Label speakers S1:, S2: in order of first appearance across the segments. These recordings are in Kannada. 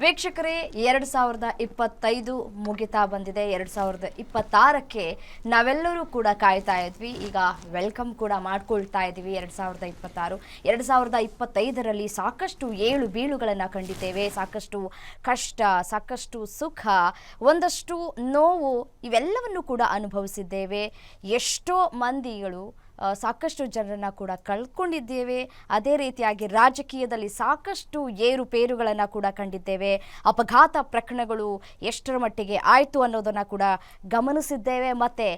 S1: ವೀಕ್ಷಕರೇ 2025 ಮುಗಿತಾ ಬಂದಿದೆ. 2026ಕ್ಕೆ ನಾವೆಲ್ಲರೂ ಕೂಡ ಕಾಯ್ತಾ ಇದ್ವಿ. ಈಗ ವೆಲ್ಕಮ್ ಕೂಡ ಮಾಡ್ಕೊಳ್ತಾ ಇದ್ದೀವಿ. 2026 2025ರಲ್ಲಿ ಸಾಕಷ್ಟು ಏಳು ಬೀಳುಗಳನ್ನು ಕಂಡಿದ್ದೇವೆ. ಸಾಕಷ್ಟು ಕಷ್ಟ, ಸಾಕಷ್ಟು ಸುಖ, ಒಂದಷ್ಟು ನೋವು ಇವೆಲ್ಲವನ್ನು ಕೂಡ ಅನುಭವಿಸಿದ್ದೇವೆ. ಎಷ್ಟೋ ಮಂದಿಗಳು ಸಾಕಷ್ಟು ಜನರನ್ನು ಕೂಡ ಕಳ್ಕೊಂಡಿದ್ದೇವೆ. ಅದೇ ರೀತಿಯಾಗಿ ರಾಜಕೀಯದಲ್ಲಿ ಸಾಕಷ್ಟು ಏರುಪೇರುಗಳನ್ನು ಕೂಡ ಕಂಡಿದ್ದೇವೆ. ಅಪಘಾತ ಪ್ರಕರಣಗಳು ಎಷ್ಟರ ಮಟ್ಟಿಗೆ ಆಯಿತು ಅನ್ನೋದನ್ನು ಕೂಡ ಗಮನಿಸಿದ್ದೇವೆ. ಮತ್ತು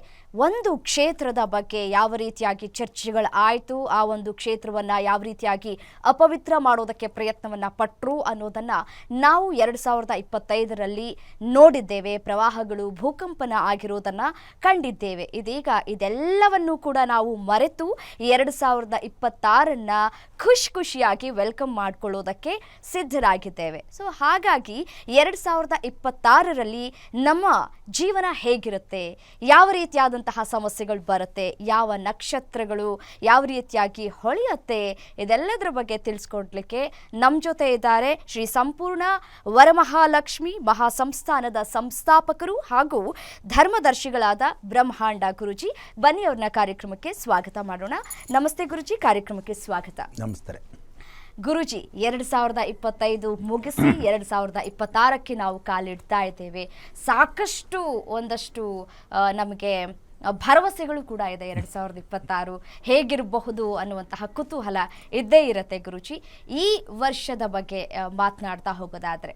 S1: ಒಂದು ಕ್ಷೇತ್ರದ ಬಗ್ಗೆ ಯಾವ ರೀತಿಯಾಗಿ ಚರ್ಚೆಗಳು ಆಯಿತು, ಆ ಒಂದು ಕ್ಷೇತ್ರವನ್ನು ಯಾವ ರೀತಿಯಾಗಿ ಅಪವಿತ್ರ ಮಾಡೋದಕ್ಕೆ ಪ್ರಯತ್ನವನ್ನು ಪಟ್ಟರು ಅನ್ನೋದನ್ನು ನಾವು 2025ರಲ್ಲಿ ನೋಡಿದ್ದೇವೆ. ಪ್ರವಾಹಗಳು, ಭೂಕಂಪನ ಆಗಿರೋದನ್ನು ಕಂಡಿದ್ದೇವೆ. ಇದೀಗ ಇದೆಲ್ಲವನ್ನು ಕೂಡ ನಾವು ಮರೆತು 2026ನ್ನ ಖುಷಿಯಾಗಿ ವೆಲ್ಕಮ್ ಮಾಡ್ಕೊಳ್ಳೋದಕ್ಕೆ ಸಿದ್ಧರಾಗಿದ್ದೇವೆ. ಸೊ ಹಾಗಾಗಿ 2026ರಲ್ಲಿ ನಮ್ಮ ಜೀವನ ಹೇಗಿರುತ್ತೆ, ಯಾವ ರೀತಿಯಾದಂತಹ ಸಮಸ್ಯೆಗಳು ಬರುತ್ತೆ, ಯಾವ ನಕ್ಷತ್ರಗಳು ಯಾವ ರೀತಿಯಾಗಿ ಹೊಳೆಯುತ್ತೆ, ಇದೆಲ್ಲದರ ಬಗ್ಗೆ ತಿಳಿಸ್ಕೊಡ್ಲಿಕ್ಕೆ ನಮ್ಮ ಜೊತೆ ಇದ್ದಾರೆ ಶ್ರೀ ಸಂಪೂರ್ಣ ವರಮಹಾಲಕ್ಷ್ಮಿ ಮಹಾಸಂಸ್ಥಾನದ ಸಂಸ್ಥಾಪಕರು ಹಾಗೂ ಧರ್ಮದರ್ಶಿಗಳಾದ ಬ್ರಹ್ಮಾಂಡ ಗುರುಜಿ. ಬನ್ನಿ ಅವ್ರನ್ನ ಕಾರ್ಯಕ್ರಮಕ್ಕೆ ಸ್ವಾಗತ ಮಾಡೋಣ. ನಮಸ್ತೆ ಗುರುಜಿ, ಕಾರ್ಯಕ್ರಮಕ್ಕೆ ಸ್ವಾಗತ.
S2: ನಮಸ್ತೆ
S1: ಗುರುಜಿ. 2025 ಮುಗಿಸಿ 2026ಕ್ಕೆ ನಾವು ಕಾಲಿಡ್ತಾ ಇದ್ದೇವೆ. ಸಾಕಷ್ಟು ಒಂದಷ್ಟು ನಮಗೆ ಭರವಸೆಗಳು ಕೂಡ ಇದೆ. 2026 ಹೇಗಿರಬಹುದು ಅನ್ನುವಂತಹ ಕುತೂಹಲ ಇದ್ದೇ ಇರುತ್ತೆ ಗುರುಜಿ. ಈ ವರ್ಷದ ಬಗ್ಗೆ ಮಾತನಾಡ್ತಾ ಹೋಗೋದಾದ್ರೆ,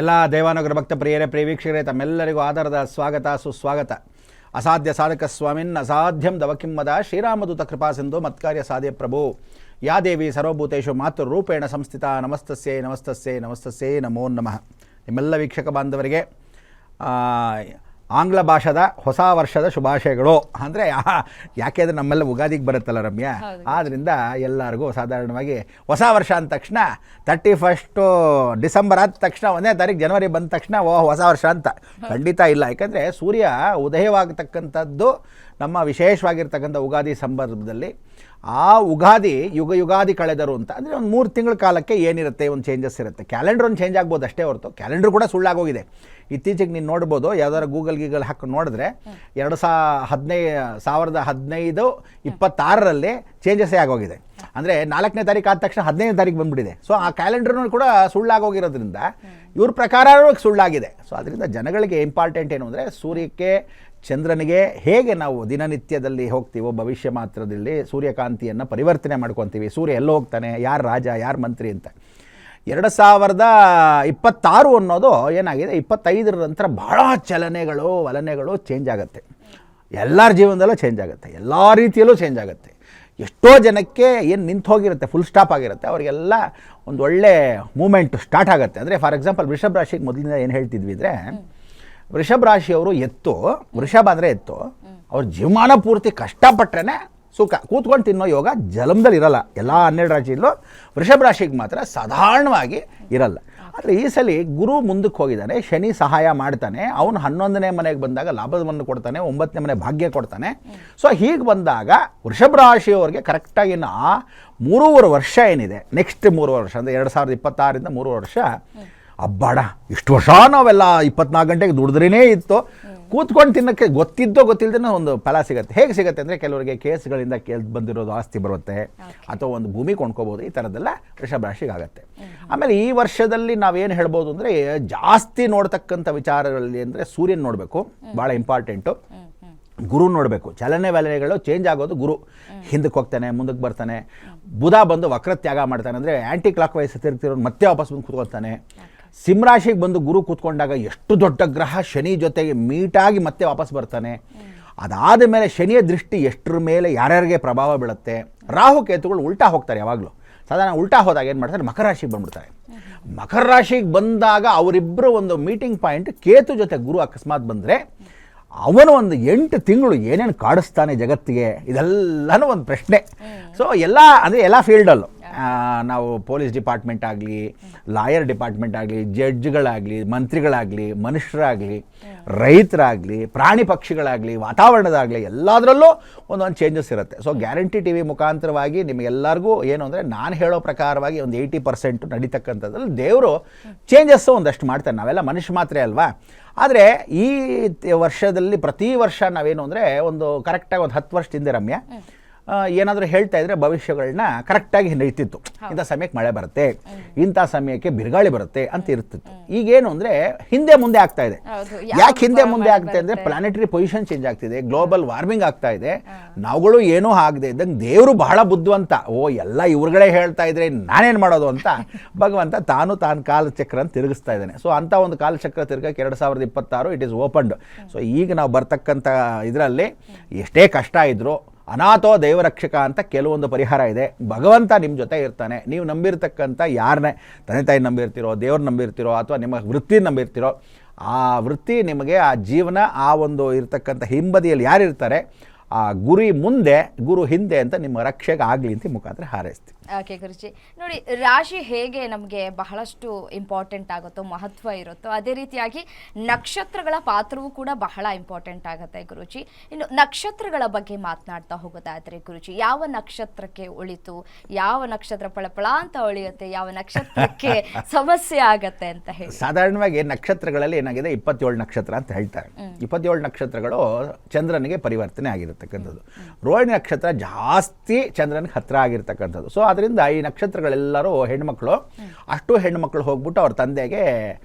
S2: ಎಲ್ಲ ದೇವಾನುಗ್ರ ಭಕ್ತ ಪ್ರಿಯರೇ, ಪ್ರಿಯ ವೀಕ್ಷಕರೇ, ತಮ್ಮೆಲ್ಲರಿಗೂ ಆಧಾರದ ಸ್ವಾಗತ, ಸುಸ್ವಾಗತ. ಅಸಾಧ್ಯ ಸಾಧಕ ಸ್ವಾಮಿನ್ ಅಸಾಧ್ಯಂ ದವಕಿಮ್ಮದ ಶ್ರೀರಾಮದೂತ ಕೃಪಾ ಸಿಂಧು ಮತ್ಕಾರ್ಯ ಸಾಧ್ಯ ಪ್ರಭು ಯಾ ದೇವಿ ಸರ್ವಭೂತೇಶು ಮಾತೃರೂಪೇಣ ಸಂಸ್ಥಿತ ನಮಸ್ತಸ್ಯೈ ನಮಸ್ತಸ್ಯೈ ನಮಸ್ತಸ್ಯೈ ನಮೋ ನಮಃ. ನಿಮ್ಮೆಲ್ಲ ವೀಕ್ಷಕ ಬಾಂಧವರಿಗೆ ಆಂಗ್ಲ ಭಾಷಾದ ಹೊಸ ವರ್ಷದ ಶುಭಾಶಯಗಳು. ಅಂದರೆ ಯಾಕೆಂದರೆ ನಮ್ಮೆಲ್ಲ ಉಗಾದಿಗೆ ಬರುತ್ತಲ್ಲ ರಮ್ಯಾ, ಆದ್ದರಿಂದ ಎಲ್ಲರಿಗೂ ಸಾಧಾರಣವಾಗಿ ಹೊಸ ವರ್ಷ ಅಂದ ತಕ್ಷಣ 31 ಡಿಸೆಂಬರ್ ಆದ ತಕ್ಷಣ 1ನೇ ತಾರೀಕು ಜನವರಿ ಬಂದ ತಕ್ಷಣ ಹೊಸ ವರ್ಷ ಅಂತ ಖಂಡಿತ ಇಲ್ಲ. ಯಾಕಂದರೆ ಸೂರ್ಯ ಉದಯವಾಗತಕ್ಕಂಥದ್ದು ನಮ್ಮ ವಿಶೇಷವಾಗಿರ್ತಕ್ಕಂಥ ಉಗಾದಿ ಸಂದರ್ಭದಲ್ಲಿ. ಆ ಉಗಾದಿ ಯುಗಾದಿ ಕಳೆದರು ಅಂತ ಅಂದರೆ ಒಂದು 3 ತಿಂಗಳ ಕಾಲಕ್ಕೆ ಏನಿರುತ್ತೆ, ಒಂದು ಚೇಂಜಸ್ ಇರುತ್ತೆ. ಕ್ಯಾಲೆಂಡರ್ ಒಂದು ಚೇಂಜ್ ಆಗ್ಬೋದು ಅಷ್ಟೇ ಹೊರತು ಕ್ಯಾಲೆಂಡರ್ ಕೂಡ ಸುಳ್ಳಾಗೋಗಿದೆ. ಇತ್ತೀಚೆಗೆ ನೀನು ನೋಡ್ಬೋದು, ಯಾವ್ದಾದ್ರು ಗೂಗಲ್ ಹಾಕಿ ನೋಡಿದ್ರೆ 2015-26ರಲ್ಲಿ ಚೇಂಜಸ್ಸೇ ಆಗೋಗಿದೆ. ಅಂದರೆ 4ನೇ ತಾರೀಕು ಆದ ತಕ್ಷಣ 15ನೇ ತಾರೀಕು ಬಂದುಬಿಟ್ಟಿದೆ. ಸೊ ಆ ಕ್ಯಾಲೆಂಡರ್ನೂ ಕೂಡ ಸುಳ್ಳಾಗೋಗಿರೋದ್ರಿಂದ ಇವ್ರ ಪ್ರಕಾರ ಸುಳ್ಳಾಗಿದೆ. ಸೊ ಅದರಿಂದ ಜನಗಳಿಗೆ ಇಂಪಾರ್ಟೆಂಟ್ ಏನು ಅಂದರೆ, ಸೂರ್ಯಕ್ಕೆ ಚಂದ್ರನಿಗೆ ಹೇಗೆ ನಾವು ದಿನನಿತ್ಯದಲ್ಲಿ ಹೋಗ್ತೀವೋ ಭವಿಷ್ಯ ಮಾತ್ರದಲ್ಲಿ ಸೂರ್ಯಕಾಂತಿಯನ್ನು ಪರಿವರ್ತನೆ ಮಾಡ್ಕೊತೀವಿ. ಸೂರ್ಯ ಎಲ್ಲೋ ಹೋಗ್ತಾನೆ, ಯಾರು ರಾಜ ಯಾರು ಮಂತ್ರಿ ಅಂತ. 2026 ಅನ್ನೋದು ಏನಾಗಿದೆ, 25ರ ನಂತರ ಭಾಳ ಚಲನೆಗಳು ವಲನೆಗಳು ಚೇಂಜ್ ಆಗುತ್ತೆ. ಎಲ್ಲರ ಜೀವನದಲ್ಲೂ ಚೇಂಜ್ ಆಗುತ್ತೆ, ಎಲ್ಲ ರೀತಿಯಲ್ಲೂ ಚೇಂಜ್ ಆಗುತ್ತೆ. ಎಷ್ಟೋ ಜನಕ್ಕೆ ಏನು ನಿಂತು ಹೋಗಿರುತ್ತೆ, ಫುಲ್ ಸ್ಟಾಪ್ ಆಗಿರುತ್ತೆ, ಅವರಿಗೆಲ್ಲ ಒಂದು ಒಳ್ಳೆ ಮೂಮೆಂಟ್ ಸ್ಟಾರ್ಟ್ ಆಗುತ್ತೆ. ಅಂದರೆ ಫಾರ್ ಎಕ್ಸಾಂಪಲ್ ವೃಷಭ ರಾಶಿಗೆ ಮೊದಲಿಂದ ಏನು ಹೇಳ್ತಿದ್ವಿ ಅಂದರೆ, ವೃಷಭ ರಾಶಿಯವರು ವೃಷಭ ಅಂದರೆ ಎತ್ತು, ಅವ್ರ ಜೀವಮಾನ ಪೂರ್ತಿ ಕಷ್ಟಪಟ್ಟರೆ ಸುಖ, ಕೂತ್ಕೊಂಡು ತಿನ್ನೋ ಯೋಗ ಜಲಮದಲ್ಲಿ ಇರಲ್ಲ. ಎಲ್ಲ 12 ರಾಶಿಯಲ್ಲೂ ವೃಷಭ ರಾಶಿಗೆ ಮಾತ್ರ ಸಾಧಾರಣವಾಗಿ ಇರಲ್ಲ. ಆದರೆ ಈ ಸಲ ಗುರು ಮುಂದಕ್ಕೆ ಹೋಗಿದ್ದಾನೆ, ಶನಿ ಸಹಾಯ ಮಾಡ್ತಾನೆ, ಅವನು 11ನೇ ಮನೆಗೆ ಬಂದಾಗ ಲಾಭವನ್ನು ಕೊಡ್ತಾನೆ, 9ನೇ ಮನೆ ಭಾಗ್ಯ ಕೊಡ್ತಾನೆ. ಸೊ ಹೀಗೆ ಬಂದಾಗ ವೃಷಭ ರಾಶಿಯವರಿಗೆ ಕರೆಕ್ಟಾಗಿ 3.5 ವರ್ಷ ಏನಿದೆ, ನೆಕ್ಸ್ಟ್ 3 ವರ್ಷ ಅಂದರೆ 2026ರಿಂದ 3 ವರ್ಷ ಅಬ್ಬಾಡ, ಇಷ್ಟು ವರ್ಷ ನಾವೆಲ್ಲ 24 ಗಂಟೆಗೆ ದುಡಿದ್ರೇ ಇತ್ತು, ಕೂತ್ಕೊಂಡು ತಿನ್ನೋಕ್ಕೆ ಗೊತ್ತಿಲ್ಲದೇ ಒಂದು ಫಲ ಸಿಗುತ್ತೆ. ಹೇಗೆ ಸಿಗುತ್ತೆ ಅಂದರೆ, ಕೆಲವರಿಗೆ ಕೇಸ್ಗಳಿಂದ ಬಂದಿರೋದು ಆಸ್ತಿ ಬರುತ್ತೆ, ಅಥವಾ ಒಂದು ಭೂಮಿ ಕೊಂಡ್ಕೋಬೋದು. ಈ ಥರದ್ದೆಲ್ಲ ವೃಷಭ ರಾಶಿಗೆ ಆಗುತ್ತೆ. ಆಮೇಲೆ ಈ ವರ್ಷದಲ್ಲಿ ನಾವೇನು ಹೇಳ್ಬೋದು ಅಂದರೆ, ಜಾಸ್ತಿ ನೋಡ್ತಕ್ಕಂಥ ವಿಚಾರಗಳಲ್ಲಿ ಅಂದರೆ ಸೂರ್ಯನ ನೋಡಬೇಕು, ಭಾಳ ಇಂಪಾರ್ಟೆಂಟು. ಗುರು ನೋಡಬೇಕು, ಚಲನೆ ವಲನೆಗಳು ಚೇಂಜ್ ಆಗೋದು. ಗುರು ಹಿಂದಕ್ಕೆ ಹೋಗ್ತಾನೆ, ಮುಂದಕ್ಕೆ ಬರ್ತಾನೆ. ಬುಧ ಬಂದು ವಕ್ರತ್ಯಾಗ ಮಾಡ್ತಾನೆ, ಅಂದರೆ ಆ್ಯಂಟಿ ಕ್ಲಾಕ್ ವೈಸ್ ತಿರುಗ್ತಿರೋದು ಮತ್ತೆ ವಾಪಸ್ ಬಂದು ಕೂತ್ಕೊಳ್ತಾನೆ. ಸಿಂಹರಾಶಿಗೆ ಬಂದು ಗುರು ಕೂತ್ಕೊಂಡಾಗ ಎಷ್ಟು ದೊಡ್ಡ ಗ್ರಹ ಶನಿ ಜೊತೆಗೆ ಮೀಟಾಗಿ ಮತ್ತೆ ವಾಪಸ್ ಬರ್ತಾನೆ. ಅದಾದ ಮೇಲೆ ಶನಿಯ ದೃಷ್ಟಿ ಎಷ್ಟರ ಮೇಲೆ ಯಾರ್ಯಾರಿಗೆ ಪ್ರಭಾವ ಬೀಳುತ್ತೆ. ರಾಹು ಕೇತುಗಳು ಉಲ್ಟಾ ಹೋಗ್ತಾರೆ ಯಾವಾಗಲೂ. ಸಾಧಾರಣ ಉಲ್ಟಾ ಹೋದಾಗ ಏನು ಮಾಡ್ತಾರೆ, ಮಕರ ರಾಶಿಗೆ ಬಂದ್ಬಿಡ್ತಾರೆ. ಮಕರ ರಾಶಿಗೆ ಬಂದಾಗ ಅವರಿಬ್ಬರು ಒಂದು ಮೀಟಿಂಗ್ ಪಾಯಿಂಟ್, ಕೇತು ಜೊತೆ ಗುರು ಅಕಸ್ಮಾತ್ ಬಂದರೆ ಅವನು ಒಂದು 8 ತಿಂಗಳು ಏನೇನು ಕಾಡಿಸ್ತಾನೆ ಜಗತ್ತಿಗೆ, ಇದೆಲ್ಲನೂ ಒಂದು ಪ್ರಶ್ನೆ. ಸೊ ಎಲ್ಲ ಅಂದರೆ ಎಲ್ಲ ಫೀಲ್ಡಲ್ಲೂ ನಾವು ಪೊಲೀಸ್ ಡಿಪಾರ್ಟ್ಮೆಂಟ್ ಆಗಲಿ, ಲಾಯರ್ ಡಿಪಾರ್ಟ್ಮೆಂಟ್ ಆಗಲಿ, ಜಡ್ಜ್ಗಳಾಗಲಿ, ಮಂತ್ರಿಗಳಾಗಲಿ, ಮನುಷ್ಯರಾಗಲಿ, ರೈತರಾಗಲಿ, ಪ್ರಾಣಿ ಪಕ್ಷಿಗಳಾಗಲಿ, ವಾತಾವರಣದಾಗಲಿ ಎಲ್ಲದರಲ್ಲೂ ಒಂದೊಂದು ಚೇಂಜಸ್ ಇರುತ್ತೆ. ಸೊ ಗ್ಯಾರಂಟಿ ಟಿ ವಿ ಮುಖಾಂತರವಾಗಿ ನಿಮಗೆಲ್ಲರಿಗೂ ಏನು ಅಂದರೆ ನಾನು ಹೇಳೋ ಪ್ರಕಾರವಾಗಿ ಒಂದು 80% ನಡೀತಕ್ಕಂಥದ್ರಲ್ಲಿ ದೇವರು ಚೇಂಜಸ್ಸು ಒಂದಷ್ಟು ಮಾಡ್ತಾರೆ. ನಾವೆಲ್ಲ ಮನುಷ್ಯ ಮಾತ್ರ ಅಲ್ವಾ. ಆದರೆ ಈ ವರ್ಷದಲ್ಲಿ ಪ್ರತಿ ವರ್ಷ ನಾವೇನು ಅಂದರೆ ಒಂದು ಕರೆಕ್ಟಾಗಿ ಒಂದು 10 ವರ್ಷದ ಹಿಂದೆ ರಮ್ಯ ಏನಾದರೂ ಹೇಳ್ತಾ ಇದ್ರೆ ಭವಿಷ್ಯಗಳನ್ನ ಕರೆಕ್ಟಾಗಿ ನಡೀತಿತ್ತು. ಇಂಥ ಸಮಯಕ್ಕೆ ಮಳೆ ಬರುತ್ತೆ, ಇಂಥ ಸಮಯಕ್ಕೆ ಬಿರುಗಾಳಿ ಬರುತ್ತೆ ಅಂತ ಇರ್ತಿತ್ತು. ಈಗೇನು ಅಂದರೆ ಹಿಂದೆ ಮುಂದೆ ಆಗ್ತಾ ಇದೆ. ಯಾಕೆ ಹಿಂದೆ ಮುಂದೆ ಆಗ್ತಾ ಅಂದರೆ ಪ್ಲಾನೆಟರಿ ಪೊಸಿಷನ್ ಚೇಂಜ್ ಆಗ್ತಿದೆ, ಗ್ಲೋಬಲ್ ವಾರ್ಮಿಂಗ್ ಆಗ್ತಾ ಇದೆ. ನಾವುಗಳು ಏನೂ ಆಗದೆ ಇದ್ದಂಗೆ ದೇವರು ಬಹಳ ಬುದ್ಧಿವಂತ, ಎಲ್ಲ ಇವ್ರುಗಳೇ ಹೇಳ್ತಾ ಇದ್ರೆ ನಾನೇನು ಮಾಡೋದು ಅಂತ ಭಗವಂತ ತಾನು ಕಾಲಚಕ್ರ ಅಂತ ತಿರುಗಿಸ್ತಾ ಇದ್ದಾನೆ. ಸೊ ಅಂಥ ಒಂದು ಕಾಲಚಕ್ರ ತಿರುಗಕ್ಕೆ 2026 ಇಟ್ ಈಸ್ ಓಪನ್ಡ್. ಸೊ ಈಗ ನಾವು ಬರ್ತಕ್ಕಂಥ ಇದರಲ್ಲಿ ಎಷ್ಟೇ ಕಷ್ಟ ಇದ್ದರೂ ಅನಾಥೋ ದೈವರಕ್ಷಕ ಅಂತ ಕೆಲವೊಂದು ಪರಿಹಾರ ಇದೆ. ಭಗವಂತ ನಿಮ್ಮ ಜೊತೆ ಇರ್ತಾನೆ. ನೀವು ನಂಬಿರ್ತಕ್ಕಂಥ ಯಾರನ್ನೇ ತಂದೆ ತಾಯಿ ನಂಬಿರ್ತಿರೋ, ದೇವ್ರು ನಂಬಿರ್ತಿರೋ, ಅಥವಾ ನಿಮ್ಮ ವೃತ್ತಿ ನಂಬಿರ್ತಿರೋ, ಆ ವೃತ್ತಿ ನಿಮಗೆ ಆ ಜೀವನ ಆ ಒಂದು ಇರ್ತಕ್ಕಂಥ ಹಿಂಬದಿಯಲ್ಲಿ ಯಾರಿರ್ತಾರೆ ಆ ಗುರಿ ಮುಂದೆ ಗುರು ಹಿಂದೆ ಅಂತ ನಿಮ್ಮ ರಕ್ಷೆಗೆ ಆಗಲಿ ಅಂತ ಮುಖಾಂತರ ಹಾರೈಸ್ತೀವಿ.
S1: ಓಕೆ ಗುರುಜಿ, ನೋಡಿ ರಾಶಿ ಹೇಗೆ ನಮಗೆ ಬಹಳಷ್ಟು ಇಂಪಾರ್ಟೆಂಟ್ ಆಗುತ್ತೋ, ಮಹತ್ವ ಇರುತ್ತೋ, ಅದೇ ರೀತಿಯಾಗಿ ನಕ್ಷತ್ರಗಳ ಪಾತ್ರವೂ ಕೂಡ ಬಹಳ ಇಂಪಾರ್ಟೆಂಟ್ ಆಗುತ್ತೆ ಗುರುಜಿ. ಇನ್ನು ನಕ್ಷತ್ರಗಳ ಬಗ್ಗೆ ಮಾತನಾಡ್ತಾ ಹೋಗೋದಾದ್ರೆ ಗುರುಜಿ, ಯಾವ ನಕ್ಷತ್ರಕ್ಕೆ ಒಳಿತು, ಯಾವ ನಕ್ಷತ್ರ ಪಳಪಳ ಅಂತ ಒಳಿಯುತ್ತೆ, ಯಾವ ನಕ್ಷತ್ರಕ್ಕೆ ಸಮಸ್ಯೆ ಆಗತ್ತೆ ಅಂತ ಹೇಳಿ.
S2: ಸಾಧಾರಣವಾಗಿ ನಕ್ಷತ್ರಗಳಲ್ಲಿ ಏನಾಗಿದೆ 27 ನಕ್ಷತ್ರ ಅಂತ ಹೇಳ್ತಾರೆ. 27 ನಕ್ಷತ್ರಗಳು ಚಂದ್ರನಿಗೆ ಪರಿವರ್ತನೆ ಆಗಿರತಕ್ಕಂಥದ್ದು. ರೋಹಿಣಿ ನಕ್ಷತ್ರ ಜಾಸ್ತಿ ಚಂದ್ರನಿಗೆ ಹತ್ರ ಆಗಿರ್ತಕ್ಕಂಥದ್ದು. ಸೊ ಅದರಿಂದ ಈ ನಕ್ಷತ್ರಗಳೆಲ್ಲರೂ ಹೆಣ್ಮಕ್ಳು, ಅಷ್ಟು ಹೆಣ್ಮಕ್ಳು ಹೋಗ್ಬಿಟ್ಟು ಅವ್ರ ತಂದೆಗೆ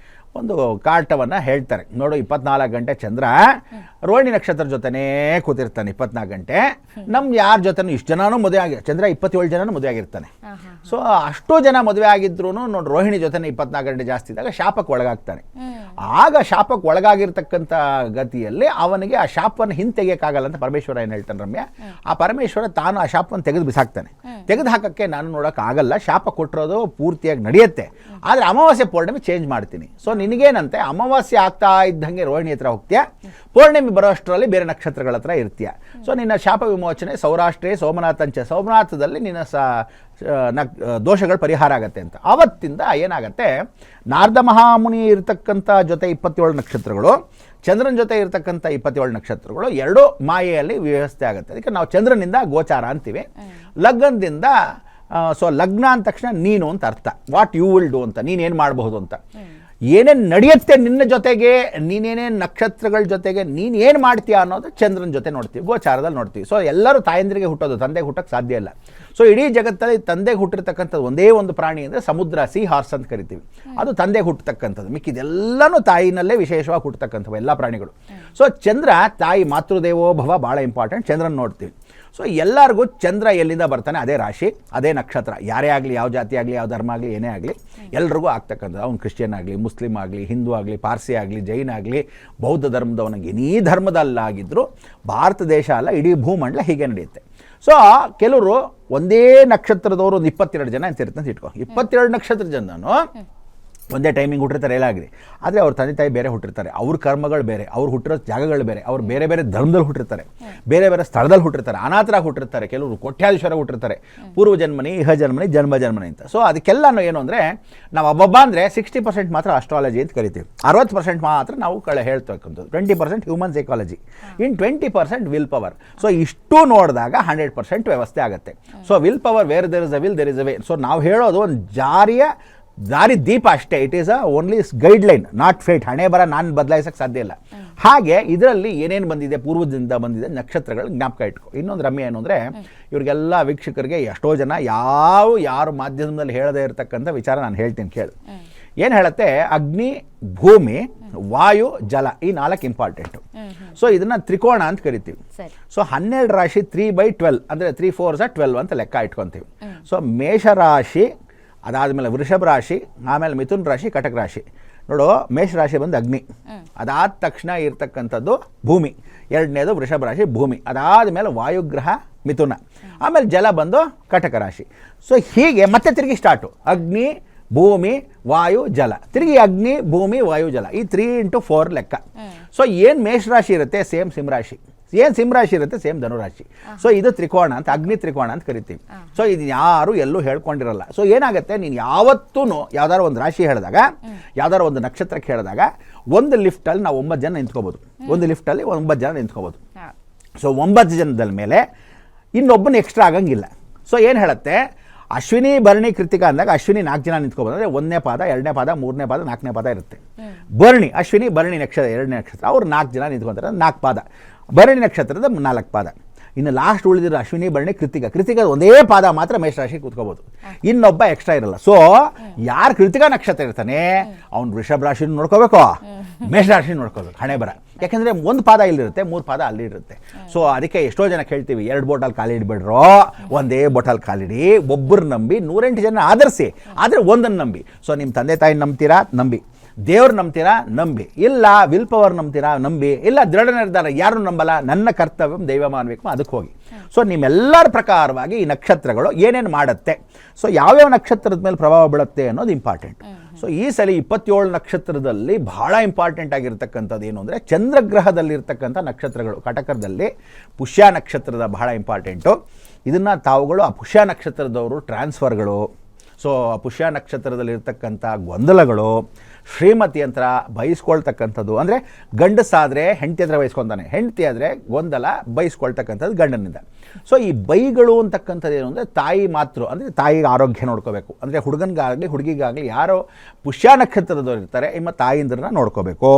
S2: ಒಂದು ಕಾಟವನ್ನು ಹೇಳ್ತಾರೆ. ನೋಡು 24 ಗಂಟೆ ಚಂದ್ರ ರೋಹಿಣಿ ನಕ್ಷತ್ರ ಜೊತೆನೇ ಕೂತಿರ್ತಾನೆ 24 ಗಂಟೆ. ಯಾರ ಜೊತೆನೂ ಇಷ್ಟು ಜನನೂ ಮದುವೆ ಆಗಿ, ಚಂದ್ರ 27 ಜನನೂ ಮದುವೆ ಆಗಿರ್ತಾನೆ. ಸೊ ಅಷ್ಟು ಜನ ಮದುವೆ ಆಗಿದ್ರು ನೋಡಿ ರೋಹಿಣಿ ಜೊತೆನೇ 24 ಗಂಟೆ ಜಾಸ್ತಿ ಇದ್ದಾಗ ಶಾಪಕ್ಕೆ ಒಳಗಾಗ್ತಾನೆ. ಆಗ ಶಾಪಕ್ಕೆ ಒಳಗಾಗಿರ್ತಕ್ಕಂಥ ಗತಿಯಲ್ಲಿ ಅವನಿಗೆ ಆ ಶಾಪವನ್ನು ಹಿಂತೆಗೆಯಕ್ಕಾಗಲ್ಲ ಅಂತ ಪರಮೇಶ್ವರ ಏನು ಹೇಳ್ತಾನೆ ರಮ್ಯ. ಆ ಪರಮೇಶ್ವರ ತಾನು ಆ ಶಾಪವನ್ನು ತೆಗೆದು ಬಿಸಾಕ್ತಾನೆ. ತೆಗೆದು ಹಾಕಕ್ಕೆ ನಾನು ನೋಡೋಕ್ಕಾಗಲ್ಲ, ಶಾಪ ಕೊಟ್ಟಿರೋದು ಪೂರ್ತಿಯಾಗಿ ನಡೆಯುತ್ತೆ, ಆದರೆ ಅಮಾವಾಸ್ಯೆ ಪೌರ್ಣಿಮೆ ಚೇಂಜ್ ಮಾಡ್ತೀನಿ. ಸೊ ನಿನಗೇನಂತೆ ಅಮಾವಾಸ್ಯೆ ಆಗ್ತಾ ಇದ್ದಂಗೆ ರೋಹಿಣಿ ಹತ್ರ ಹೋಗ್ತೀಯ, ಪೌರ್ಣಿಮೆ ಬರೋಷ್ಟರಲ್ಲಿ ಬೇರೆ ನಕ್ಷತ್ರಗಳ ಹತ್ರ ಇರ್ತೀಯ. ಸೊ ನಿನ್ನ ಶಾಪ ವಿಮೋಚನೆ ಸೌರಾಷ್ಟ್ರೇ ಸೋಮನಾಥಂಚ, ಸೋಮನಾಥದಲ್ಲಿ ನಿನ್ನ ದೋಷಗಳು ಪರಿಹಾರ ಆಗತ್ತೆ ಅಂತ. ಆವತ್ತಿಂದ ಏನಾಗತ್ತೆ, ನಾರದ ಮಹಾಮುನಿ ಇರತಕ್ಕಂಥ ಜೊತೆ 27 ನಕ್ಷತ್ರಗಳು, ಚಂದ್ರನ ಜೊತೆ ಇರತಕ್ಕಂಥ 27 ನಕ್ಷತ್ರಗಳು ಎರಡೂ ಮಾಯೆಯಲ್ಲಿ ವ್ಯವಸ್ಥೆ ಆಗುತ್ತೆ. ಅದಕ್ಕೆ ನಾವು ಚಂದ್ರನಿಂದ ಗೋಚಾರ ಅಂತೀವಿ. ಲಗ್ನದಿಂದ ಸೊ ಲಗ್ನ ಅಂದ ತಕ್ಷಣ ನೀನು ಅಂತ ಅರ್ಥ, ವಾಟ್ ಯು ವಿಲ್ ಡೂ ಅಂತ, ನೀನೇನು ಮಾಡಬಹುದು ಅಂತ. ಏನೇನು ನಡೆಯುತ್ತೆ ನಿನ್ನ ಜೊತೆಗೆ, ನೀನೇನೇನು ನಕ್ಷತ್ರಗಳ ಜೊತೆಗೆ ನೀನು ಏನು ಮಾಡ್ತೀಯ ಅನ್ನೋದು ಚಂದ್ರನ ಜೊತೆ ನೋಡ್ತೀವಿ, ಗೋಚಾರದಲ್ಲಿ ನೋಡ್ತೀವಿ. ಸೊ ಎಲ್ಲರೂ ತಾಯಂದ್ರಿಗೆ ಹುಟ್ಟೋದು, ತಂದೆಗೆ ಹುಟ್ಟಕ್ಕೆ ಸಾಧ್ಯ ಇಲ್ಲ. ಸೊ ಇಡೀ ಜಗತ್ತಲ್ಲಿ ತಂದೆಗೆ ಹುಟ್ಟಿರ್ತಕ್ಕಂಥದ್ದು ಒಂದೇ ಒಂದು ಪ್ರಾಣಿ ಅಂದರೆ ಸಮುದ್ರ, ಸಿ ಹಾರ್ಸ್ ಅಂತ ಕರಿತೀವಿ. ಅದು ತಂದೆಗೆ ಹುಟ್ಟತಕ್ಕಂಥದ್ದು. ಮಿಕ್ಕಿದೆಲ್ಲನೂ ತಾಯಿನಲ್ಲೇ ವಿಶೇಷವಾಗಿ ಹುಟ್ಟತಕ್ಕಂಥವು ಎಲ್ಲ ಪ್ರಾಣಿಗಳು. ಸೊ ಚಂದ್ರ ತಾಯಿ ಮಾತೃದೇವೋ ಭವ ಭಾಳ ಇಂಪಾರ್ಟೆಂಟ್. ಚಂದ್ರನ ನೋಡ್ತೀವಿ. ಸೊ ಎಲ್ಲರಿಗೂ ಚಂದ್ರ ಎಲ್ಲಿಂದ ಬರ್ತಾನೆ ಅದೇ ರಾಶಿ, ಅದೇ ನಕ್ಷತ್ರ. ಯಾರೇ ಆಗಲಿ, ಯಾವ ಜಾತಿ ಆಗಲಿ, ಯಾವ ಧರ್ಮ ಆಗಲಿ, ಏನೇ ಆಗಲಿ, ಎಲ್ರಿಗೂ ಆಗ್ತಕ್ಕಂಥದ್ದು. ಅವ್ನು ಕ್ರಿಶ್ಚಿಯನ್ ಆಗಲಿ, ಮುಸ್ಲಿಮ್ ಆಗಲಿ, ಹಿಂದೂ ಆಗಲಿ, ಪಾರ್ಸಿ ಆಗಲಿ, ಜೈನ ಆಗಲಿ, ಬೌದ್ಧ ಧರ್ಮದವನಿಗೆ ಎನೀ ಧರ್ಮದಲ್ಲಾಗಿದ್ದರೂ ಭಾರತ ದೇಶ ಅಲ್ಲ, ಇಡೀ ಭೂಮಂಡಲ ಹೀಗೆ ನಡೆಯುತ್ತೆ. ಸೊ ಕೆಲವರು ಒಂದೇ ನಕ್ಷತ್ರದವರು ಒಂದು 22 ಜನ ಅಂತ ಇರುತ್ತೆ ಅಂತ ಇಟ್ಕೊ. 22 ನಕ್ಷತ್ರ ಜನನು ಒಂದೇ ಟೈಮಿಂಗ್ ಹುಟ್ಟಿರ್ತಾರೆ ಎಲ್ಲಾಗಲಿ. ಆದರೆ ಅವ್ರ ತಂದೆ ತಾಯಿ ಬೇರೆ ಹುಟ್ಟಿರ್ತಾರೆ, ಅವ್ರ ಕರ್ಮಗಳು ಬೇರೆ, ಅವ್ರು ಹುಟ್ಟಿರೋ ಜಾಗಗಳು ಬೇರೆ, ಅವ್ರು ಬೇರೆ ಬೇರೆ ಧರ್ಮದಲ್ಲಿ ಹುಟ್ಟಿರ್ತಾರೆ, ಬೇರೆ ಬೇರೆ ಸ್ಥಳದಲ್ಲಿ ಹುಟ್ಟಿರ್ತಾರೆ, ಅನಾಥರಾಗಿ ಹುಟ್ಟಿರ್ತಾರೆ, ಕೆಲವರು ಕೋಟ್ಯಾಧೀಶ್ವರ ಹುಟ್ಟಿರ್ತಾರೆ, ಪೂರ್ವ ಜನ್ಮನಿ, ಇಹ ಜನ್ಮನಿ, ಜನ್ಮನಿ ಅಂತ. ಸೊ ಅದಕ್ಕೆಲ್ಲ ಏನು ಅಂದರೆ ನಾವು ಅಬ್ಬಬ್ಬ ಅಂದರೆ 60% ಮಾತ್ರ ಅಸ್ಟ್ರಾಲಜಿ ಅಂತ ಕರಿತೀವಿ, 60% ಮಾತ್ರ ನಾವು ಹೇಳ್ತಕ್ಕಂಥದ್ದು, 20% human psychology, in 20% will power. So ಇಷ್ಟು ನೋಡಿದಾಗ 100% ವ್ಯವಸ್ಥೆ ಆಗುತ್ತೆ. So will power, where there is a will there is a way. So ನಾವು ಹೇಳೋದು ಒಂದು ದಾರಿ ದೀಪ ಅಷ್ಟೇ. It is only guideline, not fate. ಹಣೆ ಬರ ನಾನು ಬದಲಾಯಿಸೋಕ್ಕೆ ಸಾಧ್ಯ ಇಲ್ಲ. ಹಾಗೆ ಇದರಲ್ಲಿ ಏನೇನು ಬಂದಿದೆ, ಪೂರ್ವದಿಂದ ಬಂದಿದೆ ನಕ್ಷತ್ರಗಳು ಜ್ಞಾಪಕ ಇಟ್ಕೊ. ಇನ್ನೊಂದು ರಮ್ಯ ಏನು ಅಂದರೆ, ಇವ್ರಿಗೆಲ್ಲ ವೀಕ್ಷಕರಿಗೆ ಎಷ್ಟೋ ಜನ ಯಾರು ಮಾಧ್ಯಮದಲ್ಲಿ ಹೇಳದೇ ಇರತಕ್ಕಂಥ ವಿಚಾರ ನಾನು ಹೇಳ್ತೀನಿ ಕೇಳು. ಏನು ಹೇಳುತ್ತೆ, ಅಗ್ನಿ, ಭೂಮಿ, ವಾಯು, ಜಲ, ಈ 4 ಇಂಪಾರ್ಟೆಂಟು. ಸೊ ಇದನ್ನು ತ್ರಿಕೋಣ ಅಂತ ಕರಿತೀವಿ. ಸೊ 12 ರಾಶಿ 3/12 ಅಂದರೆ 3 4 12 ಅಂತ ಲೆಕ್ಕ ಇಟ್ಕೊತೀವಿ. ಸೊ ಮೇಷರಾಶಿ, ಅದಾದಮೇಲೆ ವೃಷಭ ರಾಶಿ, ಆಮೇಲೆ ಮಿಥುನ್ ರಾಶಿ, ಕಟಕ ರಾಶಿ. ನೋಡು, ಮೇಷರಾಶಿ ಬಂದು ಅಗ್ನಿ, ಅದಾದ ತಕ್ಷಣ ಇರ್ತಕ್ಕಂಥದ್ದು ಭೂಮಿ, ಎರಡನೇದು ವೃಷಭ ರಾಶಿ ಭೂಮಿ, ಅದಾದಮೇಲೆ ವಾಯುಗ್ರಹ ಮಿಥುನ, ಆಮೇಲೆ ಜಲ ಬಂದು ಕಟಕ ರಾಶಿ. ಸೊ ಹೀಗೆ ಮತ್ತೆ ತಿರುಗಿ ಸ್ಟಾರ್ಟು, ಅಗ್ನಿ, ಭೂಮಿ, ವಾಯು, ಜಲ, ತಿರುಗಿ ಅಗ್ನಿ, ಭೂಮಿ, ವಾಯು, ಜಲ, ಈ 3 into 4 ಲೆಕ್ಕ. ಸೊ ಏನು ಮೇಷರಾಶಿ ಇರುತ್ತೆ ಸೇಮ್ ಸಿಂಹರಾಶಿ. ಏನು ಸಿಂಹರಾಶಿ ಇರುತ್ತೆ ಸೇಮ್ ಧನುರಾಶಿ. ಸೊ ಇದು ತ್ರಿಕೋಣ ಅಂತ, ಅಗ್ನಿ ತ್ರಿಕೋಣ ಅಂತ ಕರಿತೀವಿ. ಸೊ ಇದು ಯಾರು ಎಲ್ಲೂ ಹೇಳ್ಕೊಂಡಿರಲ್ಲ. ಸೊ ಏನಾಗುತ್ತೆ, ನೀನು ಯಾವತ್ತೂ ಯಾವ್ದಾದ್ರು ಒಂದು ರಾಶಿ ಹೇಳಿದಾಗ, ಯಾವ್ದಾದ್ರು ಒಂದು ನಕ್ಷತ್ರಕ್ಕೆ ಹೇಳಿದಾಗ, ಒಂದು ಲಿಫ್ಟಲ್ಲಿ ನಾವು 9 ಜನ ನಿಂತ್ಕೋಬೋದು, ಒಂದು ಲಿಫ್ಟಲ್ಲಿ 9 ಜನ ನಿಂತ್ಕೋಬೋದು. ಸೊ 9 ಜನದ ಮೇಲೆ ಇನ್ನೊಬ್ಬನ ಎಕ್ಸ್ಟ್ರಾ ಆಗಂಗಿಲ್ಲ. ಸೊ ಏನು ಹೇಳುತ್ತೆ, ಅಶ್ವಿನಿ ಭರಣಿ ಕೃತಿಕಾ ಅಂದಾಗ ಅಶ್ವಿನಿ 4 ಜನ ನಿಂತ್ಕೋಬೋದು. ಅಂದರೆ 1ನೇ ಪಾದ, 2ನೇ ಪಾದ, 3ನೇ ಪಾದ, 4ನೇ ಪಾದ ಇರುತ್ತೆ. ಭರಣಿ, ಅಶ್ವಿನಿ ಭರಣಿ ನಕ್ಷತ್ರ 2ನೇ ನಕ್ಷತ್ರ, ಅವ್ರು 4 ಜನ ನಿಂತ್ಕೊತಾರೆ, 4 ಪಾದ. ಭರಣಿ ನಕ್ಷತ್ರದ 4 ಪಾದ. ಇನ್ನು ಲಾಸ್ಟ್ ಉಳಿದಿರೋ ಅಶ್ವಿನಿ ಭರಣಿ ಕೃತಿಕ, ಒಂದೇ ಪಾದ ಮಾತ್ರ ಮೇಷರಾಶಿ ಕೂತ್ಕೋಬೋದು, ಇನ್ನೊಬ್ಬ ಎಕ್ಸ್ಟ್ರಾ ಇರಲ್ಲ. ಸೊ ಯಾರು ಕೃತಿಕಾ ನಕ್ಷತ್ರ ಇರ್ತಾನೆ ಅವ್ನು ವೃಷಭ ರಾಶಿನೂ ನೋಡ್ಕೋಬೇಕು, ಮೇಷರಾಶಿ ನೋಡ್ಕೋಬೇಕು, ಹಣೆ ಬರ. ಯಾಕೆಂದರೆ 1 ಪಾದ ಇಲ್ಲಿರುತ್ತೆ, 3 ಪಾದ ಅಲ್ಲಿ ಇರುತ್ತೆ. ಸೊ ಅದಕ್ಕೆ ಎಷ್ಟೋ ಜನ ಕೇಳ್ತೀವಿ, 2 ಬೋಟಲ್ಲಿ ಕಾಲಿಡ್ಬೇಡ್ರೋ, ಒಂದೇ ಬೋಟಲ್ಲಿ ಕಾಲಿಡಿ. ಒಬ್ಬರು ನಂಬಿ 108 ಜನ ಆಧರಿಸಿ, ಆದರೆ ಒಂದನ್ನು ನಂಬಿ. ಸೊ ನಿಮ್ಮ ತಂದೆ ತಾಯಿ ನಂಬ್ತೀರಾ, ನಂಬಿ. ದೇವ್ರು ನಂಬ್ತೀರಾ, ನಂಬಿ. ಇಲ್ಲ ವಿಲ್ ಪವರ್ ನಂಬ್ತೀರಾ, ನಂಬಿ. ಇಲ್ಲ ದೃಢ ನಿರ್ಧಾರ, ಯಾರು ನಂಬಲ್ಲ, ನನ್ನ ಕರ್ತವ್ಯ ದೈವ ಮಾಡಬೇಕು, ಅದಕ್ಕೆ ಹೋಗಿ. ಸೊ ನಿಮ್ಮೆಲ್ಲರ ಪ್ರಕಾರವಾಗಿ ಈ ನಕ್ಷತ್ರಗಳು ಏನೇನು ಮಾಡುತ್ತೆ, ಸೊ ಯಾವ್ಯಾವ ನಕ್ಷತ್ರದ ಮೇಲೆ ಪ್ರಭಾವ ಬೀಳುತ್ತೆ ಅನ್ನೋದು ಇಂಪಾರ್ಟೆಂಟ್. ಸೊ ಈ ಸಲ 27 ನಕ್ಷತ್ರದಲ್ಲಿ ಬಹಳ ಇಂಪಾರ್ಟೆಂಟ್ ಆಗಿರ್ತಕ್ಕಂಥದ್ದು ಏನು ಅಂದರೆ ಚಂದ್ರಗ್ರಹದಲ್ಲಿರ್ತಕ್ಕಂಥ ನಕ್ಷತ್ರಗಳು. ಕಟಕದಲ್ಲಿ ಪುಷ್ಯ ನಕ್ಷತ್ರದ ಬಹಳ ಇಂಪಾರ್ಟೆಂಟು. ಇದನ್ನು ತಾವುಗಳು ಆ ಪುಷ್ಯ ನಕ್ಷತ್ರದವರು ಟ್ರಾನ್ಸ್ಫರ್ಗಳು, ಸೊ ಪುಷ್ಯ ನಕ್ಷತ್ರದಲ್ಲಿರ್ತಕ್ಕಂಥ ಗೊಂದಲಗಳು, ಶ್ರೀಮತಿ ಹತ್ರ ಬಯಸ್ಕೊಳ್ತಕ್ಕಂಥದ್ದು. ಅಂದರೆ ಗಂಡಸಾದರೆ ಹೆಂಡತಿ ಹತ್ರ ಬಯಸ್ಕೊತಾನೆ, ಹೆಂಡತಿ ಆದರೆ ಗೊಂದಲ ಬಯಸ್ಕೊಳ್ತಕ್ಕಂಥದ್ದು ಗಂಡನಿಂದ. ಸೊ ಈ ಬೈಗಳು ಅಂತಕ್ಕಂಥದ್ದು ಏನು ಅಂದರೆ ತಾಯಿ ಮಾತೃ, ಅಂದರೆ ತಾಯಿಗೆ ಆರೋಗ್ಯ ನೋಡ್ಕೋಬೇಕು. ಅಂದರೆ ಹುಡುಗನಿಗಾಗಲಿ ಹುಡುಗಿಗಾಗಲಿ ಯಾರೋ ಪುಷ್ಯ ನಕ್ಷತ್ರದವ್ರು ಇರ್ತಾರೆ, ನಿಮ್ಮ ತಾಯಿಂದ್ರನ್ನ ನೋಡ್ಕೋಬೇಕು,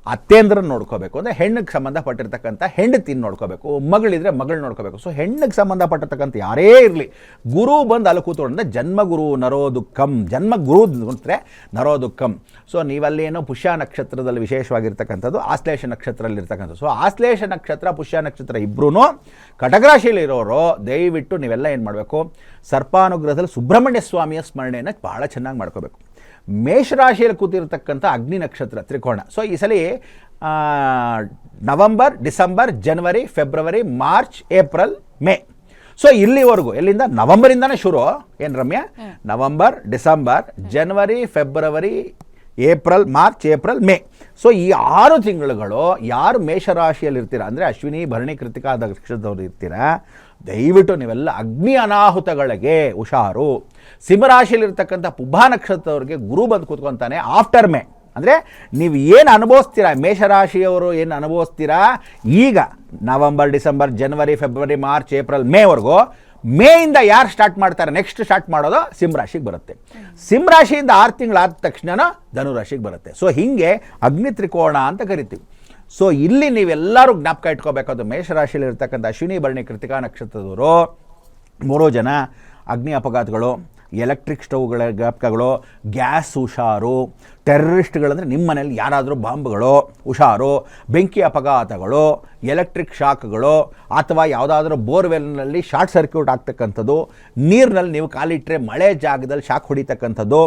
S2: ಅತ್ತೇಂದ್ರನ್ನ ನೋಡ್ಕೋಬೇಕು. ಅಂದರೆ ಹೆಣ್ಣಿಗೆ ಸಂಬಂಧಪಟ್ಟಿರ್ತಕ್ಕಂಥ ಹೆಂಡತಿನ ನೋಡ್ಕೋಬೇಕು, ಮಗಳಿದ್ರೆ ಮಗಳು ನೋಡ್ಕೋಬೇಕು. ಸೊ ಹೆಣ್ಣಿಗೆ ಸಂಬಂಧಪಟ್ಟಿರ್ತಕ್ಕಂಥ ಯಾರೇ ಇರಲಿ, ಗುರು ಬಂದು ಅಲ್ಲಿ ಕೂತ್ಕೊಂಡ್ರೆ ಜನ್ಮಗುರು ನರೋ ದುಃಖಂ, ಜನ್ಮಗುರು ಅಂದರೆ ನರೋ ದುಃಖಂ. ಸೊ ನೀವಲ್ಲೇನೋ ಪುಷ್ಯ ನಕ್ಷತ್ರದಲ್ಲಿ ವಿಶೇಷವಾಗಿರ್ತಕ್ಕಂಥದ್ದು ಆಶ್ಲೇಷ ನಕ್ಷತ್ರದಲ್ಲಿರ್ತಕ್ಕಂಥದ್ದು. ಸೊ ಆಶ್ಲೇಷ ನಕ್ಷತ್ರ ಪುಷ್ಯ ನಕ್ಷತ್ರ ಇಬ್ಬರೂ ಕಟಕರಾಶಿಯಲ್ಲಿರೋರು ದಯವಿಟ್ಟು ನೀವೆಲ್ಲ ಏನು ಮಾಡಬೇಕು, ಸರ್ಪಾನುಗ್ರಹದಲ್ಲಿ ಸುಬ್ರಹ್ಮಣ್ಯ ಸ್ವಾಮಿಯ ಸ್ಮರಣೆಯನ್ನು ಭಾಳ ಚೆನ್ನಾಗಿ ಮಾಡ್ಕೋಬೇಕು. ಮೇಷರಾಶಿಯಲ್ಲಿ ಕೂತಿರ್ತಕ್ಕಂಥ ಅಗ್ನಿ ನಕ್ಷತ್ರ ತ್ರಿಕೋಣ. ಸೊ ಈ ಸಲ ನವಂಬರ್, ಡಿಸೆಂಬರ್, ಜನವರಿ, ಫೆಬ್ರವರಿ, ಮಾರ್ಚ್, ಏಪ್ರಿಲ್, ಮೇ. ಸೊ ಇಲ್ಲಿವರೆಗೂ ಎಲ್ಲಿಂದ ನವಂಬರಿಂದನೇ ಶುರು ಏನು ರಮ್ಯಾ, ನವಂಬರ್, ಡಿಸೆಂಬರ್, ಜನವರಿ, ಫೆಬ್ರವರಿ, April, March, April, May. So ಈ 6 ತಿಂಗಳುಗಳು ಯಾರು ಮೇಷರಾಶಿಯಲ್ಲಿ ಇರ್ತೀರ, ಅಂದರೆ ಅಶ್ವಿನಿ ಭರಣಿ ಕೃತಿಕಾ ನಕ್ಷತ್ರದವ್ರು ಇರ್ತೀರಾ, ದಯವಿಟ್ಟು ನೀವೆಲ್ಲ ಅಗ್ನಿ ಅನಾಹುತಗಳಿಗೆ ಹುಷಾರು. ಸಿಂಹರಾಶಿಯಲ್ಲಿರ್ತಕ್ಕಂಥ ಪುಬ್ಬ ನಕ್ಷತ್ರದವ್ರಿಗೆ ಗುರು ಬಂದು ಕೂತ್ಕೊತಾನೆ ಆಫ್ಟರ್ ಮೇ. ಅಂದರೆ ನೀವು ಏನು ಅನುಭವಿಸ್ತೀರಾ, ಮೇಷರಾಶಿಯವರು ಏನು ಅನುಭವಿಸ್ತೀರಾ ಈಗ ನವಂಬರ್, ಡಿಸೆಂಬರ್, ಜನವರಿ, ಫೆಬ್ರವರಿ, ಮಾರ್ಚ್, ಏಪ್ರಿಲ್, ಮೇವರೆಗೂ, ಮೇಯಿಂದ ಯಾರು ಸ್ಟಾರ್ಟ್ ಮಾಡ್ತಾರೆ, ನೆಕ್ಸ್ಟ್ ಸ್ಟಾರ್ಟ್ ಮಾಡೋದು ಸಿಂಹರಾಶಿಗೆ ಬರುತ್ತೆ. ಸಿಂಹರಾಶಿಯಿಂದ 6 ತಿಂಗಳಾದ ತಕ್ಷಣ ಧನುರಾಶಿಗೆ ಬರುತ್ತೆ. ಸೊ ಹೀಗೆ ಅಗ್ನಿ ತ್ರಿಕೋಣ ಅಂತ ಕರಿತೀವಿ. ಸೊ ಇಲ್ಲಿ ನೀವೆಲ್ಲರೂ ಜ್ಞಾಪಕ ಇಟ್ಕೋಬೇಕಾದ್ರು, ಮೇಷರಾಶಿಯಲ್ಲಿ ಇರ್ತಕ್ಕಂಥ ಅಶ್ವಿನಿ ಭರಣಿ ಕೃತಿಕಾ ನಕ್ಷತ್ರದವರು 3 ಜನ ಅಗ್ನಿ ಅಪಘಾತಗಳು, ಎಲೆಕ್ಟ್ರಿಕ್ ಸ್ಟವ್ಗಳ ಜ್ಞಾಪಕಗಳು, ಗ್ಯಾಸ್ ಹುಷಾರು, ಟೆರರಿಸ್ಟ್ಗಳಂದರೆ ನಿಮ್ಮ ಮನೇಲಿ ಯಾರಾದರೂ ಬಾಂಬ್ಗಳು ಹುಷಾರು, ಬೆಂಕಿ ಅಪಘಾತಗಳು, ಎಲೆಕ್ಟ್ರಿಕ್ ಶಾಕ್ಗಳು, ಅಥವಾ ಯಾವುದಾದ್ರೂ ಬೋರ್ವೆಲ್ನಲ್ಲಿ ಶಾರ್ಟ್ ಸರ್ಕ್ಯೂಟ್ ಆಗ್ತಕ್ಕಂಥದ್ದು, ನೀರಿನಲ್ಲಿ ನೀವು ಕಾಲಿಟ್ಟರೆ ಮಳೆ ಜಾಗದಲ್ಲಿ ಶಾಕ್ ಹೊಡಿತಕ್ಕಂಥದ್ದು,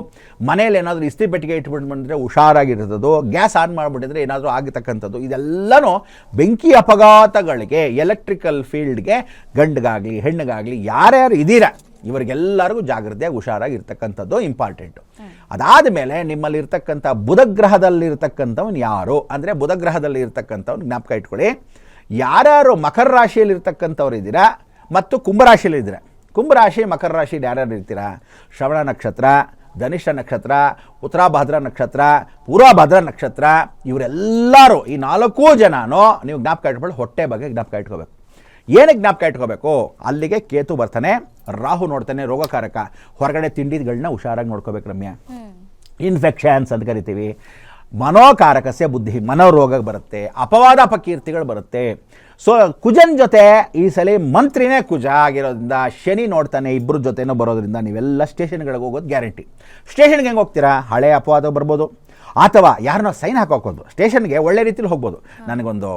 S2: ಮನೇಲಿ ಏನಾದರೂ ಇಸ್ತ್ರಿ ಪೆಟ್ಟಿಗೆ ಇಟ್ಬಿಟ್ಟು ಬಂದರೆ ಹುಷಾರಾಗಿರ್ತದ್ದು, ಗ್ಯಾಸ್ ಆನ್ ಮಾಡಿಬಿಟ್ಟಿದ್ರೆ ಏನಾದರೂ ಆಗತಕ್ಕಂಥದ್ದು, ಇದೆಲ್ಲನೂ ಬೆಂಕಿ ಅಪಘಾತಗಳಿಗೆ, ಎಲೆಕ್ಟ್ರಿಕಲ್ ಫೀಲ್ಡ್ಗೆ ಗಂಡಿಗಾಗಲಿ ಹೆಣ್ಣಿಗಾಗಲಿ ಯಾರ್ಯಾರು ಇದ್ದೀರಾ ಇವರಿಗೆಲ್ಲರಿಗೂ ಜಾಗ್ರತೆಯಾಗಿ ಹುಷಾರಾಗಿರ್ತಕ್ಕಂಥದ್ದು ಇಂಪಾರ್ಟೆಂಟು. ಅದಾದ ಮೇಲೆ ನಿಮ್ಮಲ್ಲಿ ಇರ್ತಕ್ಕಂಥ ಬುಧಗ್ರಹದಲ್ಲಿರ್ತಕ್ಕಂಥವ್ನು ಯಾರು ಅಂದರೆ, ಬುಧಗ್ರಹದಲ್ಲಿ ಇರ್ತಕ್ಕಂಥವ್ನು ಜ್ಞಾಪಕ ಇಟ್ಕೊಳ್ಳಿ. ಯಾರ್ಯಾರು ಮಕರ ರಾಶಿಯಲ್ಲಿ ಇರ್ತಕ್ಕಂಥವ್ರು ಇದ್ದೀರಾ ಮತ್ತು ಕುಂಭರಾಶಿಯಲ್ಲಿ ಇದ್ದೀರಾ, ಕುಂಭರಾಶಿ ಮಕರ ರಾಶಿಯಲ್ಲಿ ಯಾರ್ಯಾರು ಇರ್ತೀರಾ, ಶ್ರವಣ ನಕ್ಷತ್ರ, ಧನಿಷ್ಠ ನಕ್ಷತ್ರ, ಉತ್ತರಾಭಾದ್ರ ನಕ್ಷತ್ರ, ಪೂರ್ವಭಾದ್ರ ನಕ್ಷತ್ರ, ಇವರೆಲ್ಲರೂ ಈ 4 ಜನನೂ ನೀವು ಜ್ಞಾಪಕ ಇಟ್ಕೊಳ್ಳಿ. ಹೊಟ್ಟೆ ಬಗ್ಗೆ ಜ್ಞಾಪಕ ಇಟ್ಕೋಬೇಕು. ಏನಕ್ಕೆ ಜ್ಞಾಪಕ ಇಟ್ಕೋಬೇಕು, ಅಲ್ಲಿಗೆ ಕೇತು ಬರ್ತಾನೆ, ರಾಹು ನೋಡ್ತಾನೆ, ರೋಗಕಾರಕ. ಹೊರಗಡೆ ತಿಂಡಿಗಳನ್ನ ಹುಷಾರಾಗಿ ನೋಡ್ಕೋಬೇಕು ರಮ್ಯಾ. ಇನ್ಫೆಕ್ಷನ್ಸ್ ಅಂತ ಕರಿತೀವಿ. ಮನೋಕಾರಕಸ್ಯ ಬುದ್ಧಿ, ಮನೋರೋಗ ಬರುತ್ತೆ, ಅಪವಾದ ಅಪಕೀರ್ತಿಗಳು ಬರುತ್ತೆ. ಸೊ ಕುಜನ್ ಜೊತೆ ಈ ಸಲ ಮಂತ್ರಿನೇ ಕುಜ ಆಗಿರೋದ್ರಿಂದ ಶನಿ ನೋಡ್ತಾನೆ, ಇಬ್ಬರ ಜೊತೆನೂ ಬರೋದ್ರಿಂದ ನೀವೆಲ್ಲ ಸ್ಟೇಷನ್ಗಳಿಗೆ ಹೋಗೋದು ಗ್ಯಾರಂಟಿ. ಸ್ಟೇಷನ್ಗೆ ಹೆಂಗೆ ಹೋಗ್ತೀರಾ, ಹಳೆ ಅಪವಾದ ಬರ್ಬೋದು, ಅಥವಾ ಯಾರನ್ನೋ ಸೈನ್ ಹಾಕೋದು, ಸ್ಟೇಷನ್ಗೆ ಒಳ್ಳೆ ರೀತಿಲಿ ಹೋಗ್ಬೋದು. ನನಗೊಂದು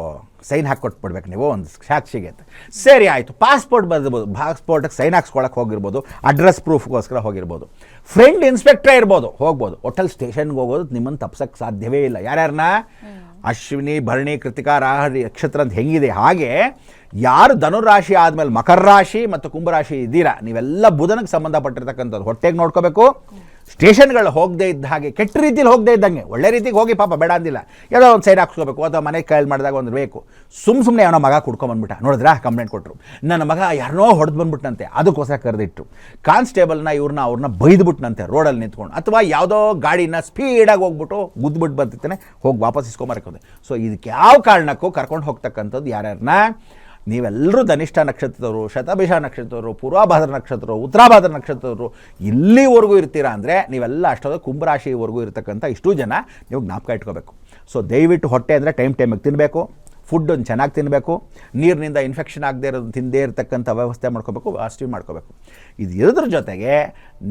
S2: ಸೈನ್ ಹಾಕ್ಕೊಟ್ಬಿಡ್ಬೇಕು ನೀವು ಒಂದು ಸಾಕ್ಷಿಗೆ ಅಂತ, ಸರಿ ಆಯಿತು. ಪಾಸ್ಪೋರ್ಟ್ ಬರ್ಬೋದು, ಪಾಸ್ಪೋರ್ಟಿಗೆ ಸೈನ್ ಹಾಕ್ಸ್ಕೊಳಕ್ಕೆ ಹೋಗಿರ್ಬೋದು, ಅಡ್ರೆಸ್ ಪ್ರೂಫ್ಗೋಸ್ಕರ ಹೋಗಿರ್ಬೋದು, ಫ್ರೆಂಡ್ ಇನ್ಸ್ಪೆಕ್ಟ್ರೇ ಇರ್ಬೋದು, ಹೋಗ್ಬೋದು. ಒಟ್ಟಲ್ಲಿ ಸ್ಟೇಷನ್ಗೆ ಹೋಗೋದು ನಿಮ್ಮನ್ನು ತಪ್ಸೋಕ್ಕೆ ಸಾಧ್ಯವೇ ಇಲ್ಲ. ಯಾರ್ಯಾರನ್ನ, ಅಶ್ವಿನಿ ಭರಣಿ ಕೃತಿಕಾ ನಕ್ಷತ್ರ ಅಂತ ಹೆಂಗಿದೆ ಹಾಗೆ ಯಾರು ಧನುರಾಶಿ ಆದಮೇಲೆ ಮಕರ ರಾಶಿ ಮತ್ತು ಕುಂಭರಾಶಿ ಇದ್ದೀರಾ, ನೀವೆಲ್ಲ ಬುಧನಿಗೆ ಸಂಬಂಧಪಟ್ಟಿರ್ತಕ್ಕಂಥದ್ದು ಹೊಟ್ಟೆಗೆ ನೋಡ್ಕೋಬೇಕು, ಸ್ಟೇಷನ್ಗಳು ಹೋಗದೇ ಇದ್ದ ಹಾಗೆ, ಕೆಟ್ಟ ರೀತಿಲಿ ಹೋಗದೇ ಇದ್ದಂಗೆ, ಒಳ್ಳೆ ರೀತಿಗೆ ಹೋಗಿ ಪಾಪ ಬೇಡ ಅಂದಿಲ್ಲ, ಯಾವುದೋ ಒಂದು ಸೈಡ್ ಹಾಕ್ಸ್ಕೋಬೇಕು ಅಥವಾ ಮನೆ ಕೈಯಲ್ಲಿ ಮಾಡಿದಾಗ ಒಂದು ಬೇಕು. ಸುಮ್ಮನೆ ಅವನ ಮಗ ಕುಡ್ಕೊಂಬಂದ್ಬಿಟ್ಟ, ನೋಡಿದ್ರಾ ಕಂಪ್ಲೇಂಟ್ ಕೊಟ್ಟರು, ನನ್ನ ಮಗ ಯಾರನ್ನೋ ಹೊಡೆದು ಬಂದ್ಬಿಟ್ಟಂತೆ, ಅದಕ್ಕೋಸ್ಕರ ಕರೆದಿಟ್ಟು ಕಾನ್ಸ್ಟೇಬಲ್ನ ಅವ್ರನ್ನ ಬೈದ್ಬಿಟ್ನಂತೆ ರೋಡಲ್ಲಿ ನಿಂತ್ಕೊಂಡು, ಅಥವಾ ಯಾವುದೋ ಗಾಡಿನ ಸ್ಪೀಡಾಗಿ ಹೋಗ್ಬಿಟ್ಟು ಗುದ್ಬಿಟ್ಟು ಬರ್ತಿರ್ತಾನೆ, ಹೋಗಿ ವಾಪಸ್ ಇಸ್ಕೊಂಬರಕೋದೆ. ಸೊ ಇದಕ್ಕೆ ಯಾವ ಕಾರಣಕ್ಕೂ ಕರ್ಕೊಂಡು ಹೋಗ್ತಕ್ಕಂಥದ್ದು ಯಾರ್ಯಾರನ್ನ, ನೀವೆಲ್ಲರೂ ಧನಿಷ್ಠ ನಕ್ಷತ್ರದವರು, ಶತಭಿಷ ನಕ್ಷತ್ರದವರು, ಪೂರ್ವಭಾದ್ರ ನಕ್ಷತ್ರದವರು, ಉತ್ತರಾಭಾದ್ರ ನಕ್ಷತ್ರದವರು ಇಲ್ಲಿವರೆಗೂ ಇರ್ತೀರಾ ಅಂದರೆ ನೀವೆಲ್ಲ ಅಷ್ಟೊಂದು ಕುಂಭರಾಶಿವರೆಗೂ ಇರ್ತಕ್ಕಂಥ ಇಷ್ಟು ಜನ ನೀವು ಜ್ಞಾಪಕ ಇಟ್ಕೋಬೇಕು. ಸೊ ದಯವಿಟ್ಟು ಹೊಟ್ಟೆ ಅಂದರೆ ಟೈಮಿಗೆ ತಿನ್ನಬೇಕು, ಫುಡ್ಡನ್ನು ಚೆನ್ನಾಗಿ ತಿನ್ನಬೇಕು, ನೀರಿನಿಂದ ಇನ್ಫೆಕ್ಷನ್ ಆಗದೆ ಇರೋದು ತಿಂದೇ ಇರತಕ್ಕಂಥ ವ್ಯವಸ್ಥೆ ಮಾಡ್ಕೋಬೇಕು, ವಾಸ್ಟಿ ಮಾಡ್ಕೋಬೇಕು. ಇದು ಇರೋದ್ರ ಜೊತೆಗೆ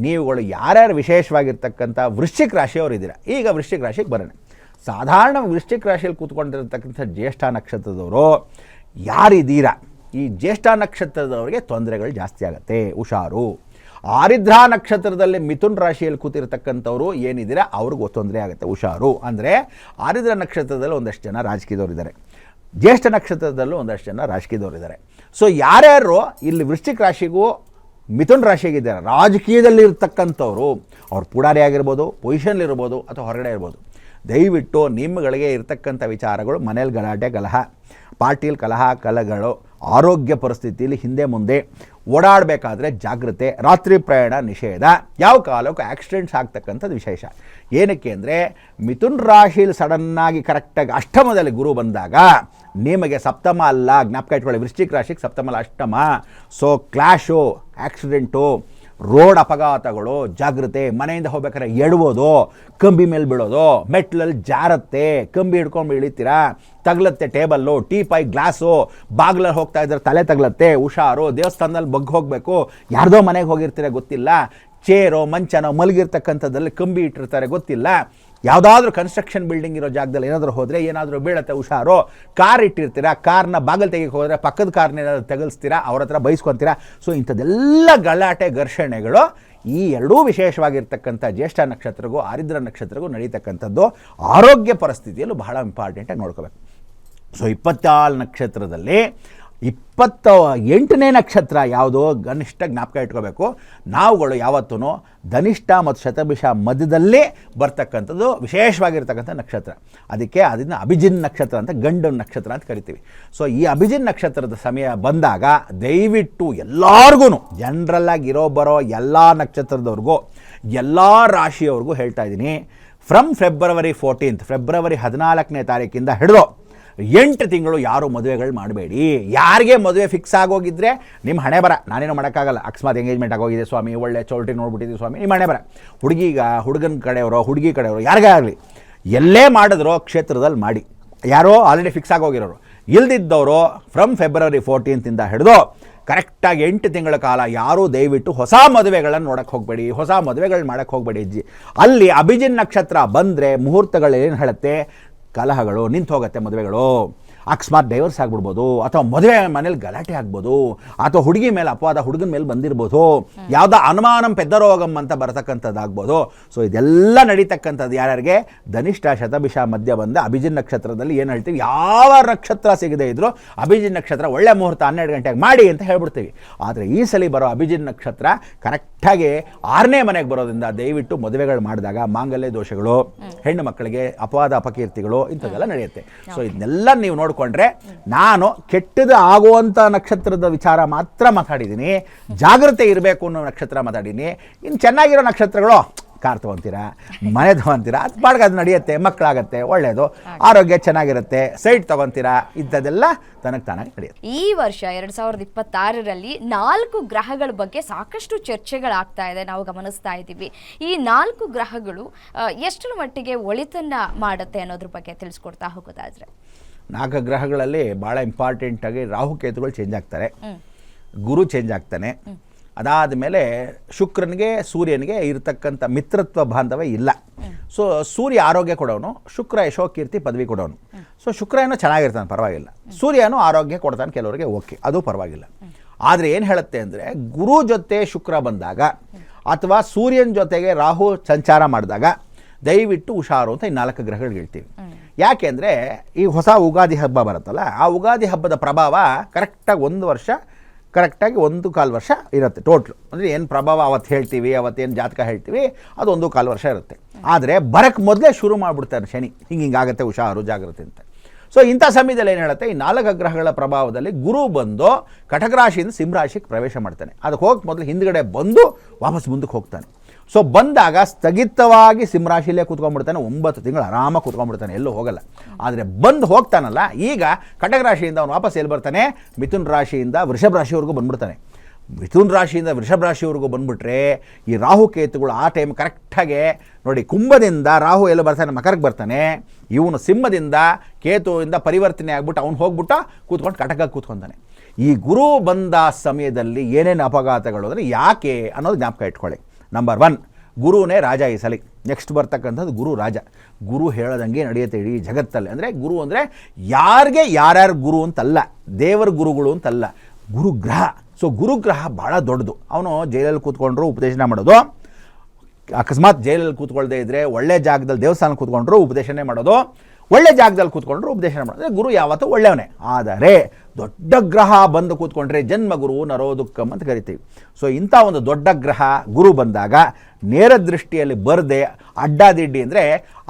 S2: ನೀವುಗಳು ಯಾರ್ಯಾರು ವಿಶೇಷವಾಗಿರ್ತಕ್ಕಂಥ ವೃಶ್ಚಿಕ ರಾಶಿಯವರು ಇದ್ದೀರಾ. ಈಗ ವೃಶ್ಚಿಕ ರಾಶಿಗೆ ಬರೋಣ. ಸಾಧಾರಣ ವೃಶ್ಚಿಕ ರಾಶಿಯಲ್ಲಿ ಕೂತ್ಕೊಂಡಿರ್ತಕ್ಕಂಥ ಜ್ಯೇಷ್ಠ ನಕ್ಷತ್ರದವರು ಯಾರಿದ್ದೀರಾ, ಈ ಜ್ಯೇಷ್ಠ ನಕ್ಷತ್ರದವರಿಗೆ ತೊಂದರೆಗಳು ಜಾಸ್ತಿ ಆಗುತ್ತೆ, ಹುಷಾರು. ಆರಿದ್ರಾ ನಕ್ಷತ್ರದಲ್ಲಿ ಮಿಥುನ್ ರಾಶಿಯಲ್ಲಿ ಕೂತಿರ್ತಕ್ಕಂಥವ್ರು ಏನಿದ್ದೀರಾ ಅವ್ರಿಗೂ ತೊಂದರೆ ಆಗುತ್ತೆ, ಹುಷಾರು. ಅಂದರೆ ಆರಿದ್ರಾ ನಕ್ಷತ್ರದಲ್ಲಿ ಒಂದಷ್ಟು ಜನ ರಾಜಕೀಯದವ್ರು ಇದ್ದಾರೆ, ಜ್ಯೇಷ್ಠ ನಕ್ಷತ್ರದಲ್ಲೂ ಒಂದಷ್ಟು ಜನ ರಾಜಕೀಯದವ್ರು ಇದ್ದಾರೆ. ಸೊ ಯಾರ್ಯಾರು ಇಲ್ಲಿ ವೃಶ್ಚಿಕ ರಾಶಿಗೂ ಮಿಥುನ್ ರಾಶಿಯಾಗಿದ್ದಾರೆ, ರಾಜಕೀಯದಲ್ಲಿ ಇರ್ತಕ್ಕಂಥವ್ರು, ಅವ್ರು ಪುಡಾರಿ ಆಗಿರ್ಬೋದು, ಪೊಸಿಷನ್ಲಿರ್ಬೋದು ಅಥವಾ ಹೊರಗಡೆ ಇರ್ಬೋದು, ದಯವಿಟ್ಟು ನಿಮ್ಮಗಳಿಗೆ ಇರ್ತಕ್ಕಂಥ ವಿಚಾರಗಳು, ಮನೇಲಿ ಗಲಾಟೆ ಕಲಹ, ಪಾರ್ಟಿಯಲ್ಲಿ ಕಲಹಗಳು, ಆರೋಗ್ಯ ಪರಿಸ್ಥಿತಿಯಲ್ಲಿ ಹಿಂದೆ ಮುಂದೆ ಓಡಾಡಬೇಕಾದ್ರೆ ಜಾಗ್ರತೆ, ರಾತ್ರಿ ಪ್ರಯಾಣ ನಿಷೇಧ, ಯಾವ ಕಾಲಕ್ಕೂ ಆಕ್ಸಿಡೆಂಟ್ಸ್ ಆಗ್ತಕ್ಕಂಥದ್ದು ವಿಶೇಷ. ಏನಕ್ಕೆ ಅಂದರೆ ಮಿಥುನ್ ರಾಶಿಯಲ್ಲಿ ಸಡನ್ನಾಗಿ ಕರೆಕ್ಟಾಗಿ ಅಷ್ಟಮದಲ್ಲಿ ಗುರು ಬಂದಾಗ ನಿಮಗೆ ಸಪ್ತಮ ಅಲ್ಲ, ಜ್ಞಾಪಕ ಇಟ್ಕೊಳ್ಳಿ, ವೃಶ್ಚಿಕ ರಾಶಿಗೆ ಸಪ್ತಮ ಅಲ್ಲ ಅಷ್ಟಮ. ಸೊ ಕ್ಲಾಶು, ಆಕ್ಸಿಡೆಂಟು, ರೋಡ್ ಅಪಘಾತಗಳು, ಜಾಗ್ರತೆ, ಮನೆಯಿಂದ ಹೋಗ್ಬೇಕಾದ್ರೆ ಎಡಬೋದು, ಕಂಬಿ ಮೇಲೆ ಬೀಳೋದು, ಮೆಟ್ಲಲ್ಲಿ ಜಾರತ್ತೆ, ಕಂಬಿ ಹಿಡ್ಕೊಂಡು ಇಳಿತೀರಾ, ತಗಲತ್ತೆ ಟೇಬಲ್ಲು, ಟೀಪಾಯ್ ಗ್ಲಾಸು, ಬಾಗ್ಲಲ್ಲಿ ಹೋಗ್ತಾ ಇದ್ರೆ ತಲೆ ತಗಲತ್ತೆ, ಹುಷಾರು. ದೇವಸ್ಥಾನದಲ್ಲಿ ಬಗ್ಗಿ ಹೋಗಬೇಕು, ಯಾರ್ದೋ ಮನೆಗೆ ಹೋಗಿರ್ತೀರ ಗೊತ್ತಿಲ್ಲ, ಚೇರೋ ಮಂಚನೋ ಮಲಗಿರ್ತಕ್ಕಂಥದ್ದಲ್ಲಿ ಕಂಬಿ ಇಟ್ಟಿರ್ತಾರೆ ಗೊತ್ತಿಲ್ಲ, ಯಾವುದಾದ್ರೂ ಕನ್ಸ್ಟ್ರಕ್ಷನ್ ಬಿಲ್ಡಿಂಗ್ ಇರೋ ಜಾಗದಲ್ಲಿ ಏನಾದರೂ ಹೋದರೆ ಏನಾದರೂ ಬೀಳತ್ತೆ, ಹುಷಾರು. ಕಾರ್ ಇಟ್ಟಿರ್ತೀರಾ, ಕಾರ್ನ ಬಾಗಿಲು ತೆಗಿಕ್ಕೆ ಹೋದರೆ ಪಕ್ಕದ ಕಾರ್ನ ಏನಾದರೂ ತೆಗಲ್ಸ್ತೀರಾ, ಅವ್ರ ಹತ್ರ ಬೈಸ್ಕೊತೀರಾ. ಸೊ ಇಂಥದ್ದೆಲ್ಲ ಗಲಾಟೆ ಘರ್ಷಣೆಗಳು ಈ ಎರಡೂ ವಿಶೇಷವಾಗಿರ್ತಕ್ಕಂಥ ಜ್ಯೇಷ್ಠ ನಕ್ಷತ್ರಗೂ ಆರಿದ್ರ ನಕ್ಷತ್ರಗೂ ನಡೀತಕ್ಕಂಥದ್ದು. ಆರೋಗ್ಯ ಪರಿಸ್ಥಿತಿಯಲ್ಲೂ ಬಹಳ ಇಂಪಾರ್ಟೆಂಟಾಗಿ ನೋಡ್ಕೋಬೇಕು. ಸೊ 24 ನಕ್ಷತ್ರದಲ್ಲಿ 28ನೇ ನಕ್ಷತ್ರ ಯಾವುದು, ಧನಿಷ್ಠ, ಜ್ಞಾಪಕ ಇಟ್ಕೋಬೇಕು. ನಾವುಗಳು ಯಾವತ್ತೂ ಧನಿಷ್ಠ ಮತ್ತು ಶತಭಿಷ ಮಧ್ಯದಲ್ಲಿ ಬರ್ತಕ್ಕಂಥದ್ದು ವಿಶೇಷವಾಗಿರ್ತಕ್ಕಂಥ ನಕ್ಷತ್ರ. ಅದನ್ನು ಅಭಿಜಿನ್ ನಕ್ಷತ್ರ ಅಂತ, ಗಂಡು ನಕ್ಷತ್ರ ಅಂತ ಕರಿತೀವಿ. ಸೊ ಈ ಅಭಿಜಿನ್ ನಕ್ಷತ್ರದ ಸಮಯ ಬಂದಾಗ ದಯವಿಟ್ಟು ಎಲ್ಲರಿಗೂ, ಜನರಲ್ಲಾಗಿ ಬರೋ ಎಲ್ಲ ನಕ್ಷತ್ರದವ್ರಿಗೂ, ಎಲ್ಲ ರಾಶಿಯವ್ರಿಗೂ ಹೇಳ್ತಾ ಇದ್ದೀನಿ, ಫ್ರಮ್ ಫೆಬ್ರವರಿ 14, ಫೆಬ್ರವರಿ 14ನೇ ತಾರೀಕಿಂದ ಹಿಡಿದು 8 ತಿಂಗಳು ಯಾರು ಮದುವೆಗಳು ಮಾಡಬೇಡಿ. ಯಾರಿಗೆ ಮದುವೆ ಫಿಕ್ಸ್ ಆಗೋಗಿದ್ರೆ ನಿಮ್ಮ ಹಣೆ ಬರ, ನಾನೇನು ಮಾಡೋಕ್ಕಾಗಲ್ಲ. ಅಕಸ್ಮಾತ್ ಎಂಗೇಜ್ಮೆಂಟ್ ಆಗೋಗಿದೆ ಸ್ವಾಮಿ, ಒಳ್ಳೆ ಚೌಲ್ಟಿ ನೋಡ್ಬಿಟ್ಟಿದ್ದೀವಿ ಸ್ವಾಮಿ, ನಿಮ್ಮ ಹಣೆ ಬರ. ಹುಡುಗನ ಕಡೆಯವರು, ಹುಡುಗಿ ಕಡೆಯವರು, ಯಾರಿಗೇ ಆಗಲಿ, ಎಲ್ಲೇ ಮಾಡಿದ್ರೋ ಕ್ಷೇತ್ರದಲ್ಲಿ ಮಾಡಿ. ಯಾರೋ ಆಲ್ರೆಡಿ ಫಿಕ್ಸ್ ಆಗೋಗಿರೋರು, ಇಲ್ದಿದ್ದವರು ಫ್ರಮ್ ಫೆಬ್ರವರಿ 14 ಹಿಡಿದು ಕರೆಕ್ಟಾಗಿ 8 ತಿಂಗಳ ಕಾಲ ಯಾರೂ ದಯವಿಟ್ಟು ಹೊಸ ಮದುವೆಗಳನ್ನು ನೋಡೋಕ್ಕೆ ಹೋಗಬೇಡಿ, ಹೊಸ ಮದುವೆಗಳು ಮಾಡೋಕ್ಕೆ ಹೋಗಬೇಡಿ. ಅಲ್ಲಿ ಅಭಿಜಿನ್ ನಕ್ಷತ್ರ ಬಂದರೆ ಮುಹೂರ್ತಗಳು ಏನು ಹೇಳುತ್ತೆ, ಕಲಹಗಳು ನಿಂತು ಹೋಗುತ್ತೆ, ಮದುವೆಗಳು ಅಕಸ್ಮಾತ್ ಡೈವರ್ಸ್ ಆಗ್ಬಿಡ್ಬೋದು, ಅಥವಾ ಮದುವೆ ಮನೇಲಿ ಗಲಾಟೆ ಆಗ್ಬೋದು, ಅಥವಾ ಹುಡುಗಿ ಮೇಲೆ ಅಪವಾದ ಹುಡುಗನ ಮೇಲೆ ಬಂದಿರ್ಬೋದು, ಯಾವುದೋ ಅನುಮಾನಂ ಪೆದ್ದರೋಗಂ ಅಂತ ಬರತಕ್ಕಂಥದ್ದಾಗ್ಬೋದು. ಸೊ ಇದೆಲ್ಲ ನಡೀತಕ್ಕಂಥದ್ದು ಯಾರ್ಯಾರಿಗೆ ಧನಿಷ್ಠ ಶತಭಿಷ ಮಧ್ಯ ಬಂದ ಅಭಿಜಿನ್ ನಕ್ಷತ್ರದಲ್ಲಿ ಏನು ಹೇಳ್ತೀವಿ, ಯಾವ ನಕ್ಷತ್ರ ಸಿಗದೇ ಇದ್ದರೂ ಅಭಿಜಿನ್ ನಕ್ಷತ್ರ ಒಳ್ಳೆ ಮುಹೂರ್ತ 12 ಗಂಟೆಗೆ ಮಾಡಿ ಅಂತ ಹೇಳ್ಬಿಡ್ತೀವಿ. ಆದರೆ ಈ ಸಲ ಬರೋ ಅಭಿಜಿನ್ ನಕ್ಷತ್ರ ಕರೆಕ್ಟಾಗಿ 6ನೇ ಮನೆಗೆ ಬರೋದ್ರಿಂದ ದಯವಿಟ್ಟು ಮದುವೆಗಳು ಮಾಡಿದಾಗ ಮಾಂಗಲ್ಯ ದೋಷಗಳು, ಹೆಣ್ಣು ಮಕ್ಕಳಿಗೆ ಅಪವಾದ ಅಪಕೀರ್ತಿಗಳು ಇಂಥದ್ದೆಲ್ಲ ನಡೆಯುತ್ತೆ. ಸೊ ಇದನ್ನೆಲ್ಲ ನೀವು ನೋಡಿಕೊಂಡ್ರೆ, ನಾನು ಕೆಟ್ಟದ್ದು ಆಗುವಂಥ ನಕ್ಷತ್ರದ ವಿಚಾರ ಮಾತ್ರ ಮಾತಾಡಿದ್ದೀನಿ, ಜಾಗ್ರತೆ ಇರಬೇಕು ಅನ್ನೋ ನಕ್ಷತ್ರ ಮಾತಾಡಿದ್ದೀನಿ. ಇನ್ನು ಚೆನ್ನಾಗಿರೋ ನಕ್ಷತ್ರಗಳು ಕಾರ್ ತೊಗೊತೀರಾ, ಮನೆ ತೊಗೊತೀರಾ, ಅದು ಬಾಡ್ಗೆ ಅದು ನಡೆಯುತ್ತೆ, ಮಕ್ಕಳಾಗತ್ತೆ, ಒಳ್ಳೆಯದು, ಆರೋಗ್ಯ ಚೆನ್ನಾಗಿರುತ್ತೆ, ಸೈಟ್ ತೊಗೊತೀರಾ, ಇಂಥದ್ದೆಲ್ಲ ತನಗೆ ತಾನಾಗಿ ನಡೆಯುತ್ತೆ.
S1: ಈ ವರ್ಷ 2026ರಲ್ಲಿ 4 ಗ್ರಹಗಳ ಬಗ್ಗೆ ಸಾಕಷ್ಟು ಚರ್ಚೆಗಳಾಗ್ತಾ ಇದೆ, ನಾವು ಗಮನಿಸ್ತಾ ಇದ್ದೀವಿ. ಈ 4 ಗ್ರಹಗಳು ಎಷ್ಟರ ಮಟ್ಟಿಗೆ ಒಳಿತನ್ನ ಮಾಡುತ್ತೆ ಅನ್ನೋದ್ರ ಬಗ್ಗೆ ತಿಳಿಸ್ಕೊಡ್ತಾ ಹೋಗೋದಾದ್ರೆ,
S2: 4 ಗ್ರಹಗಳಲ್ಲಿ ಭಾಳ ಇಂಪಾರ್ಟೆಂಟಾಗಿ ರಾಹುಕೇತುಗಳು ಚೇಂಜ್ ಆಗ್ತಾರೆ, ಗುರು ಚೇಂಜ್ ಆಗ್ತಾನೆ. ಅದಾದ ಮೇಲೆ ಶುಕ್ರನಿಗೆ ಸೂರ್ಯನಿಗೆ ಇರತಕ್ಕಂಥ ಮಿತ್ರತ್ವ ಬಾಂಧವ್ಯ ಇಲ್ಲ. ಸೊ ಸೂರ್ಯ ಆರೋಗ್ಯ ಕೊಡೋನು, ಶುಕ್ರ ಯಶೋಕೀರ್ತಿ ಪದವಿ ಕೊಡೋನು. ಸೊ ಶುಕ್ರ ಏನೋ ಚೆನ್ನಾಗಿರ್ತಾನೆ, ಪರವಾಗಿಲ್ಲ. ಸೂರ್ಯನೂ ಆರೋಗ್ಯ ಕೊಡ್ತಾನೆ ಕೆಲವರಿಗೆ, ಓಕೆ, ಅದು ಪರವಾಗಿಲ್ಲ. ಆದರೆ ಏನು ಹೇಳುತ್ತೆ ಅಂದರೆ, ಗುರು ಜೊತೆ ಶುಕ್ರ ಬಂದಾಗ ಅಥವಾ ಸೂರ್ಯನ ಜೊತೆಗೆ ರಾಹು ಸಂಚಾರ ಮಾಡಿದಾಗ ದಯವಿಟ್ಟು ಹುಷಾರು ಅಂತ ಈ 4 ಗ್ರಹಗಳು ಹೇಳ್ತೀವಿ. ಯಾಕೆ ಅಂದರೆ ಈ ಹೊಸ ಉಗಾದಿ ಹಬ್ಬ ಬರುತ್ತಲ್ಲ, ಆ ಉಗಾದಿ ಹಬ್ಬದ ಪ್ರಭಾವ ಕರೆಕ್ಟಾಗಿ 1 ವರ್ಷ ಕರೆಕ್ಟಾಗಿ 1.25 ವರ್ಷ ಇರುತ್ತೆ ಟೋಟ್ಲು. ಅಂದರೆ ಏನು ಪ್ರಭಾವ ಅವತ್ತು ಹೇಳ್ತೀವಿ, ಅವತ್ತೇನು ಜಾತಕ ಹೇಳ್ತೀವಿ, ಅದು 1.25 ವರ್ಷ ಇರುತ್ತೆ. ಆದರೆ ಬರೋಕ್ಕೆ ಮೊದಲೇ ಶುರು ಮಾಡಿಬಿಡ್ತಾರೆ ಶನಿ, ಹಿಂಗಾಗುತ್ತೆ, ಹುಷಾರು, ಜಾಗ್ರತೆ ಅಂತ. ಸೊ ಇಂಥ ಸಮಯದಲ್ಲಿ ಏನು ಹೇಳುತ್ತೆ, ಈ 4 ಗ್ರಹಗಳ ಪ್ರಭಾವದಲ್ಲಿ ಗುರು ಬಂದು ಕಟಕ ರಾಶಿಯಿಂದ ಸಿಂಹರಾಶಿಗೆ ಪ್ರವೇಶ ಮಾಡ್ತಾನೆ. ಅದಕ್ಕೆ ಹೋಗಿ ಮೊದಲು ಹಿಂದ್ಗಡೆ ಬಂದು ವಾಪಸ್ ಮುಂದಕ್ಕೆ ಹೋಗ್ತಾನೆ. ಸೊ ಬಂದಾಗ ಸ್ಥಗಿತವಾಗಿ ಸಿಂಹರಾಶಿಯಲ್ಲೇ ಕೂತ್ಕೊಂಡ್ಬಿಡ್ತಾನೆ, 9 ತಿಂಗಳು ಆರಾಮಾಗಿ ಕೂತ್ಕೊಂಡ್ಬಿಡ್ತಾನೆ, ಎಲ್ಲೂ ಹೋಗಲ್ಲ. ಆದರೆ ಬಂದು ಹೋಗ್ತಾನಲ್ಲ, ಈಗ ಕಟಕ ರಾಶಿಯಿಂದ ಅವನು ವಾಪಸ್ ಎಲ್ಲಿ ಬರ್ತಾನೆ, ಮಿಥುನ ರಾಶಿಯಿಂದ ವೃಷಭ ರಾಶಿವರೆಗೂ ಬಂದ್ಬಿಡ್ತಾನೆ. ಮಿಥುನ ರಾಶಿಯಿಂದ ವೃಷಭ ರಾಶಿವರೆಗೂ ಬಂದುಬಿಟ್ರೆ ಈ ರಾಹುಕೇತುಗಳು ಆ ಟೈಮ್ ಕರೆಕ್ಟಾಗೆ ನೋಡಿ, ಕುಂಭದಿಂದ ರಾಹು ಎಲ್ಲ ಬರ್ತಾನೆ, ಮಕರಕ್ಕೆ ಬರ್ತಾನೆ. ಇವನು ಸಿಂಹದಿಂದ ಕೇತುವಿಂದ ಪರಿವರ್ತನೆ ಆಗ್ಬಿಟ್ಟು ಅವ್ನು ಹೋಗ್ಬಿಟ್ಟು ಕೂತ್ಕೊಂಡು ಕಟಕಕ್ಕೆ ಕೂತ್ಕೊತಾನೆ. ಈ ಗುರು ಬಂದ ಸಮಯದಲ್ಲಿ ಏನೇನು ಅಪಘಾತಗಳು ಅಂದರೆ ಯಾಕೆ ಅನ್ನೋದು ಜ್ಞಾಪಕ ಇಟ್ಕೊಳ್ಳಿ. ನಂಬರ್ 1, ಗುರುನೇ ರಾಜ ಈ ಸಲ. ನೆಕ್ಸ್ಟ್ ಬರ್ತಕ್ಕಂಥದ್ದು ಗುರು ರಾಜ. ಗುರು ಹೇಳೋದಂಗೆ ನಡೆಯುತ್ತೆ ಇಡೀ ಜಗತ್ತಲ್ಲಿ. ಅಂದರೆ ಗುರು ಅಂದರೆ ಯಾರಿಗೆ ಯಾರ್ಯಾರು ಗುರು ಅಂತಲ್ಲ, ದೇವರ ಗುರುಗಳು ಅಂತಲ್ಲ, ಗುರುಗ್ರಹ. ಸೊ ಗುರುಗ್ರಹ ಭಾಳ ದೊಡ್ಡದು. ಅವನು ಜೈಲಲ್ಲಿ ಕೂತ್ಕೊಂಡ್ರು ಉಪದೇಶನ ಮಾಡೋದು, ಅಕಸ್ಮಾತ್ ಜೈಲಲ್ಲಿ ಕೂತ್ಕೊಳ್ಳದೆ ಇದ್ದರೆ ಒಳ್ಳೆ ಜಾಗದಲ್ಲಿ ದೇವಸ್ಥಾನ ಕೂತ್ಕೊಂಡ್ರು ಉಪದೇಶನೇ ಮಾಡೋದು, ಒಳ್ಳೆ ಜಾಗದಲ್ಲಿ ಕೂತ್ಕೊಂಡ್ರು ಉಪದೇಶನ ಮಾಡೋದು. ಗುರು ಯಾವತ್ತೂ ಒಳ್ಳೆಯವನೇ. ಆದರೆ ದೊಡ್ಡ ಗ್ರಹ ಬಂದು ಕೂತ್ಕೊಂಡ್ರೆ ಜನ್ಮ ಗುರು ನರೋ ದುಃಖಂ ಅಂತ ಕರಿತೀವಿ. ಸೊ ಇಂಥ ಒಂದು ದೊಡ್ಡ ಗ್ರಹ ಗುರು ಬಂದಾಗ ನೇರ ದೃಷ್ಟಿಯಲ್ಲಿ ಬರದೆ ಅಡ್ಡಾದಿಡ್ಡಿ ಅಂದರೆ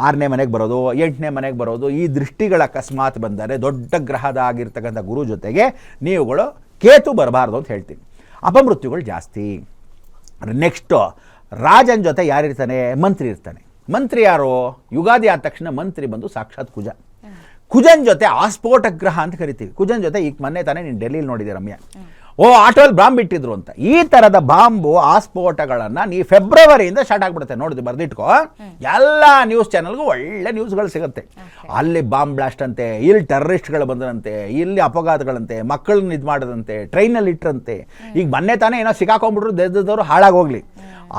S2: 6ನೇ ಮನೆಗೆ ಬರೋದು, 8ನೇ ಮನೆಗೆ ಬರೋದು, ಈ ದೃಷ್ಟಿಗಳ ಅಕಸ್ಮಾತ್ ಬಂದರೆ ದೊಡ್ಡ ಗ್ರಹದ ಆಗಿರ್ತಕ್ಕಂಥ ಗುರು ಜೊತೆಗೆ ನೀವುಗಳು ಕೇತು ಬರಬಾರ್ದು ಅಂತ ಹೇಳ್ತೀನಿ. ಅಪಮೃತ್ಯುಗಳು ಜಾಸ್ತಿ. ನೆಕ್ಸ್ಟು ರಾಜನ ಜೊತೆ ಯಾರಿರ್ತಾನೆ, ಮಂತ್ರಿ ಇರ್ತಾನೆ. ಮಂತ್ರಿ ಯಾರು, ಯುಗಾದಿ ಆದ ತಕ್ಷಣ ಮಂತ್ರಿ ಬಂದು ಸಾಕ್ಷಾತ್ ಕುಜ. ಕುಜನ್ ಜೊತೆ ಆಸ್ಫೋಟ ಗ್ರಹ ಅಂತ ಕರಿತೀವಿ. ಕುಜನ್ ಜೊತೆ ಈಗ ಮೊನ್ನೆ ತಾನೇ ನೀನು ಡೆಲ್ಲಿಲಿ ನೋಡಿದೆ ರಮ್ಯಾ, ಆಟೋಲ್ಲಿ ಬಾಂಬ್ ಇಟ್ಟಿದ್ರು ಅಂತ. ಈ ಥರದ ಬಾಂಬು ಆಸ್ಫೋಟಗಳನ್ನು ನೀವು ಫೆಬ್ರವರಿಯಿಂದ ಸ್ಟಾರ್ಟ್ ಆಗಿಬಿಡುತ್ತೆ. ನೋಡಿದ್ವಿ, ಬರೆದಿಟ್ಕೋ, ಎಲ್ಲ ನ್ಯೂಸ್ ಚಾನಲ್ಗೂ ಒಳ್ಳೆ ನ್ಯೂಸ್ಗಳು ಸಿಗುತ್ತೆ. ಅಲ್ಲಿ ಬಾಂಬ್ ಬ್ಲಾಸ್ಟ್ ಅಂತೆ, ಇಲ್ಲಿ ಟೆರರಿಸ್ಟ್ಗಳು ಬಂದರಂತೆ, ಇಲ್ಲಿ ಅಪಘಾತಗಳಂತೆ, ಮಕ್ಕಳನ್ನ ಇದು ಮಾಡೋದಂತೆ, ಟ್ರೈನಲ್ಲಿ ಇಟ್ಟರಂತೆ. ಈಗ ಮೊನ್ನೆ ತಾನೇ ಏನೋ ಸಿಕ್ಕಾಕೊಂಡ್ಬಿಟ್ರು, ದೇಶದವರು ಹಾಳಾಗೋಗ್ಲಿ.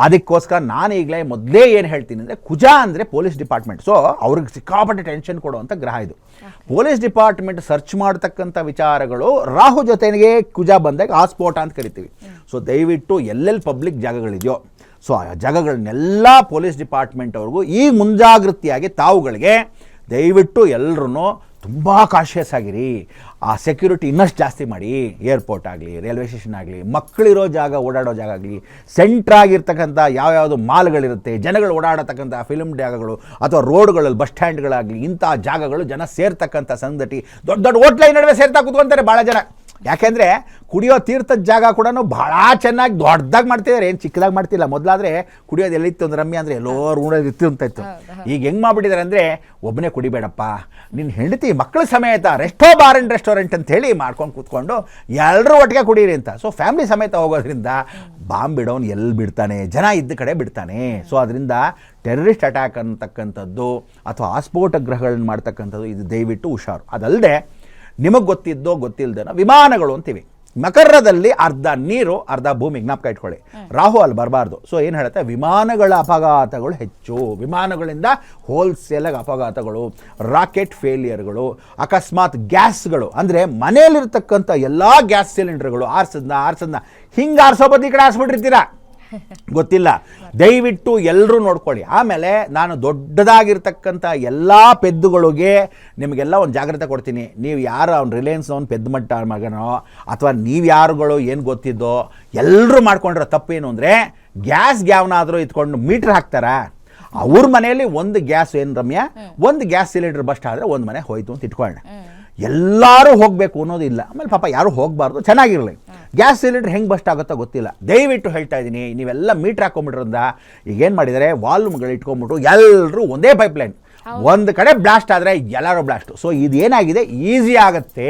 S2: ಅದಕ್ಕೋಸ್ಕರ ನಾನು ಈಗಲೇ ಮೊದಲೇ ಏನು ಹೇಳ್ತೀನಿ ಅಂದರೆ, ಕುಜ ಅಂದರೆ ಪೊಲೀಸ್ ಡಿಪಾರ್ಟ್ಮೆಂಟ್. ಸೊ ಅವ್ರಿಗೆ ಸಿಕ್ಕಾಪಟ್ಟೆ ಟೆನ್ಷನ್ ಕೊಡುವಂಥ ಗ್ರಹ ಇದು. ಪೊಲೀಸ್ ಡಿಪಾರ್ಟ್ಮೆಂಟ್ ಸರ್ಚ್ ಮಾಡ್ತಕ್ಕಂಥ ವಿಚಾರಗಳು ರಾಹು ಜೊತೆಗೆ ಕುಜ ಬಂದಾಗ ಆಸ್ಫೋಟ ಅಂತ ಕರಿತೀವಿ. ಸೊ ದಯವಿಟ್ಟು ಎಲ್ಲೆಲ್ಲಿ ಪಬ್ಲಿಕ್ ಜಾಗಗಳಿದೆಯೋ, ಸೊ ಆ ಜಾಗಗಳನ್ನೆಲ್ಲ ಪೊಲೀಸ್ ಡಿಪಾರ್ಟ್ಮೆಂಟ್ ಅವ್ರಿಗೂ ಈ ಮುಂಜಾಗ್ರತೆಯಾಗಿ ತಾವುಗಳಿಗೆ ದಯವಿಟ್ಟು ಎಲ್ಲರೂ ತುಂಬ ಕಾಶಿಯಸ್ ಆಗಿರಿ. ಆ ಸೆಕ್ಯೂರಿಟಿ ಇನ್ನಷ್ಟು ಜಾಸ್ತಿ ಮಾಡಿ. ಏರ್ಪೋರ್ಟ್ ಆಗಲಿ, ರೈಲ್ವೆ ಸ್ಟೇಷನ್ ಆಗಲಿ, ಮಕ್ಕಳಿರೋ ಜಾಗ, ಓಡಾಡೋ ಜಾಗ ಆಗಲಿ, ಸೆಂಟ್ರಾಗಿರ್ತಕ್ಕಂಥ ಯಾವ್ಯಾವುದು ಮಾಲ್ಗಳಿರುತ್ತೆ, ಜನಗಳು ಓಡಾಡತಕ್ಕಂಥ ಫಿಲ್ಮ್ ಜಾಗಗಳು, ಅಥವಾ ರೋಡ್ಗಳಲ್ಲಿ ಬಸ್ ಸ್ಟ್ಯಾಂಡ್ಗಳಾಗಲಿ, ಇಂಥ ಜಾಗಗಳು ಜನ ಸೇರ್ತಕ್ಕಂಥ ಸಂಗತಿ. ದೊಡ್ಡ ದೊಡ್ಡ ಹೋಟ್ಲೈ ನಡುವೆ ಸೇರ್ತಾ ಕೂತ್ಕೊಂತಾರೆ ಭಾಳ ಜನ. ಯಾಕೆಂದರೆ ಕುಡಿಯೋ ತೀರ್ಥದ ಜಾಗ ಕೂಡ ಭಾಳ ಚೆನ್ನಾಗಿ ದೊಡ್ಡದಾಗಿ ಮಾಡ್ತಿದ್ದಾರೆ, ಏನು ಚಿಕ್ಕದಾಗಿ ಮಾಡ್ತಿಲ್ಲ. ಮೊದಲಾದರೆ ಕುಡಿಯೋದು ಎಲ್ಲಿತ್ತು ಅಂದ್ರೆ ರಮ್ಯ ಅಂದರೆ ಎಲ್ಲೋ ರೂಢಲ್ಲಿ ಇತ್ತು ಅಂತ ಇತ್ತು. ಈಗ ಹೆಂಗೆ ಮಾಡಿಬಿಟ್ಟಿದ್ದಾರೆ ಅಂದರೆ, ಒಬ್ಬನೇ ಕುಡಿಬೇಡಪ್ಪ, ನಿನ್ನ ಹೆಂಡತಿ ಮಕ್ಕಳ ಸಮೇತ ರೆಸ್ಟೋ ಬಾರ್ ಆ್ಯಂಡ್ ರೆಸ್ಟೋರೆಂಟ್ ಅಂತ ಹೇಳಿ ಮಾಡ್ಕೊಂಡು ಕೂತ್ಕೊಂಡು ಎಲ್ಲರೂ ಒಟ್ಟಿಗೆ ಕುಡೀರಿ ಅಂತ. ಸೊ ಫ್ಯಾಮಿಲಿ ಸಮೇತ ಹೋಗೋದ್ರಿಂದ ಬಾಂಬ್ ಬಿಡೋನು ಎಲ್ಲಿ ಬಿಡ್ತಾನೆ, ಜನ ಇದ್ದ ಕಡೆ ಬಿಡ್ತಾನೆ. ಸೊ ಅದರಿಂದ ಟೆರರಿಸ್ಟ್ ಅಟ್ಯಾಕ್ ಅಂತಕ್ಕಂಥದ್ದು ಅಥವಾ ಆಸ್ಫೋಟ ಗ್ರಹಗಳನ್ನ ಮಾಡ್ತಕ್ಕಂಥದ್ದು ಇದು ದಯವಿಟ್ಟು ಹುಷಾರು. ಅದಲ್ಲದೆ ನಿಮಗೆ ಗೊತ್ತಿದ್ದೋ ಗೊತ್ತಿಲ್ಲದೇನೋ ವಿಮಾನಗಳು ಅಂತೀವಿ. ಮಕರದಲ್ಲಿ ಅರ್ಧ ನೀರು ಅರ್ಧ ಭೂಮಿ, ಜ್ಞಾಪಕ ಇಟ್ಕೊಳ್ಳಿ. ರಾಹು ಅಲ್ಲಿ ಬರಬಾರ್ದು. ಸೊ ಏನು ಹೇಳುತ್ತೆ, ವಿಮಾನಗಳ ಅಪಘಾತಗಳು ಹೆಚ್ಚು. ವಿಮಾನಗಳಿಂದ ಹೋಲ್ಸೇಲಾಗಿ ಅಪಘಾತಗಳು, ರಾಕೆಟ್ ಫೇಲಿಯರ್ಗಳು, ಅಕಸ್ಮಾತ್ ಗ್ಯಾಸ್ಗಳು ಅಂದರೆ ಮನೆಯಲ್ಲಿರ್ತಕ್ಕಂಥ ಎಲ್ಲ ಗ್ಯಾಸ್ ಸಿಲಿಂಡರ್ಗಳು ಆರ್ಸದ್ನ ಹಿಂಗೆ ಆರಿಸೋ ಬದ್ದು ಈ ಕಡೆ ಆರಿಸ್ಬಿಟ್ಟಿರ್ತೀರಾ, ಗೊತ್ತಿಲ್ಲ. ದಯವಿಟ್ಟು ಎಲ್ಲರೂ ನೋಡ್ಕೊಳ್ಳಿ. ಆಮೇಲೆ ನಾನು ದೊಡ್ಡದಾಗಿರ್ತಕ್ಕಂಥ ಎಲ್ಲ ಪೆದ್ದುಗಳಿಗೆ ನಿಮಗೆಲ್ಲ ಒಂದು ಜಾಗ್ರತೆ ಕೊಡ್ತೀನಿ. ನೀವು ಯಾರು ಅವ್ನು ರಿಲಯನ್ಸ್ನವ್ನು ಪೆದ್ದು ಮಟ್ಟ ಮಗನೋ ಅಥವಾ ನೀವು ಯಾರುಗಳು ಏನು ಗೊತ್ತಿದ್ದೋ ಎಲ್ಲರೂ ಮಾಡ್ಕೊಂಡಿರೋ ತಪ್ಪೇನು ಅಂದರೆ, ಗ್ಯಾಸ್ಗೆ ಯಾವನಾದರೂ ಇತ್ಕೊಂಡು ಮೀಟ್ರ್ ಹಾಕ್ತಾರಾ? ಅವ್ರ ಮನೆಯಲ್ಲಿ ಒಂದು ಗ್ಯಾಸ್ ಏನು ರಮ್ಯಾ, ಒಂದು ಗ್ಯಾಸ್ ಸಿಲಿಂಡರ್ ಬಸ್ಟ್ ಆದರೆ ಒಂದು ಮನೆ ಹೋಯ್ತು ಅಂತ ಇಟ್ಕೊಳ್ಳೋಣ. ಎಲ್ಲರೂ ಹೋಗಬೇಕು ಅನ್ನೋದಿಲ್ಲ. ಆಮೇಲೆ ಪಾಪ ಯಾರು ಹೋಗಬಾರ್ದು, ಚೆನ್ನಾಗಿರಲಿ. ಗ್ಯಾಸ್ ಸಿಲಿಂಡರ್ ಹೆಂಗೆ ಬಸ್ಟ್ ಆಗುತ್ತೋ ಗೊತ್ತಿಲ್ಲ. ದಯವಿಟ್ಟು ಹೇಳ್ತಾ ಇದ್ದೀನಿ, ನೀವೆಲ್ಲ ಮೀಟ್ರ್ ಹಾಕೊಂಬಿಟ್ರಿಂದ ಈಗೇನು ಮಾಡಿದ್ದಾರೆ, ವಾಲ್ಯೂಮ್ಗಳು ಇಟ್ಕೊಂಡ್ಬಿಟ್ಟು ಎಲ್ಲರೂ ಒಂದೇ ಪೈಪ್ಲೈನ್, ಒಂದು ಕಡೆ ಬ್ಲಾಸ್ಟ್ ಆದರೆ ಎಲ್ಲರೂ ಬ್ಲಾಸ್ಟು. ಸೊ ಇದೇನಾಗಿದೆ, ಈಸಿ ಆಗುತ್ತೆ.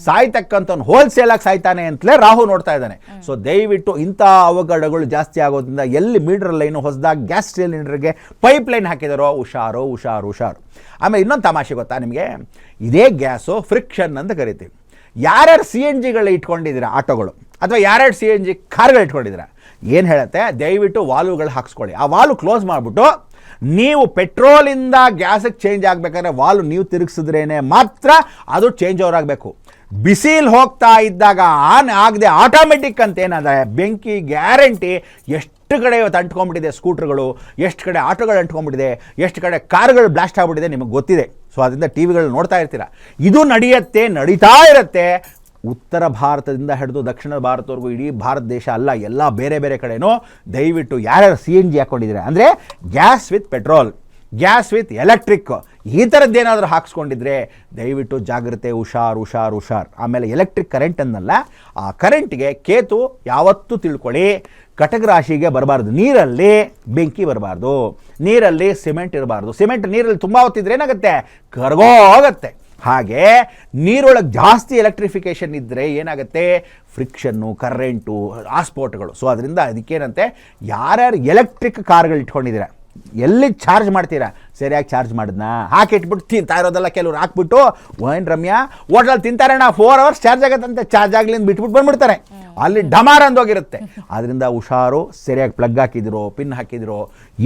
S2: ಸಾಯ್ತಕ್ಕಂಥವ್ನು ಹೋಲ್ಸೇಲಾಗಿ ಸಾಯ್ತಾನೆ ಅಂತಲೇ ರಾಹು ನೋಡ್ತಾ ಇದ್ದಾನೆ. ಸೊ ದಯವಿಟ್ಟು ಇಂಥ ಅವಘಡಗಳು ಜಾಸ್ತಿ ಆಗೋದ್ರಿಂದ ಎಲ್ಲಿ ಮೀಟರ್ ಲೈನು ಹೊಸದಾಗಿ ಗ್ಯಾಸ್ ಸಿಲಿಂಡರ್ಗೆ ಪೈಪ್ಲೈನ್ ಹಾಕಿದಾರೋ ಹುಷಾರು. ಆಮೇಲೆ ಇನ್ನೊಂದು ತಮಾಷೆ ಗೊತ್ತಾ ನಿಮಗೆ, ಇದೇ ಗ್ಯಾಸು ಫ್ರಿಕ್ಷನ್ ಅಂತ ಕರಿತೀವಿ. ಯಾರ್ಯಾರು CNGಗಳು ಇಟ್ಕೊಂಡಿದ್ದೀರಾ ಆಟೋಗಳು, ಅಥವಾ ಯಾರ್ಯಾರು CNG ಕಾರ್ಗಳು ಇಟ್ಕೊಂಡಿದ್ದೀರಾ, ಏನು ಹೇಳುತ್ತೆ, ದಯವಿಟ್ಟು ವಾಲ್ವ್ಗಳು ಹಾಕ್ಸ್ಕೊಳ್ಳಿ. ಆ ವಾಲ್ವ್ ಕ್ಲೋಸ್ ಮಾಡಿಬಿಟ್ಟು ನೀವು ಪೆಟ್ರೋಲಿಂದ ಗ್ಯಾಸಿಗೆ ಚೇಂಜ್ ಆಗಬೇಕಾದ್ರೆ ವಾಲ್ವ್ ನೀವು ತಿರುಗಿಸಿದ್ರೇ ಮಾತ್ರ ಅದು ಚೇಂಜ್ ಓವರ್ ಆಗಬೇಕು. ಬಿಸಿಲು ಹೋಗ್ತಾ ಇದ್ದಾಗ ಆನ್ ಆಗದೆ ಆಟೋಮೆಟಿಕ್ ಅಂತ ಏನಾದರೆ ಬೆಂಕಿ ಗ್ಯಾರಂಟಿ. ಎಷ್ಟು ಕಡೆ ಇವತ್ತು ಅಂಟ್ಕೊಂಡ್ಬಿಟ್ಟಿದೆ ಸ್ಕೂಟ್ರ್ಗಳು, ಎಷ್ಟು ಕಡೆ ಆಟೋಗಳು ಅಂಟ್ಕೊಂಡ್ಬಿಟ್ಟಿದೆ, ಎಷ್ಟು ಕಡೆ ಕಾರ್ಗಳು ಬ್ಲಾಸ್ಟ್ ಆಗಿಬಿಟ್ಟಿದೆ ನಿಮಗೆ ಗೊತ್ತಿದೆ. ಸೊ ಅದರಿಂದ TV ಗಳು ನೋಡ್ತಾ ಇರ್ತೀರ. ಇದು ನಡೀತಾ ಇರುತ್ತೆ. ಉತ್ತರ ಭಾರತದಿಂದ ಹಿಡಿದು ದಕ್ಷಿಣ ಭಾರತವರೆಗೂ ಇಡೀ ಭಾರತ ದೇಶ ಅಲ್ಲ, ಎಲ್ಲ ಬೇರೆ ಬೇರೆ ಕಡೆನೂ ದಯವಿಟ್ಟು ಯಾರ್ಯಾರು CNG ಹಾಕ್ಕೊಂಡಿದ್ದೀರಾ ಅಂದರೆ gas with petrol, gas with electric ಈ ಥರದ್ದೇನಾದರೂ ಹಾಕ್ಸ್ಕೊಂಡಿದ್ರೆ ದಯವಿಟ್ಟು ಜಾಗ್ರತೆ, ಹುಷಾರ್. ಆಮೇಲೆ ಎಲೆಕ್ಟ್ರಿಕ್ ಕರೆಂಟ್ ಅನ್ನಲ್ಲ, ಆ ಕರೆಂಟ್ಗೆ ಕೇತು ಯಾವತ್ತೂ ತಿಳ್ಕೊಳ್ಳಿ ಕಟಕ ರಾಶಿಗೆ ಬರಬಾರ್ದು. ನೀರಲ್ಲಿ ಬೆಂಕಿ ಬರಬಾರ್ದು, ನೀರಲ್ಲಿ ಸಿಮೆಂಟ್ ಇರಬಾರ್ದು. ಸಿಮೆಂಟ್ ನೀರಲ್ಲಿ ತುಂಬ ಹೊತ್ತಿದ್ರೆ ಏನಾಗುತ್ತೆ, ಕರಗೋಗುತ್ತೆ. ಹಾಗೆ ನೀರೊಳಗೆ ಜಾಸ್ತಿ ಎಲೆಕ್ಟ್ರಿಫಿಕೇಷನ್ ಇದ್ದರೆ ಏನಾಗುತ್ತೆ, ಫ್ರಿಕ್ಷನ್ನು, ಕರೆಂಟು, ಆಸ್ಫೋಟಗಳು. ಸೊ ಅದರಿಂದ ಅದಕ್ಕೇನಂತೆ, ಯಾರ್ಯಾರು ಎಲೆಕ್ಟ್ರಿಕ್ ಕಾರ್ಗಳು ಇಟ್ಕೊಂಡಿದ್ದೀರಾ, ಎಲ್ಲಿ ಚಾರ್ಜ್ ಮಾಡ್ತೀರಾ, ಸರಿಯಾಗಿ ಚಾರ್ಜ್ ಮಾಡಿದ್ನಾ, ಹಾಕಿಟ್ಬಿಟ್ಟು ತಿಂತಾ ಇರೋದೆಲ್ಲ ಕೆಲವ್ರು ಹಾಕ್ಬಿಟ್ಟು ಏನು ರಮ್ಯಾ ಹೋಟ್ಲಲ್ಲಿ ತಿಂತಾರಣ್ಣ 4 hours ಚಾರ್ಜ್ ಆಗುತ್ತಂತೆ, ಚಾರ್ಜ್ ಆಗಲಿಂದ ಬಿಟ್ಬಿಟ್ಟು ಬಂದ್ಬಿಡ್ತಾರೆ, ಅಲ್ಲಿ ಡಮಾರ್ ಅಂದೋಗಿರುತ್ತೆ. ಆದ್ದರಿಂದ ಹುಷಾರು, ಸರಿಯಾಗಿ ಪ್ಲಗ್ ಹಾಕಿದಿರೋ, ಪಿನ್ ಹಾಕಿದಿರೋ,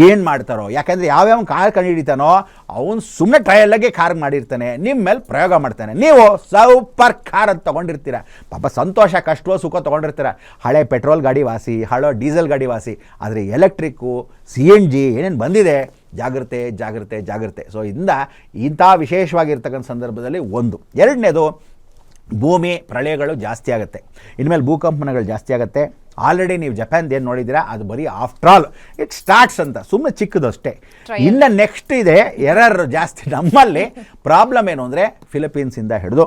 S2: ಏನು ಮಾಡ್ತಾರೋ. ಯಾಕಂದರೆ ಯಾವ್ಯಾವ ಕಾರ್ ಕಂಡು ಹಿಡಿತಾನೋ ಅವನು ಸುಮ್ಮನೆ ಟ್ರಯಲ್ಲಾಗೆ ಕಾರ್ ಮಾಡಿರ್ತಾನೆ, ನಿಮ್ಮ ಮೇಲೆ ಪ್ರಯೋಗ ಮಾಡ್ತಾನೆ. ನೀವು ಸೂಪರ್ ಕಾರ್ ಅಂತ ತೊಗೊಂಡಿರ್ತೀರ, ಪಾಪ ಸಂತೋಷ ಕಷ್ಟವೋ ಸುಖ ತೊಗೊಂಡಿರ್ತೀರ. ಹಳೆ ಪೆಟ್ರೋಲ್ ಗಾಡಿ ವಾಸಿ, ಹಳೆ ಡೀಸೆಲ್ ಗಾಡಿ ವಾಸಿ. ಆದರೆ ಎಲೆಕ್ಟ್ರಿಕ್ಕು, CNG ಏನೇನು ಬಂದಿದೆ, ಜಾಗ್ರತೆ. ಸೊ ಇದರಿಂದ ಇಂಥ ವಿಶೇಷವಾಗಿರ್ತಕ್ಕಂಥ ಸಂದರ್ಭದಲ್ಲಿ ಒಂದು. ಎರಡನೇದು, ಭೂಮಿ ಪ್ರಳಯಗಳು ಜಾಸ್ತಿ ಆಗುತ್ತೆ, ಇನ್ಮೇಲೆ ಭೂಕಂಪನಗಳು ಜಾಸ್ತಿ ಆಗುತ್ತೆ. ಆಲ್ರೆಡಿ ನೀವು ಜಪಾನ್ದು ಏನು ನೋಡಿದ್ದೀರಾ, ಅದು ಬರೀ ಆಫ್ಟರ್ ಆಲ್ ಇಟ್ ಸ್ಟಾರ್ಟ್ಸ್ ಅಂತ ಸುಮ್ಮನೆ ಚಿಕ್ಕದು ಅಷ್ಟೇ. ಇನ್ನು ನೆಕ್ಸ್ಟ್ ಇದೆ ಎರರ್ ಜಾಸ್ತಿ. ನಮ್ಮಲ್ಲಿ ಪ್ರಾಬ್ಲಮ್ ಏನು ಅಂದರೆ, ಫಿಲಿಪೀನ್ಸಿಂದ ಹಿಡಿದು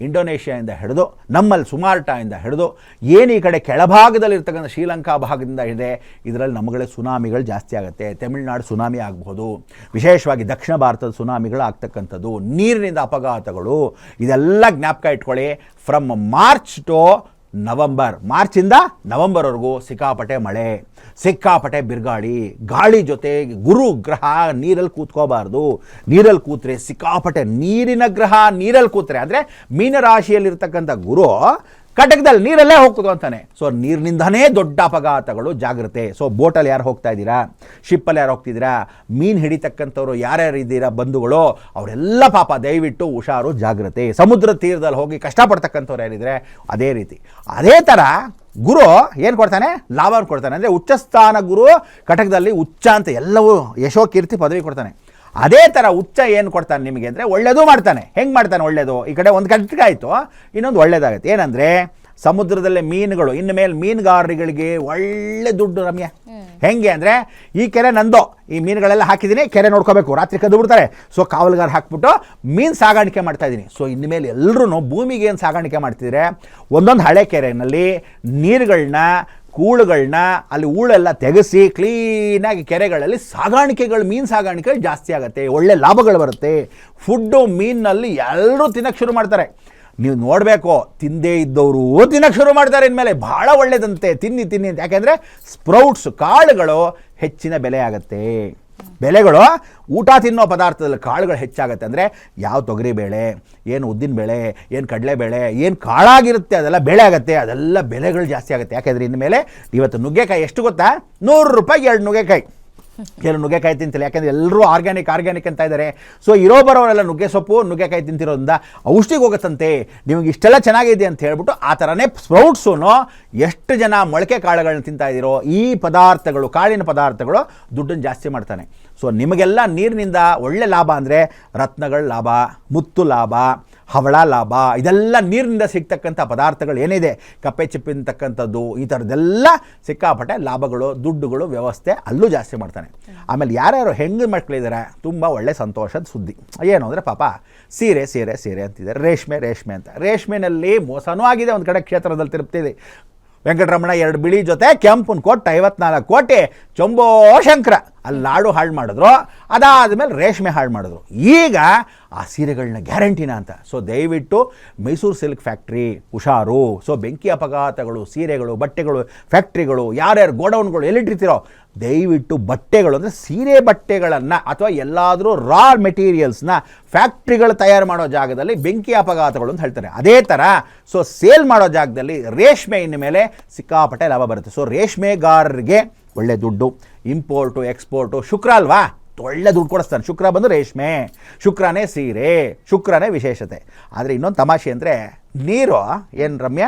S2: ಇಂಡೋನೇಷ್ಯಾದಿಂದ ಹಿಡಿದು ನಮ್ಮಲ್ಲಿ ಸುಮಾರ್ಟಾಯಿಂದ ಹಿಡಿದು ಏನು ಈ ಕಡೆ ಕೆಳಭಾಗದಲ್ಲಿರ್ತಕ್ಕಂಥ ಶ್ರೀಲಂಕಾ ಭಾಗದಿಂದ ಇದೆ, ಇದರಲ್ಲಿ ನಮ್ಮಗಳೇ ಸುನಾಮಿಗಳು ಜಾಸ್ತಿ ಆಗುತ್ತೆ. ತಮಿಳುನಾಡು ಸುನಾಮಿ ಆಗಬಹುದು, ವಿಶೇಷವಾಗಿ ದಕ್ಷಿಣ ಭಾರತದ ಸುನಾಮಿಗಳು ಆಗ್ತಕ್ಕಂಥದ್ದು, ನೀರಿನಿಂದ ಅಪಘಾತಗಳು, ಇದೆಲ್ಲ ಜ್ಞಾಪಕ ಇಟ್ಕೊಳ್ಳಿ. ಫ್ರಮ್ ಮಾರ್ಚ್ ಟು ನವಂಬರ್, ಮಾರ್ಚಿಂದ ನವಂಬರ್ವರೆಗೂ ಸಿಕ್ಕಾಪಟ್ಟೆ ಮಳೆ, ಸಿಕ್ಕಾಪಟ್ಟೆ ಬಿರುಗಾಳಿ, ಗಾಳಿ ಜೊತೆ ಗುರು ಗ್ರಹ ನೀರಲ್ಲಿ ಕೂತ್ಕೋಬಾರ್ದು. ನೀರಲ್ಲಿ ಕೂತ್ರೆ ಸಿಕ್ಕಾಪಟ್ಟೆ, ನೀರಿನ ಗ್ರಹ ನೀರಲ್ಲಿ ಕೂತ್ರೆ ಅಂದರೆ ಮೀನರಾಶಿಯಲ್ಲಿರ್ತಕ್ಕಂಥ ಗುರು ಕಟಕದಲ್ಲಿ ನೀರಲ್ಲೇ ಹೋಗ್ತದೆ ಅಂತಾನೆ. ಸೊ ನೀರಿನಿಂದನೇ ದೊಡ್ಡ ಅಪಘಾತಗಳು, ಜಾಗ್ರತೆ. ಸೊ ಬೋಟಲ್ಲಿ ಯಾರು ಹೋಗ್ತಾ ಇದ್ದೀರಾ, ಶಿಪ್ಪಲ್ಲಿ ಯಾರು ಹೋಗ್ತಿದ್ದೀರಾ, ಮೀನು ಹಿಡಿತಕ್ಕಂಥವ್ರು ಯಾರ್ಯಾರು ಇದ್ದೀರಾ ಬಂಧುಗಳು, ಅವರೆಲ್ಲ ಪಾಪ ದಯವಿಟ್ಟು ಹುಷಾರು, ಜಾಗ್ರತೆ. ಸಮುದ್ರ ತೀರದಲ್ಲಿ ಹೋಗಿ ಕಷ್ಟಪಡ್ತಕ್ಕಂಥವ್ರು ಯಾರಿದ್ರೆ ಅದೇ ರೀತಿ. ಅದೇ ಥರ ಗುರು ಏನು ಕೊಡ್ತಾನೆ, ಲಾಭ ಕೊಡ್ತಾನೆ. ಅಂದರೆ ಉಚ್ಚಸ್ಥಾನ ಗುರು ಕಟಕದಲ್ಲಿ ಉಚ್ಚ ಅಂತ ಎಲ್ಲವೂ ಯಶೋ ಕೀರ್ತಿ ಪದವಿ ಕೊಡ್ತಾನೆ. ಅದೇ ಥರ ಉಚ್ಚ ಏನು ಕೊಡ್ತಾನೆ ನಿಮಗೆ ಅಂದರೆ ಒಳ್ಳೆಯದು ಮಾಡ್ತಾನೆ. ಹೆಂಗೆ ಮಾಡ್ತಾನೆ ಒಳ್ಳೆಯದು, ಈ ಕಡೆ ಒಂದು ಕಟ್ಟಿಗೆ ಆಯಿತು, ಇನ್ನೊಂದು ಒಳ್ಳೇದಾಗುತ್ತೆ. ಏನಂದರೆ ಸಮುದ್ರದಲ್ಲೇ ಮೀನುಗಳು, ಇನ್ನು ಮೇಲೆ ಮೀನುಗಾರರಿಗೆ ಒಳ್ಳೆ ದುಡ್ಡು ರಮ್ಯ. ಹೆಂಗೆ ಅಂದರೆ, ಈ ಕೆರೆ ನಂದು, ಈ ಮೀನುಗಳೆಲ್ಲ ಹಾಕಿದ್ದೀನಿ, ಕೆರೆ ನೋಡ್ಕೋಬೇಕು, ರಾತ್ರಿ ಕದ್ದು ಬಿಡ್ತಾರೆ. ಸೊ ಕಾವಲುಗಾರ ಹಾಕ್ಬಿಟ್ಟು ಮೀನು ಸಾಗಾಣಿಕೆ ಮಾಡ್ತಾಯಿದ್ದೀನಿ. ಸೊ ಇನ್ಮೇಲೆ ಎಲ್ಲರೂ ಭೂಮಿಗೆ ಏನು ಸಾಗಾಣಿಕೆ ಮಾಡ್ತಿದ್ರೆ, ಒಂದೊಂದು ಹಳೆ ಕೆರೆಯಲ್ಲಿ ನೀರುಗಳನ್ನ, ಕೂಳುಗಳನ್ನ, ಅಲ್ಲಿ ಹೂಳೆಲ್ಲ ತೆಗೆಸಿ ಕ್ಲೀನಾಗಿ ಕೆರೆಗಳಲ್ಲಿ ಸಾಗಾಣಿಕೆಗಳು, ಮೀನು ಸಾಗಾಣಿಕೆಗಳು ಜಾಸ್ತಿ ಆಗುತ್ತೆ, ಒಳ್ಳೆ ಲಾಭಗಳು ಬರುತ್ತೆ. ಫುಡ್ಡು ಮೀನಿನಲ್ಲಿ ಎಲ್ಲರೂ ತಿನ್ನಕ್ಕೆ ಶುರು ಮಾಡ್ತಾರೆ. ನೀವು ನೋಡಬೇಕು, ತಿಂದೇ ಇದ್ದವರು ತಿನ್ನಕ್ಕೆ ಶುರು ಮಾಡ್ತಾರೆ ಇನ್ಮೇಲೆ. ಭಾಳ ಒಳ್ಳೇದಂತೆ, ತಿನ್ನಿ ಅಂತ. ಯಾಕೆಂದರೆ ಸ್ಪ್ರೌಟ್ಸ್, ಕಾಳುಗಳು ಹೆಚ್ಚಿನ ಬೆಲೆ ಆಗುತ್ತೆ. ಬೆಲೆಗಳು ಊಟ ತಿನ್ನೋ ಪದಾರ್ಥದಲ್ಲಿ ಕಾಳುಗಳು ಹೆಚ್ಚಾಗುತ್ತೆ. ಅಂದರೆ ಯಾವ ತೊಗರಿ ಬೇಳೆ, ಏನು ಉದ್ದಿನ ಬೇಳೆ, ಏನು ಕಡಲೆಬೇಳೆ, ಏನು ಕಾಳಾಗಿರುತ್ತೆ ಅದೆಲ್ಲ ಬೆಳೆ ಆಗುತ್ತೆ, ಅದೆಲ್ಲ ಬೆಲೆಗಳು ಜಾಸ್ತಿ ಆಗುತ್ತೆ. ಯಾಕೆಂದರೆ ಇನ್ಮೇಲೆ ಇವತ್ತು ನುಗ್ಗೆಕಾಯಿ ಎಷ್ಟು ಗೊತ್ತಾ, 100 ರೂಪಾಯಿಗೆ 2 ನುಗ್ಗೆಕಾಯಿ. ಕೆಲವು ನುಗ್ಗೆಕಾಯಿ ತಿಂತಿಲ್ಲ, ಯಾಕೆಂದರೆ ಎಲ್ಲರೂ ಆರ್ಗ್ಯಾನಿಕ್ ಅಂತ ಇದ್ದಾರೆ. ಸೊ ಇರೋ ಬರೋರೆಲ್ಲ ನುಗ್ಗೆ ಸೊಪ್ಪು, ನುಗ್ಗೆಕಾಯಿ ತಿಂತಿರೋದ್ರಿಂದ ಔಷಧಿಗೆ ಹೋಗುತ್ತಂತೆ. ನಿಮಗೆ ಇಷ್ಟೆಲ್ಲ ಚೆನ್ನಾಗಿದೆ ಅಂತ ಹೇಳ್ಬಿಟ್ಟು ಆ ಥರನೇ ಸ್ಪ್ರೌಟ್ಸೂ ಎಷ್ಟು ಜನ ಮೊಳಕೆ ಕಾಳುಗಳನ್ನ ತಿಂತಾ ಇದ್ದೀರೋ, ಈ ಪದಾರ್ಥಗಳು, ಕಾಳಿನ ಪದಾರ್ಥಗಳು ದುಡ್ಡನ್ನು ಜಾಸ್ತಿ ಮಾಡ್ತಾನೆ. ಸೊ ನಿಮಗೆಲ್ಲ ನೀರಿನಿಂದ ಒಳ್ಳೆ ಲಾಭ ಅಂದರೆ ರತ್ನಗಳ ಲಾಭ, ಮುತ್ತು ಲಾಭ, ಹವಳ ಲಾಭ, ಇದೆಲ್ಲ ನೀರಿನಿಂದ ಸಿಗ್ತಕ್ಕಂಥ ಪದಾರ್ಥಗಳು ಏನಿದೆ, ಕಪ್ಪೆ ಚಿಪ್ಪಿಂತಕ್ಕಂಥದ್ದು, ಈ ಥರದ್ದೆಲ್ಲ ಸಿಕ್ಕಾಪಟ್ಟೆ ಲಾಭಗಳು, ದುಡ್ಡುಗಳು ವ್ಯವಸ್ಥೆ ಅಲ್ಲೂ ಜಾಸ್ತಿ ಮಾಡ್ತಾನೆ. ಆಮೇಲೆ ಯಾರ್ಯಾರು ಹೆಣ್ಣು ಮಕ್ಕಳಿದ್ದಾರೆ, ತುಂಬ ಒಳ್ಳೆ ಸಂತೋಷದ ಸುದ್ದಿ ಏನು ಅಂದರೆ, ಪಾಪ ಸೀರೆ ಅಂತಿದ್ದಾರೆ, ರೇಷ್ಮೆ ಅಂತ. ರೇಷ್ಮೆನಲ್ಲಿ ಮೋಸನೂ ಆಗಿದೆ, ಒಂದು ಕಡೆ ಕ್ಷೇತ್ರದಲ್ಲಿ ತಿರುಪ್ತಿದೆ. ವೆಂಕಟರಮಣ 2 ಬಿಳಿ ಜೊತೆ ಕೆಂಪನ ಕೊಟ್ಟು 54 ಕೋಟಿ ಚಂಬೋ ಶಂಕರ ಅಲ್ಲಿ ಲಾಡು ಹಾಳು ಮಾಡಿದ್ರು. ಅದಾದಮೇಲೆ ರೇಷ್ಮೆ ಹಾಳು ಮಾಡಿದ್ರು. ಈಗ ಆ ಸೀರೆಗಳನ್ನ ಗ್ಯಾರಂಟಿನ ಅಂತ. ಸೊ ದಯವಿಟ್ಟು ಮೈಸೂರು ಸಿಲ್ಕ್ ಫ್ಯಾಕ್ಟ್ರಿ ಹುಷಾರು. ಸೊ ಬೆಂಕಿ ಅಪಘಾತಗಳು, ಸೀರೆಗಳು, ಬಟ್ಟೆಗಳು, ಫ್ಯಾಕ್ಟ್ರಿಗಳು, ಯಾರ್ಯಾರು ಗೋಡೌನ್ಗಳು ಎಲ್ಲಿಟ್ಟಿರ್ತೀರೋ ದಯವಿಟ್ಟು ಬಟ್ಟೆಗಳು ಅಂದರೆ ಸೀರೆ ಬಟ್ಟೆಗಳನ್ನು ಅಥವಾ ಎಲ್ಲಾದರೂ ರಾ ಮೆಟೀರಿಯಲ್ಸ್ನ ಫ್ಯಾಕ್ಟ್ರಿಗಳು ತಯಾರು ಮಾಡೋ ಜಾಗದಲ್ಲಿ ಬೆಂಕಿ ಅಪಘಾತಗಳು ಅಂತ ಹೇಳ್ತಾರೆ. ಅದೇ ಥರ ಸೊ ಸೇಲ್ ಮಾಡೋ ಜಾಗದಲ್ಲಿ ರೇಷ್ಮೆ ಇನ್ನು ಮೇಲೆ ಸಿಕ್ಕಾಪಟ್ಟೆ ಲಾಭ ಬರುತ್ತೆ. ಸೊ ರೇಷ್ಮೆಗಾರರಿಗೆ ಒಳ್ಳೆ ದುಡ್ಡು, ಇಂಪೋರ್ಟು ಎಕ್ಸ್ಪೋರ್ಟು, ಶುಕ್ರ ಅಲ್ವಾ, ಒಳ್ಳೆ ದುಡ್ಡು ಕೊಡಿಸ್ತಾನೆ. ಶುಕ್ರ ಬಂದು ರೇಷ್ಮೆ, ಶುಕ್ರನೇ ಸೀರೆ, ಶುಕ್ರನೇ ವಿಶೇಷತೆ. ಆದರೆ ಇನ್ನೊಂದು ತಮಾಷೆ ಅಂದರೆ ನೀರು ಏನು ರಮ್ಯ,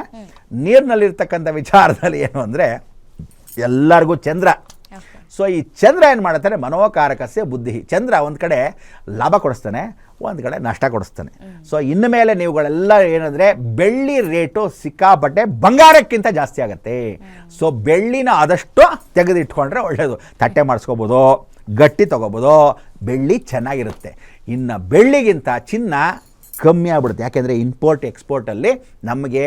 S2: ನೀರಿನಲ್ಲಿರ್ತಕ್ಕಂಥ ವಿಚಾರದಲ್ಲಿ ಏನು ಅಂದರೆ ಎಲ್ಲರಿಗೂ ಚಂದ್ರ. ಸೊ ಈ ಚಂದ್ರ ಏನು ಮಾಡ್ತಾನೆ, ಮನೋಕಾರಕಸ್ಯ ಬುದ್ಧಿ. ಚಂದ್ರ ಒಂದು ಕಡೆ ಲಾಭ ಕೊಡಿಸ್ತಾನೆ, ಒಂದು ಕಡೆ ನಷ್ಟ ಕೊಡಿಸ್ತಾನೆ. ಸೊ ಇನ್ನು ಮೇಲೆ ನೀವುಗಳೆಲ್ಲ ಏನಂದರೆ ಬೆಳ್ಳಿ ರೇಟು ಸಿಕ್ಕಾಪಟ್ಟೆ ಬಂಗಾರಕ್ಕಿಂತ ಜಾಸ್ತಿ ಆಗುತ್ತೆ. ಸೊ ಬೆಳ್ಳಿನ ಆದಷ್ಟು ತೆಗೆದಿಟ್ಕೊಂಡ್ರೆ ಒಳ್ಳೆಯದು. ತಟ್ಟೆ ಮಾಡಿಸ್ಕೋಬೋದು, ಗಟ್ಟಿ ತೊಗೋಬೋದು, ಬೆಳ್ಳಿ ಚೆನ್ನಾಗಿರುತ್ತೆ. ಇನ್ನು ಬೆಳ್ಳಿಗಿಂತ ಚಿನ್ನ ಕಮ್ಮಿ ಆಗ್ಬಿಡುತ್ತೆ. ಯಾಕೆಂದರೆ ಇಂಪೋರ್ಟ್ ಎಕ್ಸ್ಪೋರ್ಟಲ್ಲಿ ನಮಗೆ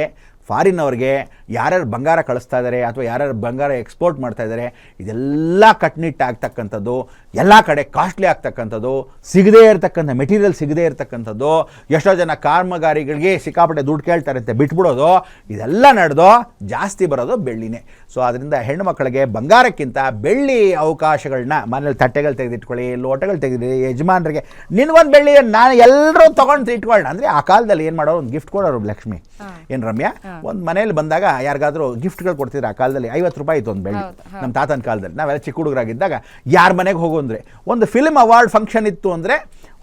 S2: ಫಾರಿನವ್ರಿಗೆ ಯಾರ್ಯಾರು ಬಂಗಾರ ಕಳಿಸ್ತಾ ಇದ್ದಾರೆ ಅಥವಾ ಯಾರ್ಯಾರು ಬಂಗಾರ ಎಕ್ಸ್ಪೋರ್ಟ್ ಮಾಡ್ತಾ ಇದ್ದಾರೆ, ಇದೆಲ್ಲ ಕಟ್ನಿಟ್ಟು ಆಗ್ತಕ್ಕಂಥದ್ದು, ಎಲ್ಲ ಕಡೆ ಕಾಸ್ಟ್ಲಿ ಆಗ್ತಕ್ಕಂಥದ್ದು, ಸಿಗದೇ ಇರತಕ್ಕಂಥ ಮೆಟೀರಿಯಲ್ ಸಿಗದೇ ಇರತಕ್ಕಂಥದ್ದು, ಎಷ್ಟೋ ಜನ ಕಾಮಗಾರಿಗಳಿಗೆ ಸಿಕ್ಕಾಪಟ್ಟೆ ದುಡ್ಡು ಕೇಳ್ತಾರೆ ಅಂತ ಬಿಟ್ಬಿಡೋದು, ಇದೆಲ್ಲ ನಡೆದು ಜಾಸ್ತಿ ಬರೋದು ಬೆಳ್ಳಿನೇ. ಸೊ ಅದರಿಂದ ಹೆಣ್ಣು ಮಕ್ಕಳಿಗೆ ಬಂಗಾರಕ್ಕಿಂತ ಬೆಳ್ಳಿ ಅವಕಾಶಗಳನ್ನ ಮನೇಲಿ ತಟ್ಟೆಗಳು ತೆಗೆದಿಟ್ಕೊಳ್ಳಿ, ಲೋಟಗಳು ತೆಗೆದಿರಿ, ಯಜಮಾನರಿಗೆ ನಿನ್ಗೊಂದು ಬೆಳ್ಳಿ ನಾನು ಎಲ್ಲರೂ ತೊಗೊಂಡು ಇಟ್ಕೊಳ್ಳೋಣ ಅಂದರೆ ಆ ಕಾಲದಲ್ಲಿ ಏನು ಮಾಡೋರು, ಒಂದು ಗಿಫ್ಟ್ ಕೊಡೋರು. ಲಕ್ಷ್ಮಿ ಏನು ರಮ್ಯಾ, ಒಂದು ಮನೇಲಿ ಬಂದಾಗ ಯಾರಿಗಾದ್ರೂ ಗಿಫ್ಟ್ಗಳು ಕೊಡ್ತಿದ್ರು. ಆ ಕಾಲದಲ್ಲಿ 50 ರೂಪಾಯಿ ಇತ್ತು ಒಂದು ಬೆಳ್ಳಿ. ನಮ್ಮ ತಾತನ ಕಾಲದಲ್ಲಿ ನಾವೆಲ್ಲ ಚಿಕ್ಕ ಹುಡುಗರಾಗಿದ್ದಾಗ ಯಾರ ಮನೆಗೆ ಹೋಗು ಅಂದರೆ, ಒಂದು ಫಿಲ್ಮ್ ಅವಾರ್ಡ್ ಫಂಕ್ಷನ್ ಇತ್ತು ಅಂದರೆ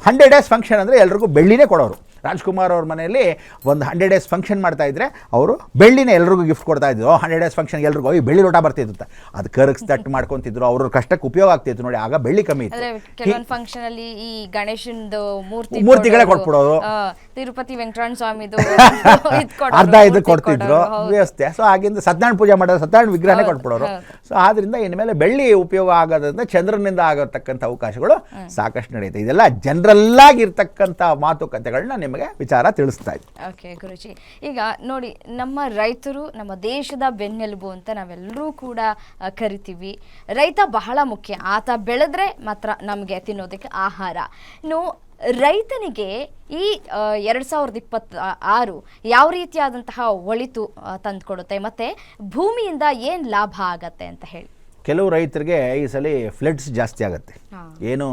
S2: 100 ಡೇಸ್ ಫಂಕ್ಷನ್ ಅಂದರೆ ಎಲ್ರಿಗೂ ಬೆಳ್ಳಿನೇ ಕೊಡೋರು. ರಾಜ್ಕುಮಾರ್ ಅವ್ರ ಮನೆಯಲ್ಲಿ ಒಂದು 100 ಡೇಸ್ ಫಂಕ್ಷನ್ ಮಾಡ್ತಾ ಇದ್ರೆ ಅವರು ಬೆಳ್ಳಿನೇ ಎಲ್ರಿಗೂ ಗಿಫ್ಟ್ ಕೊಡ್ತಾ ಇದ್ರು. 100 ಡೇಸ್ ಫಂಕ್ಷನ್ ಎಲ್ರಿಗೂ ಬೆಳ್ಳಿ ಲೋಟ ಬರ್ತಿತ್ತು, ಅದು ಕರಗಿಸಿ ತಟ್ಟು ಮಾಡ್ಕೊತಿದ್ರು. ಅವ್ರ ಕಷ್ಟಕ್ಕೆ ಉಪಯೋಗ ಆಗ್ತಿತ್ತು ನೋಡಿ. ಆಗ ಬೆಳ್ಳಿ ಕಮ್ಮಿ ಇತ್ತು.
S1: ಕೆಲವೊಂದು ಫಂಕ್ಷನ್ ಅಲ್ಲಿ ಈ ಗಣೇಶನದು
S2: ಮೂರ್ತಿಗಳೇ ಕೊಟ್ಬಿಡೋರು,
S1: ತಿರುಪತಿ ವೆಂಕಟರಮಣ ಸ್ವಾಮಿದು
S2: ಅರ್ಧ ಇದು ಕೊಡ್ತಿದ್ರು ವ್ಯವಸ್ಥೆ. ಸೊ ಆಗಿಂದ ಸತ್ಯನಾರಾಯಣ ಪೂಜೆ ಮಾಡೋದು, ಸತ್ಯನಾರಾಯಣ ವಿಗ್ರಹನೇ ಕೊಟ್ಬಿಡೋರು. ಸೊ ಆದ್ರಿಂದ ಇನ್ಮೇಲೆ ಬೆಳ್ಳಿ ಉಪಯೋಗ ಆಗೋದ್ರಿಂದ ಚಂದ್ರನಿಂದ ಆಗತಕ್ಕಂಥ ಅವಕಾಶಗಳು ಸಾಕಷ್ಟು ನಡೆಯುತ್ತೆ. ಇದೆಲ್ಲ ಜನರಲ್ ಆಗಿರ್ತಕ್ಕಂಥ ಮಾತುಕತೆಗಳನ್ನ ನಿಮಗೆ ವಿಚಾರ ತಿಳಿಸ್ತಾ ಇದ್ದೆ.
S1: ಓಕೆ ಗುರುಜಿ, ಈಗ ನೋಡಿ, ನಮ್ಮ ರೈತರು ನಮ್ಮ ದೇಶದ ಬೆನ್ನೆಲುಬು ಅಂತ ನಾವೆಲ್ಲರೂ ಕೂಡ ಕರಿತೀವಿ. ರೈತ ಬಹಳ ಮುಖ್ಯ. ಆತ ಬೆಳೆದ್ರೆ ಮಾತ್ರ ನಮಗೆ ತಿನ್ನೋದಕ್ಕೆ ಆಹಾರ. ಇನ್ನು ರೈತನಿಗೆ ಈ 2026 ಯಾವ ರೀತಿಯಾದಂತಹ ಒಳಿತು ತಂದುಕೊಡುತ್ತೆ, ಮತ್ತೆ ಭೂಮಿಯಿಂದ ಏನು ಲಾಭ ಆಗತ್ತೆ ಅಂತ ಹೇಳಿ?
S2: ಕೆಲವು ರೈತರಿಗೆ ಈ ಸಲ ಫ್ಲಡ್ಸ್ ಜಾಸ್ತಿ ಆಗುತ್ತೆ. ಏನು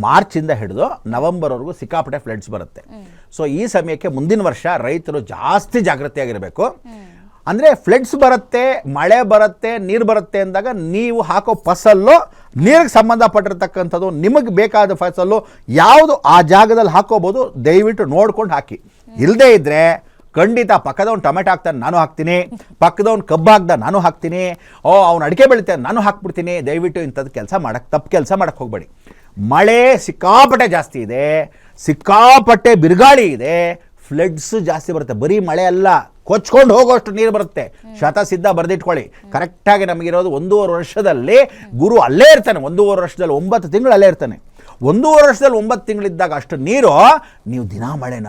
S2: ಮಾರ್ಚಿಂದ ಹಿಡಿದು ನವೆಂಬರ್ವರೆಗೂ ಸಿಕ್ಕಾಪಟ್ಟೆ ಫ್ಲಡ್ಸ್ ಬರುತ್ತೆ. ಸೊ ಈ ಸಮಯಕ್ಕೆ ಮುಂದಿನ ವರ್ಷ ರೈತರು ಜಾಸ್ತಿ ಜಾಗೃತಿಯಾಗಿರಬೇಕು. ಅಂದರೆ ಫ್ಲಡ್ಸ್ ಬರುತ್ತೆ, ಮಳೆ ಬರುತ್ತೆ, ನೀರು ಬರುತ್ತೆ ಅಂದಾಗ ನೀವು ಹಾಕೋ ಫಸಲು ನೀರಿಗೆ ಸಂಬಂಧಪಟ್ಟಿರ್ತಕ್ಕಂಥದ್ದು, ನಿಮಗೆ ಬೇಕಾದ ಫಸಲು ಯಾವುದು ಆ ಜಾಗದಲ್ಲಿ ಹಾಕೋಬೋದು. ದಯವಿಟ್ಟು ನೋಡ್ಕೊಂಡು ಹಾಕಿ. ಇಲ್ಲದೇ ಇದ್ದರೆ ಖಂಡಿತ ಪಕ್ಕದವ್ನು ಟೊಮೆಟೊ ಹಾಕ್ತಾನೆ, ನಾನು ಹಾಕ್ತೀನಿ. ಪಕ್ಕದವ್ನು ಕಬ್ಬು ಹಾಕ್ದ, ನಾನು ಹಾಕ್ತೀನಿ. ಅವ್ನು ಅಡಿಕೆ ಬೆಳಿತಾನೆ, ನಾನು ಹಾಕ್ಬಿಡ್ತೀನಿ. ದಯವಿಟ್ಟು ಇಂಥದ್ದು ತಪ್ಪು ಕೆಲಸ ಮಾಡೋಕ್ಕೆ ಹೋಗಬೇಡಿ. ಮಳೆ ಸಿಕ್ಕಾಪಟ್ಟೆ ಜಾಸ್ತಿ ಇದೆ, ಸಿಕ್ಕಾಪಟ್ಟೆ ಬಿರುಗಾಳಿ ಇದೆ, ಫ್ಲಡ್ಸ್ ಜಾಸ್ತಿ ಬರುತ್ತೆ. ಬರೀ ಮಳೆ ಅಲ್ಲ, ಕೊಚ್ಕೊಂಡು ಹೋಗೋಷ್ಟು ನೀರು ಬರುತ್ತೆ. ಶತಸಿದ್ಧ ಬರೆದಿಟ್ಕೊಳ್ಳಿ. ಕರೆಕ್ಟಾಗಿ ನಮಗಿರೋದು 1.5 ವರ್ಷದಲ್ಲಿ ಗುರು ಅಲ್ಲೇ ಇರ್ತಾನೆ. 1.5 ವರ್ಷದಲ್ಲಿ 9 ತಿಂಗಳು ಅಲ್ಲೇ ಇರ್ತಾನೆ. 1.5 ವರ್ಷದಲ್ಲಿ 9 ತಿಂಗಳಿದ್ದಾಗ ಅಷ್ಟು ನೀರು ನೀವು ದಿನ ಮಳೆನ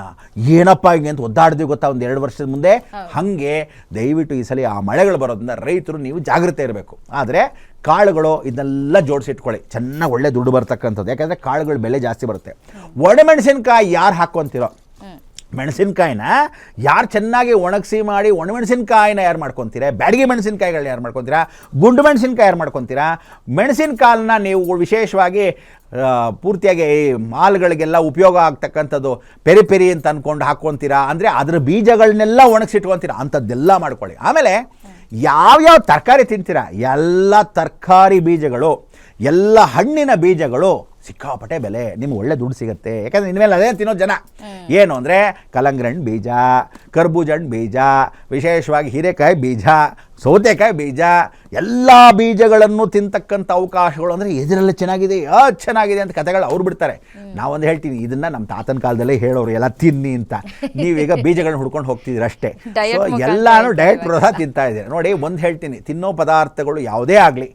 S2: ಏನಪ್ಪ ಹಿಂಗೆ ಅಂತ ಒದ್ದಾಡ್ತೀವಿ ಗೊತ್ತಾ ಒಂದು 2 ವರ್ಷದ ಮುಂದೆ. ಹಾಗೆ ದಯವಿಟ್ಟು ಈ ಸಲ ಆ ಮಳೆಗಳು ಬರೋದ್ರಿಂದ ರೈತರು ನೀವು ಜಾಗೃತಿ ಇರಬೇಕು. ಆದರೆ ಕಾಳುಗಳು ಇದನ್ನೆಲ್ಲ ಜೋಡಿಸಿಟ್ಕೊಳ್ಳಿ, ಚೆನ್ನಾಗಿ ಒಳ್ಳೆ ದುಡ್ಡು ಬರ್ತಕ್ಕಂಥದ್ದು. ಯಾಕಂದರೆ ಕಾಳುಗಳ ಬೆಲೆ ಜಾಸ್ತಿ ಬರುತ್ತೆ. ಒಣಮೆಣಸಿನ್ಕಾಯಿ ಯಾರು ಹಾಕ್ಕೊಂತೀರೋ, ಮೆಣಸಿನ್ಕಾಯಿನ ಯಾರು ಚೆನ್ನಾಗಿ ಒಣಗಿಸಿ ಮಾಡಿ ಒಣಮೆಣಸಿನ್ಕಾಯಿನ ಯಾರು ಮಾಡ್ಕೊತೀರಾ, ಬ್ಯಾಡಗಿ ಮೆಣಸಿನ್ಕಾಯಿಗಳನ್ನ ಯಾರು ಮಾಡ್ಕೊತೀರಾ, ಗುಂಡು ಮೆಣಸಿನ್ಕಾಯಿ ಯಾರು ಮಾಡ್ಕೊತೀರಾ, ಮೆಣಸಿನ್ಕಾಳನ್ನ ನೀವು ವಿಶೇಷವಾಗಿ ಪೂರ್ತಿಯಾಗಿ ಮಾಲ್ಗಳಿಗೆಲ್ಲ ಉಪಯೋಗ ಆಗ್ತಕ್ಕಂಥದ್ದು ಪೆರಿ ಅಂತ ಅಂದ್ಕೊಂಡು ಹಾಕ್ಕೊತೀರಾ, ಅಂದರೆ ಅದರ ಬೀಜಗಳನ್ನೆಲ್ಲ ಒಣಗಿಸಿಟ್ಕೊತೀರಾ, ಅಂಥದ್ದೆಲ್ಲ ಮಾಡ್ಕೊಳ್ಳಿ. ಆಮೇಲೆ ಯಾವ್ಯಾವ ತರಕಾರಿ ತಿಂತೀರಾ, ಎಲ್ಲ ತರಕಾರಿ ಬೀಜಗಳು, ಎಲ್ಲ ಹಣ್ಣಿನ ಬೀಜಗಳು ಸಿಕ್ಕಾಪಟ್ಟೆ ಬೆಲೆ, ನಿಮ್ಗೆ ಒಳ್ಳೆ ದುಡ್ಡು ಸಿಗುತ್ತೆ. ಯಾಕಂದರೆ ಇನ್ಮೇಲೆ ಅದೇ ತಿನ್ನೋ ಜನ. ಏನು ಅಂದರೆ ಕಲ್ಲಂಗಡಿ ಹಣ್ಣು ಬೀಜ, ಕರ್ಬೂಜ ಹಣ್ಣು ಬೀಜ, ವಿಶೇಷವಾಗಿ ಹೀರೆಕಾಯಿ ಬೀಜ, ಸೌತೆಕಾಯಿ ಬೀಜ, ಎಲ್ಲ ಬೀಜಗಳನ್ನು ತಿಂತಕ್ಕಂಥ ಅವಕಾಶಗಳು. ಅಂದರೆ ಇದರಲ್ಲಿ ಚೆನ್ನಾಗಿದೆ ಚೆನ್ನಾಗಿದೆ ಅಂತ ಕಥೆಗಳು ಅವ್ರು ಬಿಡ್ತಾರೆ. ನಾವೊಂದು ಹೇಳ್ತೀನಿ, ಇದನ್ನು ನಮ್ಮ ತಾತನ ಕಾಲದಲ್ಲೇ ಹೇಳೋರು ಎಲ್ಲ ತಿನ್ನಿ ಅಂತ. ನೀವೀಗ ಬೀಜಗಳನ್ನ ಹುಡ್ಕೊಂಡು ಹೋಗ್ತಿದ್ದೀರ ಅಷ್ಟೇ. ಸೊ ಎಲ್ಲನೂ ಡಯಟ್ ಪ್ರೋತ್ಸಾಹ ತಿಂತಾ ಇದ್ದೀರಿ. ನೋಡಿ, ಒಂದು ಹೇಳ್ತೀನಿ, ತಿನ್ನೋ ಪದಾರ್ಥಗಳು ಯಾವುದೇ ಆಗಲಿ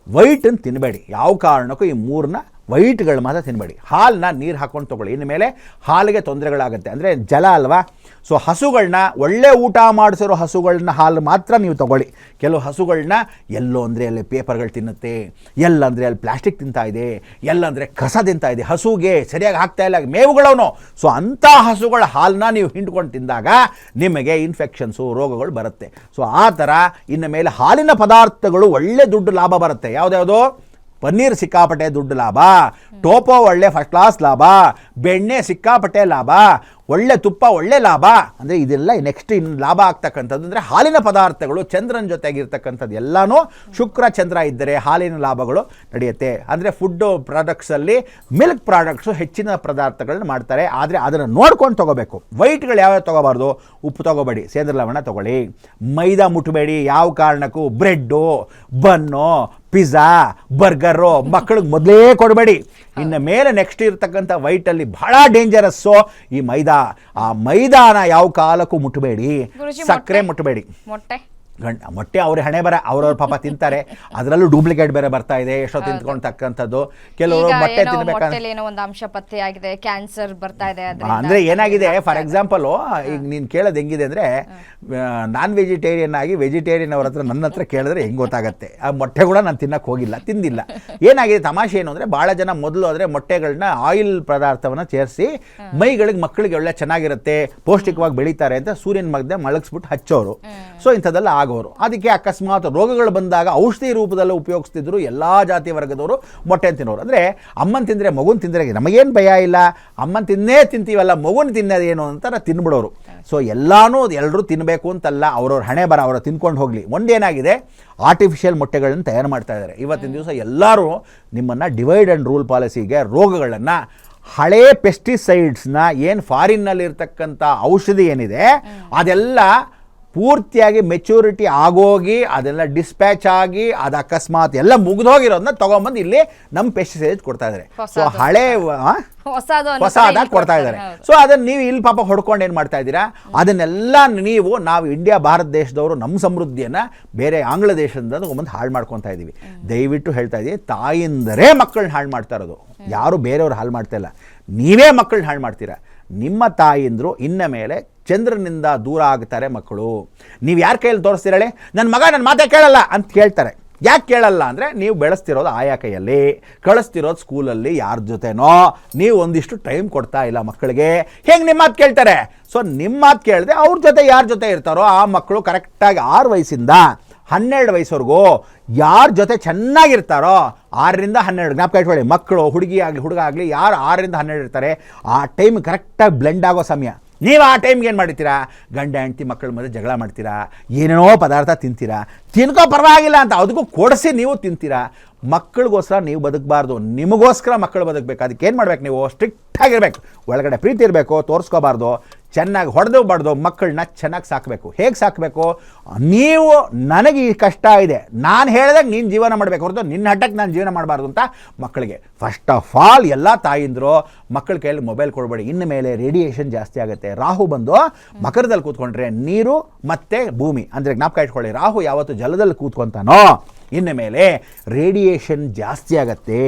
S2: ವೈಟನ್ನು ತಿನ್ನಬೇಡಿ. ಯಾವ ಕಾರಣಕ್ಕೂ ಈ 3ನ ವೈಟ್ಗಳು ಮಾತ್ರ ತಿನ್ನಬೇಡಿ. ಹಾಲನ್ನ ನೀರು ಹಾಕ್ಕೊಂಡು ತೊಗೊಳ್ಳಿ. ಇನ್ಮೇಲೆ ಹಾಲಿಗೆ ತೊಂದರೆಗಳಾಗುತ್ತೆ. ಅಂದರೆ ಜಲ ಅಲ್ವಾ. ಸೊ ಹಸುಗಳನ್ನ, ಒಳ್ಳೆ ಊಟ ಮಾಡಿಸಿರೋ ಹಸುಗಳನ್ನ ಹಾಲು ಮಾತ್ರ ನೀವು ತೊಗೊಳ್ಳಿ. ಕೆಲವು ಹಸುಗಳನ್ನ ಎಲ್ಲೋ ಅಂದರೆ ಅಲ್ಲಿ ಪೇಪರ್ಗಳು ತಿನ್ನುತ್ತೆ, ಎಲ್ಲಂದರೆ ಅಲ್ಲಿ ಪ್ಲಾಸ್ಟಿಕ್ ತಿಂತಾ ಇದೆ, ಎಲ್ಲಂದರೆ ಕಸ ತಿಂತಾ ಇದೆ, ಹಸುಗೆ ಸರಿಯಾಗಿ ಹಾಕ್ತಾ ಇಲ್ಲ ಮೇವುಗಳವನು. ಸೊ ಅಂಥ ಹಸುಗಳ ಹಾಲನ್ನ ನೀವು ಹಿಂಡ್ಕೊಂಡು ತಿಂದಾಗ ನಿಮಗೆ ಇನ್ಫೆಕ್ಷನ್ಸು, ರೋಗಗಳು ಬರುತ್ತೆ. ಸೊ ಆ ಥರ ಇನ್ನು ಮೇಲೆ ಹಾಲಿನ ಪದಾರ್ಥಗಳು ಒಳ್ಳೆ ದುಡ್ಡು ಲಾಭ ಬರುತ್ತೆ. ಯಾವುದ್ಯಾವುದು? ಪನ್ನೀರ್ ಸಿಕ್ಕಾಪಟ್ಟೆ ದುಡ್ಡು ಲಾಭ, ಟೋಪೋ ಒಳ್ಳೆ ಫಸ್ಟ್ ಕ್ಲಾಸ್ ಲಾಭ, ಬೆಣ್ಣೆ ಸಿಕ್ಕಾಪಟ್ಟೆ ಲಾಭ, ಒಳ್ಳೆ ತುಪ್ಪ ಒಳ್ಳೆ ಲಾಭ. ಅಂದರೆ ಇದೆಲ್ಲ ನೆಕ್ಸ್ಟ್ ಇನ್ನು ಲಾಭ ಆಗ್ತಕ್ಕಂಥದ್ದು ಅಂದರೆ ಹಾಲಿನ ಪದಾರ್ಥಗಳು ಚಂದ್ರನ ಜೊತೆಗಿರ್ತಕ್ಕಂಥದ್ದು ಎಲ್ಲನೂ. ಶುಕ್ರ ಚಂದ್ರ ಇದ್ದರೆ ಹಾಲಿನ ಲಾಭಗಳು ನಡೆಯುತ್ತೆ. ಅಂದರೆ ಫುಡ್ಡು ಪ್ರಾಡಕ್ಟ್ಸಲ್ಲಿ ಮಿಲ್ಕ್ ಪ್ರಾಡಕ್ಟ್ಸು ಹೆಚ್ಚಿನ ಪದಾರ್ಥಗಳನ್ನ ಮಾಡ್ತಾರೆ. ಆದರೆ ಅದನ್ನು ನೋಡ್ಕೊಂಡು ತೊಗೋಬೇಕು. ವೈಟ್ಗಳು ಯಾವ್ಯಾವ ತೊಗೋಬಾರ್ದು? ಉಪ್ಪು ತೊಗೋಬೇಡಿ, ಸೇಂದ್ರ ಲವಣ ತೊಗೊಳ್ಳಿ, ಮೈದಾ ಮುಟ್ಟಬೇಡಿ ಯಾವ ಕಾರಣಕ್ಕೂ. ಬ್ರೆಡ್ಡು, ಬನ್ನು, ಪಿಜ್ಜಾ ಬರ್ಗರು ಮಕ್ಕಳಿಗೆ ಮೊದಲೇ ಕೊಡಬೇಡಿ. ಇನ್ನು ಮೇಲೆ ನೆಕ್ಸ್ಟ್ ಇರ್ತಕ್ಕಂಥ ವೈಟಲ್ಲಿ ಬಹಳ ಡೇಂಜರಸ್ಸು ಈ ಮೈದಾ. ಆ ಮೈದಾನ ಯಾವ ಕಾಲಕ್ಕೂ ಮುಟ್ಟಬೇಡಿ, ಸಕ್ಕರೆ ಮುಟ್ಟಬೇಡಿ. ಮೊಟ್ಟೆ ಅವ್ರ ಹಣೆ ಬರ, ಅವ್ರವ್ರ ಪಾಪ ತಿಂತಾರೆ, ಅದರಲ್ಲೂ ಡೂಪ್ಲಿಕೇಟ್ ಬೇರೆ ಬರ್ತಾ ಇದೆ ಎಷ್ಟೋ ತಿಂತ್ಕೊಂಡ್ತಕ್ಕಂಥದ್ದು. ಕೆಲವರು ಮೊಟ್ಟೆ ತಿನ್ಬೇಕಂದ್ರೆ
S1: ಏನೋ ಒಂದು ಅಂಶ ಪತ್ತೆಯಾಗಿದೆ, ಕ್ಯಾನ್ಸರ್ ಬರ್ತಾ ಇದೆ.
S2: ಅಂದ್ರೆ ಏನಾಗಿದೆ, ಫಾರ್ ಎಕ್ಸಾಂಪಲ್ ಈಗ ನೀನು ಕೇಳೋದು ಹೆಂಗಿದೆ ಅಂದ್ರೆ, ನಾನ್ ವೆಜಿಟೇರಿಯನ್ ಆಗಿ ವೆಜಿಟೇರಿಯನ್ ಅವ್ರ ಹತ್ರ ನನ್ನ ಹತ್ರ ಕೇಳಿದ್ರೆ ಹೆಂಗೆ ಗೊತ್ತಾಗುತ್ತೆ. ಆ ಮೊಟ್ಟೆ ಕೂಡ ನಾನು ತಿನ್ನಕ್ಕೆ ಹೋಗಿಲ್ಲ, ತಿಂದಿಲ್ಲ. ಏನಾಗಿದೆ ತಮಾಷೆ ಏನು ಅಂದರೆ, ಭಾಳ ಜನ ಮೊದಲು ಆದರೆ ಮೊಟ್ಟೆಗಳನ್ನ ಆಯಿಲ್ ಪದಾರ್ಥವನ್ನು ಸೇರಿಸಿ ಮಕ್ಕಳಿಗೆ ಒಳ್ಳೆ ಚೆನ್ನಾಗಿರುತ್ತೆ, ಪೌಷ್ಟಿಕವಾಗಿ ಬೆಳೀತಾರೆ ಅಂತ ಸೂರ್ಯನ ಮಧ್ಯೆ ಮಲಗಿಸ್ಬಿಟ್ಟು ಹಚ್ಚೋರು. ಸೊ ಇಂಥದ್ದೆಲ್ಲ ಆಗೋರು. ಅದಕ್ಕೆ ಅಕಸ್ಮಾತ್ ರೋಗಗಳು ಬಂದಾಗ ಔಷಧಿ ರೂಪದಲ್ಲಿ ಉಪಯೋಗಿಸ್ತಿದ್ರು ಎಲ್ಲ ಜಾತಿ ವರ್ಗದವರು ಮೊಟ್ಟೆ ತಿನ್ನೋರು. ಅಂದರೆ ಅಮ್ಮನ ತಿಂದರೆ ಮಗುನ ತಿಂದರೆ ನಮಗೇನು ಭಯ ಇಲ್ಲ, ಅಮ್ಮನ ತಿಂತೀವಲ್ಲ ಮಗುನ ತಿನ್ನೋದೇನು ಅಂತ ತಿನ್ಬಿಡೋರು. ಸೊ ಎಲ್ಲರೂ ತಿನ್ನಬೇಕು ಅಂತಲ್ಲ, ಅವ್ರವ್ರ ಹಣೆ ಬರ ಅವರು ತಿನ್ಕೊಂಡು ಹೋಗಲಿ. ಒಂದೇನಾಗಿದೆ, ಆರ್ಟಿಫಿಷಿಯಲ್ ಮೊಟ್ಟೆಗಳನ್ನು ತಯಾರು ಮಾಡ್ತಾ ಇದ್ದಾರೆ ಇವತ್ತಿನ ದಿವಸ. ಎಲ್ಲರೂ ನಿಮ್ಮನ್ನು ಡಿವೈಡ್ ಆ್ಯಂಡ್ ರೂಲ್ ಪಾಲಿಸಿಗೆ ರೋಗಗಳನ್ನು, ಹಳೇ ಪೆಸ್ಟಿಸೈಡ್ಸ್ನ ಏನು ಫಾರಿನ್ನಲ್ಲಿರ್ತಕ್ಕಂಥ ಔಷಧಿ ಏನಿದೆ ಅದೆಲ್ಲ ಪೂರ್ತಿಯಾಗಿ ಮೆಚೂರಿಟಿ ಆಗೋಗಿ ಅದೆಲ್ಲ ಡಿಸ್ಪ್ಯಾಚ್ ಆಗಿ ಅದು ಅಕಸ್ಮಾತ್ ಎಲ್ಲ ಮುಗಿದೋಗಿರೋದನ್ನ ತೊಗೊಂಬಂದು ಇಲ್ಲಿ ನಮ್ಮ ಪೆಸ್ಟಿಸೈಡ್ಸ್ ಕೊಡ್ತಾ ಇದ್ದಾರೆ. ಸೊ ಹಳೇ ಹೊಸದಾಗಿ ಕೊಡ್ತಾ ಇದ್ದಾರೆ. ಸೊ ಅದನ್ನು ನೀವು ಇಲ್ಲಿ ಪಾಪ ಹೊಡ್ಕೊಂಡು ಏನು ಮಾಡ್ತಾ ಇದ್ದೀರಾ, ಅದನ್ನೆಲ್ಲ ನಾವು ಇಂಡಿಯಾ ಭಾರತ ದೇಶದವರು ನಮ್ಮ ಸಮೃದ್ಧಿಯನ್ನು ಬೇರೆ ಆಂಗ್ಲ ದೇಶದಿಂದ ತಗೊಂಬಂದು ಹಾಳು ಮಾಡ್ಕೊತಾ ಇದ್ದೀವಿ. ದಯವಿಟ್ಟು ಹೇಳ್ತಾ ಇದ್ದೀವಿ, ತಾಯಿಂದರೇ ಮಕ್ಕಳನ್ನ ಹಾಳು ಮಾಡ್ತಾ ಇರೋದು, ಯಾರು ಬೇರೆಯವ್ರು ಹಾಳು ಮಾಡ್ತಾ ಇಲ್ಲ. ನೀವೇ ಮಕ್ಕಳನ್ನ ಹಾಳು ಮಾಡ್ತೀರಾ. ನಿಮ್ಮ ತಾಯಿಂದರು ಇನ್ನ ಮೇಲೆ ಚಂದ್ರನಿಂದ ದೂರ ಆಗ್ತಾರೆ ಮಕ್ಕಳು. ನೀವು ಯಾರ ಕೈಯಲ್ಲಿ ತೋರಿಸ್ತೀರಳೆ, ನನ್ನ ಮಗ ನನ್ನ ಮಾತೇ ಕೇಳಲ್ಲ ಅಂತ ಕೇಳ್ತಾರೆ. ಯಾಕೆ ಕೇಳಲ್ಲ ಅಂದರೆ, ನೀವು ಬೆಳೆಸ್ತಿರೋದು ಆಯಾ ಕೈಯಲ್ಲಿ, ಕಳಿಸ್ತಿರೋದು ಸ್ಕೂಲಲ್ಲಿ ಯಾರ ಜೊತೆನೋ, ನೀವು ಒಂದಿಷ್ಟು ಟೈಮ್ ಕೊಡ್ತಾ ಇಲ್ಲ ಮಕ್ಕಳಿಗೆ. ಹೆಂಗೆ ನಿಮ್ಮ ಮಾತು ಕೇಳ್ತಾರೆ? ಸೊ ನಿಮ್ಮ ಮಾತು ಕೇಳದೆ ಅವ್ರ ಜೊತೆ ಯಾರ ಜೊತೆ ಇರ್ತಾರೋ ಆ ಮಕ್ಕಳು ಕರೆಕ್ಟಾಗಿ 6 ವಯಸ್ಸಿಂದ 12 ವಯಸ್ಸವರೆಗೂ ಯಾರ ಜೊತೆ ಚೆನ್ನಾಗಿರ್ತಾರೋ, 6ರಿಂದ 12 ಜ್ಞಾಪಕ ಇಟ್ಕೊಳ್ಳಿ. ಮಕ್ಕಳು ಹುಡುಗ ಆಗಲಿ ಯಾರು 6ರಿಂದ 12 ಇರ್ತಾರೆ, ಆ ಟೈಮ್ ಕರೆಕ್ಟಾಗಿ ಬ್ಲೆಂಡ್ ಆಗೋ ಸಮಯ. ನೀವು ಆ ಟೈಮ್ಗೆ ಏನು ಮಾಡ್ತೀರಾ, ಗಂಡ ಹೆಂಡತಿ ಮಕ್ಕಳ ಮಧ್ಯೆ ಜಗಳ ಮಾಡ್ತೀರಾ, ಏನೇನೋ ಪದಾರ್ಥ ತಿಂತೀರಾ. ತಿನ್ಕೋ ಪರವಾಗಿಲ್ಲ ಅಂತ ಅದಕ್ಕೂ ಕೊಡಿಸಿ ನೀವು ತಿಂತೀರಾ. ಮಕ್ಕಳಿಗೋಸ್ಕರ ನೀವು ಬದುಕಬಾರ್ದು, ನಿಮಗೋಸ್ಕರ ಮಕ್ಕಳು ಬದುಕಬೇಕು. ಅದಕ್ಕೆ ಏನು ಮಾಡ್ಬೇಕು, ನೀವು ಸ್ಟ್ರಿಕ್ಟ್ ಆಗಿರ್ಬೇಕು, ಒಳಗಡೆ ಪ್ರೀತಿ ಇರಬೇಕು, ತೋರಿಸ್ಕೋಬಾರ್ದು, ಚೆನ್ನಾಗಿ ಹೊಡೆದು ಮಕ್ಕಳನ್ನ ಚೆನ್ನಾಗಿ ಸಾಕಬೇಕು. ಹೇಗೆ ಸಾಕಬೇಕು, ನೀವು ನನಗೆ ಈ ಕಷ್ಟ ಇದೆ, ನಾನು ಹೇಳಿದಾಗ ನೀನು ಜೀವನ ಮಾಡಬೇಕು ಹೊರತು ನಿನ್ನ ಹಠಕ್ಕೆ ನಾನು ಜೀವನ ಮಾಡಬಾರ್ದು ಅಂತ ಮಕ್ಕಳಿಗೆ ಫಸ್ಟ್ ಆಫ್ ಆಲ್ ಎಲ್ಲ ತಾಯಿಂದರು ಮಕ್ಕಳ ಕೈಯಲ್ಲಿ ಮೊಬೈಲ್ ಕೊಡಬೇಡಿ. ಇನ್ನು ಮೇಲೆ ರೇಡಿಯೇಷನ್ ಜಾಸ್ತಿ ಆಗುತ್ತೆ. ರಾಹು ಬಂದು ಮಕರದಲ್ಲಿ ಕೂತ್ಕೊಂಡ್ರೆ ನೀರು ಮತ್ತು ಭೂಮಿ ಅಂದರೆ ಜ್ಞಾಪಕ ಇಟ್ಕೊಳ್ಳಿ, ರಾಹು ಯಾವತ್ತು ಜಲದಲ್ಲಿ ಕೂತ್ಕೊಂತಾನೋ ಇನ್ನು ಮೇಲೆ ರೇಡಿಯೇಷನ್ ಜಾಸ್ತಿ ಆಗತ್ತೆ.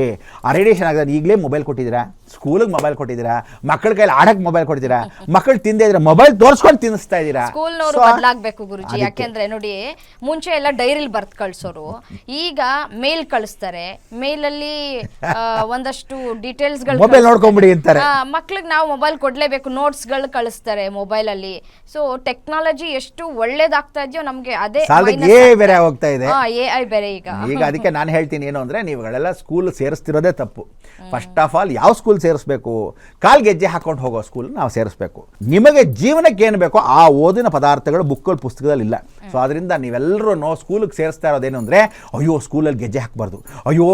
S2: ಆ ರೇಡಿಯೇಷನ್ ಆಗೋದು ಈಗಲೇ ಮೊಬೈಲ್ ಕೊಟ್ಟಿದ್ದೀರಾ, ಸ್ಕೂಲಿಗೆ ಮೊಬೈಲ್ ಕೊಟ್ಟಿದ್ದೀರಾ, ಮಕ್ಕಳ ಕೈಲಿ ಆಡಕ್ಕೆ ಮೊಬೈಲ್ ಕೊಟ್ಟಿದ್ದೀರಾ, ಮಕ್ಕಳು ತಿಂದೇ ಇದ್ರೆ ಮೊಬೈಲ್ ತೋರಿಸ್ಕೊಂಡು ತಿನ್ನಿಸ್ತಾ ಇದ್ದೀರಾ.
S1: ಸ್ಕೂಲ್ನವರು ಬದಲಾಗಬೇಕು ಗುರುಜಿ. ಯಾಕೆಂದ್ರೆ ನೋಡಿ, ಮುಂಚೆ ಎಲ್ಲ ಡೈರಿಲಿ ಬರ್ತ್ ಕಳ್ಸೋರು, ಈಗ ಮೇಲ್ ಕಳಿಸ್ತಾರೆ. ಮೇಲಲ್ಲಿ ಒಂದಷ್ಟು ಡೀಟೇಲ್ಸ್ಗಳು
S2: ಮೊಬೈಲ್ ನೋಡ್ಕೊಂಬಿಡಿ ಅಂತಾರೆ.
S1: ಮಕ್ಳಿಗೆ ನಾವು ಮೊಬೈಲ್ ಕೊಡ್ಲೇಬೇಕು, ನೋಟ್ಸ್ಗಳು ಕಳಿಸ್ತಾರೆ ಮೊಬೈಲ್ ಅಲ್ಲಿ. ಸೊ ಟೆಕ್ನಾಲಜಿ ಎಷ್ಟು ಒಳ್ಳೇದಾಗ್ತಾ ಇದೆಯೋ ನಮ್ಗೆ ಅದೇ
S2: ಬೇರೆ ಹೋಗ್ತಾ ಇದೆ,
S1: AI ಬೇರೆ ಈಗ
S2: ಅದಕ್ಕೆ ನಾನು ಹೇಳ್ತೀನಿ ಏನು ಅಂದರೆ, ನೀವುಗಳೆಲ್ಲ ಸ್ಕೂಲ್ ಸೇರಿಸ್ತಿರೋದೇ ತಪ್ಪು. ಫಸ್ಟ್ ಆಫ್ ಆಲ್ ಯಾವ ಸ್ಕೂಲ್ ಸೇರಿಸ್ಬೇಕು, ಕಾಲ್ಗೆಜ್ಜೆ ಹಾಕೊಂಡು ಹೋಗೋ ಸ್ಕೂಲ್ ನಾವು ಸೇರಿಸ್ಬೇಕು. ನಿಮಗೆ ಜೀವನಕ್ಕೆ ಏನು ಬೇಕೋ ಆ ಓದಿನ ಪದಾರ್ಥಗಳು ಬುಕ್ಕಲ್ಲಿ ಪುಸ್ತಕದಲ್ಲಿ ಇಲ್ಲ. ಸೊ ಅದರಿಂದ ನೀವೆಲ್ಲರೂ ಸ್ಕೂಲಿಗೆ ಸೇರಿಸ್ತಾ ಇರೋದೇನು ಅಂದರೆ, ಅಯ್ಯೋ ಸ್ಕೂಲಲ್ಲಿ ಗೆಜ್ಜೆ ಹಾಕಬಾರ್ದು, ಅಯ್ಯೋ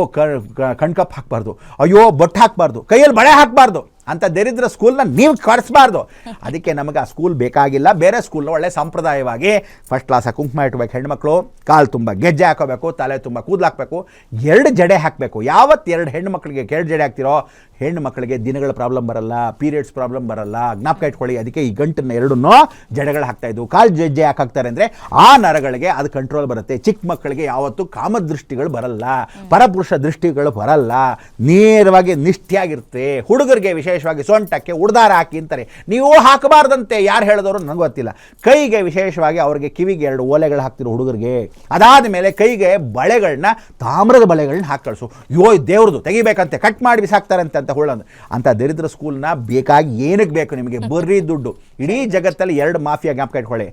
S2: ಕಣ್ಕಪ್ ಹಾಕಬಾರ್ದು, ಅಯ್ಯೋ ಬೊಟ್ಟು ಹಾಕಬಾರ್ದು, ಕೈಯಲ್ಲಿ ಬಳೆ ಹಾಕಬಾರ್ದು ಅಂತ ದರಿದ್ರ ಸ್ಕೂಲ್ನ ನೀವು ಕಳಿಸ್ಬಾರ್ದು. ಅದಕ್ಕೆ ನಮಗೆ ಆ ಸ್ಕೂಲ್ ಬೇಕಾಗಿಲ್ಲ. ಬೇರೆ ಸ್ಕೂಲ್ನ ಒಳ್ಳೆ ಸಂಪ್ರದಾಯವಾಗಿ ಫಸ್ಟ್ ಕ್ಲಾಸಾಗಿ ಕುಂಕುಮ ಇಟ್ಬೇಕು, ಹೆಣ್ಮಕ್ಳು ಕಾಲು ತುಂಬ ಗೆಜ್ಜೆ ಹಾಕೋಬೇಕು, ತಲೆ ತುಂಬ ಕೂದಲು ಹಾಕಬೇಕು, 2 ಜಡೆ ಹಾಕಬೇಕು. ಯಾವತ್ತು 2 ಹೆಣ್ಣು ಮಕ್ಕಳಿಗೆ 2 ಜಡೆ ಹಾಕ್ತಿರೋ ಹೆಣ್ಣು ಮಕ್ಕಳಿಗೆ ದಿನಗಳ ಪ್ರಾಬ್ಲಮ್ ಬರಲ್ಲ, ಪೀರಿಯಡ್ಸ್ ಪ್ರಾಬ್ಲಮ್ ಬರಲ್ಲ. ಜ್ಞಾಪಕ ಇಟ್ಕೊಳ್ಳಿ. ಅದಕ್ಕೆ ಈ ಗಂಟನ್ನ 2 ಜಡೆಗಳು ಹಾಕ್ತಾಯಿದ್ದು. ಕಾಲು ಗೆಜ್ಜೆ ಯಾಕೆ ಹಾಕ್ತಾರೆ ಅಂದರೆ, ಆ ನರಗಳಿಗೆ ಅದು ಕಂಟ್ರೋಲ್ ಬರುತ್ತೆ. ಚಿಕ್ಕ ಮಕ್ಕಳಿಗೆ ಯಾವತ್ತೂ ಕಾಮದೃಷ್ಟಿಗಳು ಬರಲ್ಲ, ಪರಪುರುಷ ದೃಷ್ಟಿಗಳು ಬರಲ್ಲ, ನೇರವಾಗಿ ನಿಷ್ಠೆಯಾಗಿರುತ್ತೆ. ಹುಡುಗರಿಗೆ ವಿಶೇಷವಾಗಿ ಸೊಂಟಕ್ಕೆ ಉಡ್ದಾರ ಹಾಕಿ ಅಂತಾರೆ, ನೀವು ಹಾಕಬಾರ್ದಂತೆ. ಯಾರು ಹೇಳಿದವರು ನನಗೆ ಗೊತ್ತಿಲ್ಲ. ಕೈಗೆ ವಿಶೇಷವಾಗಿ ಅವ್ರಿಗೆ ಕಿವಿಗೆ 2 ಓಲೆಗಳು ಹಾಕ್ತಿರೋ ಹುಡುಗರಿಗೆ. ಅದಾದ ಮೇಲೆ ಕೈಗೆ ಬಳೆಗಳನ್ನ, ತಾಮ್ರದ ಬಳೆಗಳನ್ನ ಹಾಕಿ ಕಳಿಸು. ದೇವ್ರದ್ದು ತೆಗಿಬೇಕಂತೆ, ಕಟ್ ಮಾಡಿ ಬಿಸಾಕ್ತಾರಂತೆ ಅಂತ ಹುಳ್ಳಂದು ಅಂತ ದರಿದ್ರ ಸ್ಕೂಲ್ನ ಬೇಕಾಗಿ ಏನಕ್ಕೆ ಬೇಕು ನಿಮಗೆ? ಬರ್ರಿ ದುಡ್ಡು. ಇಡೀ ಜಗತ್ತಲ್ಲಿ 2 ಮಾಫಿಯಾ ಜ್ಞಾಪಕ ಇಟ್ಕೊಳ್ಳಿ.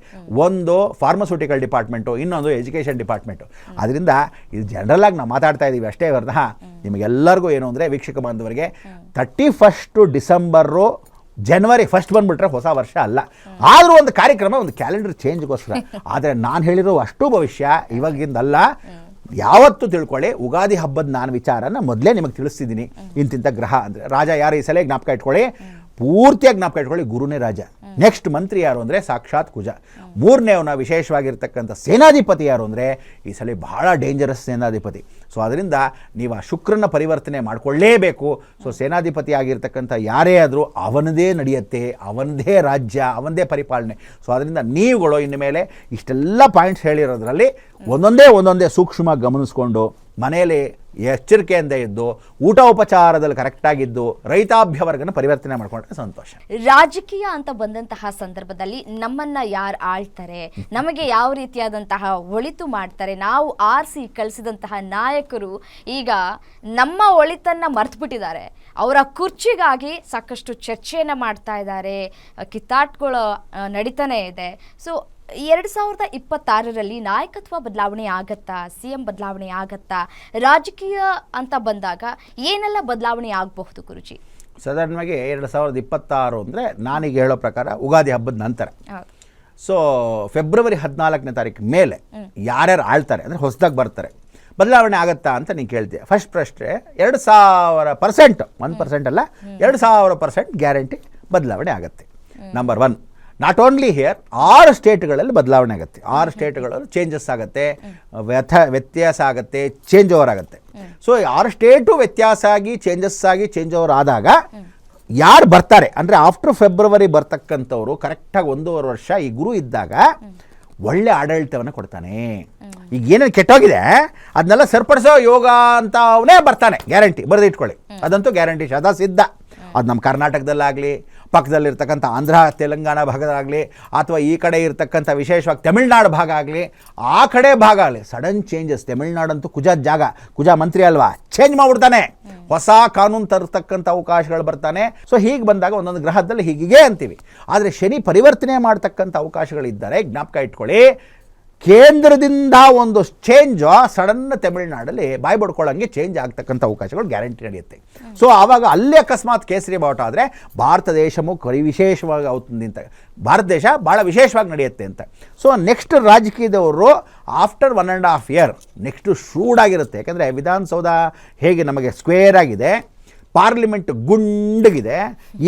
S2: ಒಂದು ಫಾರ್ಮಸ್ಯೂಟಿಕಲ್ ಡಿಪಾರ್ಟ್ಮೆಂಟು, ಇನ್ನೊಂದು ಎಜುಕೇಷನ್ ಡಿಪಾರ್ಟ್ಮೆಂಟು. ಅದರಿಂದ ಇದು ಜನರಲ್ ಆಗಿ ನಾವು ಮಾತಾಡ್ತಾ ಇದ್ದೀವಿ ಅಷ್ಟೇ ಹೊರತು ನಿಮಗೆಲ್ಲರಿಗೂ ಏನು ಅಂದರೆ, ವೀಕ್ಷಕ ಬಾಂಧವರಿಗೆ 31 ಡಿಸೆಂಬರು ಜನವರಿ 1 ಬಂದುಬಿಟ್ರೆ ಹೊಸ ವರ್ಷ ಅಲ್ಲ. ಆದರೂ ಒಂದು ಕಾರ್ಯಕ್ರಮ, ಒಂದು ಕ್ಯಾಲೆಂಡರ್ ಚೇಂಜ್ಗೋಸ್ಕರ. ಆದರೆ ನಾನು ಹೇಳಿರೋ ಅಷ್ಟು ಭವಿಷ್ಯ ಇವಾಗಿಂದಲ್ಲ. ಯಾವತ್ತು ತಿಳ್ಕೊಳ್ಳಿ, ಉಗಾದಿ ಹಬ್ಬದ ನಾನು ವಿಚಾರನ ಮೊದಲೇ ನಿಮಗೆ ತಿಳಿಸ್ತಿದ್ದೀನಿ. ಇಂತಿಂಥ ಗ್ರಹ ಅಂದರೆ ರಾಜ ಯಾರು ಈ ಸಲ ಜ್ಞಾಪಕ ಇಟ್ಕೊಳ್ಳಿ, ಪೂರ್ತಿಯಾಗಿ ಜ್ಞಾಪಕ ಇಟ್ಕೊಳ್ಳಿ, ಗುರುನೇ ರಾಜ. ನೆಕ್ಸ್ಟ್ ಮಂತ್ರಿ ಯಾರು ಅಂದರೆ ಸಾಕ್ಷಾತ್ ಕುಜ. ಮೂರನೇವನ ವಿಶೇಷವಾಗಿರ್ತಕ್ಕಂಥ ಸೇನಾಧಿಪತಿ ಯಾರು ಅಂದರೆ ಈ ಸಲ ಬಹಳ ಡೇಂಜರಸ್ ಸೇನಾಧಿಪತಿ. ಸೊ ಅದರಿಂದ ನೀವು ಆ ಶುಕ್ರನ ಪರಿವರ್ತನೆ ಮಾಡಿಕೊಳ್ಳೇಬೇಕು. ಸೊ ಸೇನಾಧಿಪತಿ ಆಗಿರ್ತಕ್ಕಂಥ ಯಾರೇ ಆದರೂ ಅವನದೇ ನಡೆಯುತ್ತೆ, ಅವನದೇ ರಾಜ್ಯ, ಅವನದೇ ಪರಿಪಾಲನೆ. ಸೊ ಅದರಿಂದ ನೀವುಗಳು ಇನ್ನು ಮೇಲೆ ಇಷ್ಟೆಲ್ಲ ಪಾಯಿಂಟ್ಸ್ ಹೇಳಿರೋದ್ರಲ್ಲಿ ಒಂದೊಂದೇ ಸೂಕ್ಷ್ಮವಾಗಿ ಗಮನಿಸ್ಕೊಂಡು ಮನೆಯಲ್ಲಿ ಎಚ್ಚರಿಕೆಯಿಂದ ಇದ್ದು ಊಟ ಉಪಚಾರದಲ್ಲಿ ಕರೆಕ್ಟಾಗಿದ್ದು ರೈತಾಭ್ಯ ವರ್ಗನ ಪರಿವರ್ತನೆ ಮಾಡಿಕೊಂಡ್ರೆ ಸಂತೋಷ.
S1: ರಾಜಕೀಯ ಅಂತ ಬಂದಂತಹ ಸಂದರ್ಭದಲ್ಲಿ ನಮ್ಮನ್ನ ಯಾರು ಆಳ್ತಾರೆ, ನಮಗೆ ಯಾವ ರೀತಿಯಾದಂತಹ ಒಳಿತು ಮಾಡ್ತಾರೆ, ನಾವು ಆರಿಸಿ ಕಳಿಸಿದಂತಹ ನಾಯಕರು ಈಗ ನಮ್ಮ ಒಳಿತನ್ನ ಮರ್ತ್ಬಿಟ್ಟಿದ್ದಾರೆ. ಅವರ ಕುರ್ಚಿಗಾಗಿ ಸಾಕಷ್ಟು ಚರ್ಚೆಯನ್ನು ಮಾಡ್ತಾ ಇದ್ದಾರೆ, ಕಿತ್ತಾಟ್ಗಳು ನಡೀತಾನೆ ಇದೆ. ಸೊ 2026ರಲ್ಲಿ ನಾಯಕತ್ವ ಬದಲಾವಣೆ ಆಗತ್ತಾ, CM ಬದಲಾವಣೆ ಆಗತ್ತಾ, ರಾಜಕೀಯ ಅಂತ ಬಂದಾಗ ಏನೆಲ್ಲ ಬದಲಾವಣೆ ಆಗಬಹುದು ಗುರುಜಿ?
S2: ಸಾಧಾರಣವಾಗಿ 2026 ಅಂದರೆ ನಾನೀಗ ಹೇಳೋ ಪ್ರಕಾರ ಯುಗಾದಿ ಹಬ್ಬದ ನಂತರ. ಸೊ ಫೆಬ್ರವರಿ 14ನೇ ತಾರೀಕು ಮೇಲೆ ಯಾರ್ಯಾರು ಆಳ್ತಾರೆ ಅಂದರೆ ಹೊಸದಾಗಿ ಬರ್ತಾರೆ, ಬದಲಾವಣೆ ಆಗತ್ತಾ ಅಂತ ನೀವು ಕೇಳ್ತೀಯ. ಫಸ್ಟ್ ಪ್ರಶ್ನೆ 2000%, 1% ಅಲ್ಲ 2000% ಗ್ಯಾರಂಟಿ ಬದಲಾವಣೆ ಆಗುತ್ತೆ. ನಂಬರ್ 1, ನಾಟ್ ಓನ್ಲಿ ಹಿಯರ್ 6 ಸ್ಟೇಟ್ಗಳಲ್ಲಿ ಬದಲಾವಣೆ ಆಗುತ್ತೆ. 6 ಸ್ಟೇಟ್ಗಳಲ್ಲಿ ಚೇಂಜಸ್ ಆಗುತ್ತೆ, ವ್ಯತ್ಯಾಸ ಆಗುತ್ತೆ, ಚೇಂಜ್ ಓವರ್ ಆಗುತ್ತೆ. ಸೊ 6 ಸ್ಟೇಟು ವ್ಯತ್ಯಾಸ ಆಗಿ ಚೇಂಜ್ ಓವರ್ ಆದಾಗ ಯಾರು ಬರ್ತಾರೆ ಅಂದರೆ ಆಫ್ಟರ್ ಫೆಬ್ರವರಿ ಬರ್ತಕ್ಕಂಥವ್ರು ಕರೆಕ್ಟಾಗಿ 1.5 ವರ್ಷ ಈ ಗುರು ಇದ್ದಾಗ ಒಳ್ಳೆ ಆಡಳಿತವನ್ನು ಕೊಡ್ತಾನೆ. ಈಗ ಏನೇನು ಕೆಟ್ಟೋಗಿದೆ ಅದನ್ನೆಲ್ಲ ಸರಿಪಡಿಸೋ ಯೋಗ ಅಂತ ಅವನೇ ಬರ್ತಾನೆ, ಗ್ಯಾರಂಟಿ ಬರೆದಿಟ್ಕೊಳ್ಳಿ. ಅದಂತೂ ಗ್ಯಾರಂಟಿ ಸದಾ ಸಿದ್ಧ. ಅದು ನಮ್ಮ ಕರ್ನಾಟಕದಲ್ಲಾಗಲಿ, ಪಕ್ಕದಲ್ಲಿರ್ತಕ್ಕಂಥ ಆಂಧ್ರ ತೆಲಂಗಾಣ ಭಾಗದಾಗಲಿ, ಅಥವಾ ಈ ಕಡೆ ಇರ್ತಕ್ಕಂಥ ವಿಶೇಷವಾಗಿ ತಮಿಳ್ನಾಡು ಭಾಗ ಆಗಲಿ, ಆ ಕಡೆ ಭಾಗ ಆಗಲಿ, ಸಡನ್ ಚೇಂಜಸ್. ತಮಿಳ್ನಾಡಂತೂ ಕುಜದ ಜಾಗ, ಕುಜ ಮಂತ್ರಿ ಅಲ್ವಾ, ಚೇಂಜ್ ಮಾಡಿಬಿಡ್ತಾನೆ, ಹೊಸ ಕಾನೂನು ತರತಕ್ಕಂಥ ಅವಕಾಶಗಳು ಬರ್ತಾನೆ. ಸೊ ಹೀಗೆ ಬಂದಾಗ ಒಂದೊಂದು ಗ್ರಹದಲ್ಲಿ ಹೀಗೆ ಅಂತೀವಿ. ಆದರೆ ಶನಿ ಪರಿವರ್ತನೆ ಮಾಡ್ತಕ್ಕಂಥ ಅವಕಾಶಗಳಿದ್ದಾರೆ, ಜ್ಞಾಪಕ ಇಟ್ಕೊಳ್ಳಿ. ಕೇಂದ್ರದಿಂದ ಒಂದು ಚೇಂಜು ಸಡನ್ ತಮಿಳ್ನಾಡಲ್ಲಿ ಬಾಯಿ ಬಡ್ಕೊಳ್ಳೋಂಗೆ ಚೇಂಜ್ ಆಗ್ತಕ್ಕಂಥ ಅವಕಾಶಗಳು ಗ್ಯಾರಂಟಿ ನಡೆಯುತ್ತೆ. ಸೊ ಆವಾಗ ಅಲ್ಲಿ ಅಕಸ್ಮಾತ್ ಕೇಸರಿ ಬಾವುಟ ಆದರೆ ಭಾರತ ದೇಶಮು ವಿಶೇಷವಾಗಿ అవుతుంది ಅಂತ, ಭಾರತ ದೇಶ ಭಾಳ ವಿಶೇಷವಾಗಿ ನಡೆಯುತ್ತೆ ಅಂತ. ಸೊ ನೆಕ್ಸ್ಟ್ ರಾಜಕೀಯದವರು ಆಫ್ಟರ್ 1.5 year ನೆಕ್ಸ್ಟು ಶೂಡಾಗಿರುತ್ತೆ. ಯಾಕೆಂದರೆ ವಿಧಾನಸೌಧ ಹೇಗೆ ನಮಗೆ ಸ್ಕ್ವೇರ್ ಆಗಿದೆ, ಪಾರ್ಲಿಮೆಂಟ್ ಗುಂಡಗಿದೆ.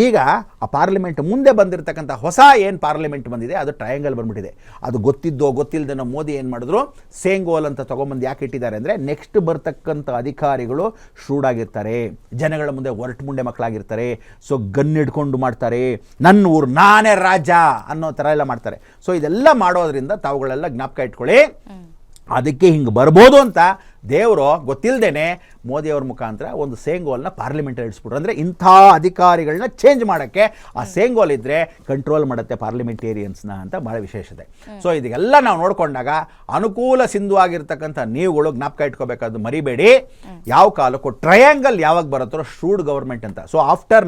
S2: ಈಗ ಆ ಪಾರ್ಲಿಮೆಂಟ್ ಮುಂದೆ ಬಂದಿರತಕ್ಕಂಥ ಹೊಸ ಏನು ಪಾರ್ಲಿಮೆಂಟ್ ಬಂದಿದೆ ಅದು ಟ್ರಯಾಂಗಲ್ ಬಂದ್ಬಿಟ್ಟಿದೆ. ಅದು ಗೊತ್ತಿಲ್ಲದೆ ಮೋದಿ ಏನು ಮಾಡಿದ್ರು, ಸೇಂಗೋಲ್ ಅಂತ ತೊಗೊಂಬಂದು ಯಾಕೆ ಇಟ್ಟಿದ್ದಾರೆ ಅಂದರೆ ನೆಕ್ಸ್ಟ್ ಬರ್ತಕ್ಕಂಥ ಅಧಿಕಾರಿಗಳು ಶೂಡಾಗಿರ್ತಾರೆ, ಜನಗಳ ಮುಂದೆ ಹೊರಟು ಮುಂಡೆ ಮಕ್ಕಳಾಗಿರ್ತಾರೆ. ಸೊ ಗನ್ ಹಿಡ್ಕೊಂಡು ಮಾಡ್ತಾರೆ, ನನ್ನ ಊರು ನಾನೇ ರಾಜ ಅನ್ನೋ ಥರ ಎಲ್ಲ ಮಾಡ್ತಾರೆ. ಸೊ ಇದೆಲ್ಲ ಮಾಡೋದ್ರಿಂದ ತಾವುಗಳೆಲ್ಲ ಜ್ಞಾಪಕ ಇಟ್ಕೊಳ್ಳಿ. ಅದಕ್ಕೆ ಹಿಂಗೆ ಬರ್ಬೋದು ಅಂತ ದೇವರು ಗೊತ್ತಿಲ್ಲದೇನೆ ಮೋದಿಯವ್ರ ಮುಖಾಂತರ ಒಂದು ಸೇಂಗೋಲ್ನ ಪಾರ್ಲಿಮೆಂಟ್ ಇಡಿಸ್ಬಿಟ್ರು. ಅಂದರೆ ಇಂಥ ಅಧಿಕಾರಿಗಳನ್ನ ಚೇಂಜ್ ಮಾಡೋಕ್ಕೆ ಆ ಸೇಂಗೋಲ್ ಇದ್ದರೆ ಕಂಟ್ರೋಲ್ ಮಾಡುತ್ತೆ ಪಾರ್ಲಿಮೆಂಟೇರಿಯನ್ಸ್ನ ಅಂತ ಭಾಳ ವಿಶೇಷತೆ. ಸೊ ಇದೆಲ್ಲ ನಾವು ನೋಡಿಕೊಂಡಾಗ ಅನುಕೂಲ ಸಿಂಧುವಾಗಿರ್ತಕ್ಕಂಥ ನೀವುಗಳು ಜ್ಞಾಪಕ ಇಟ್ಕೋಬೇಕಾದ್ದು ಮರಿಬೇಡಿ. ಯಾವ ಕಾಲಕ್ಕೂ ಟ್ರಯಾಂಗಲ್ ಯಾವಾಗ ಬರುತ್ತೋ ಶ್ರೂಡ್ ಗೌರ್ಮೆಂಟ್ ಅಂತ. ಸೊ ಆಫ್ಟರ್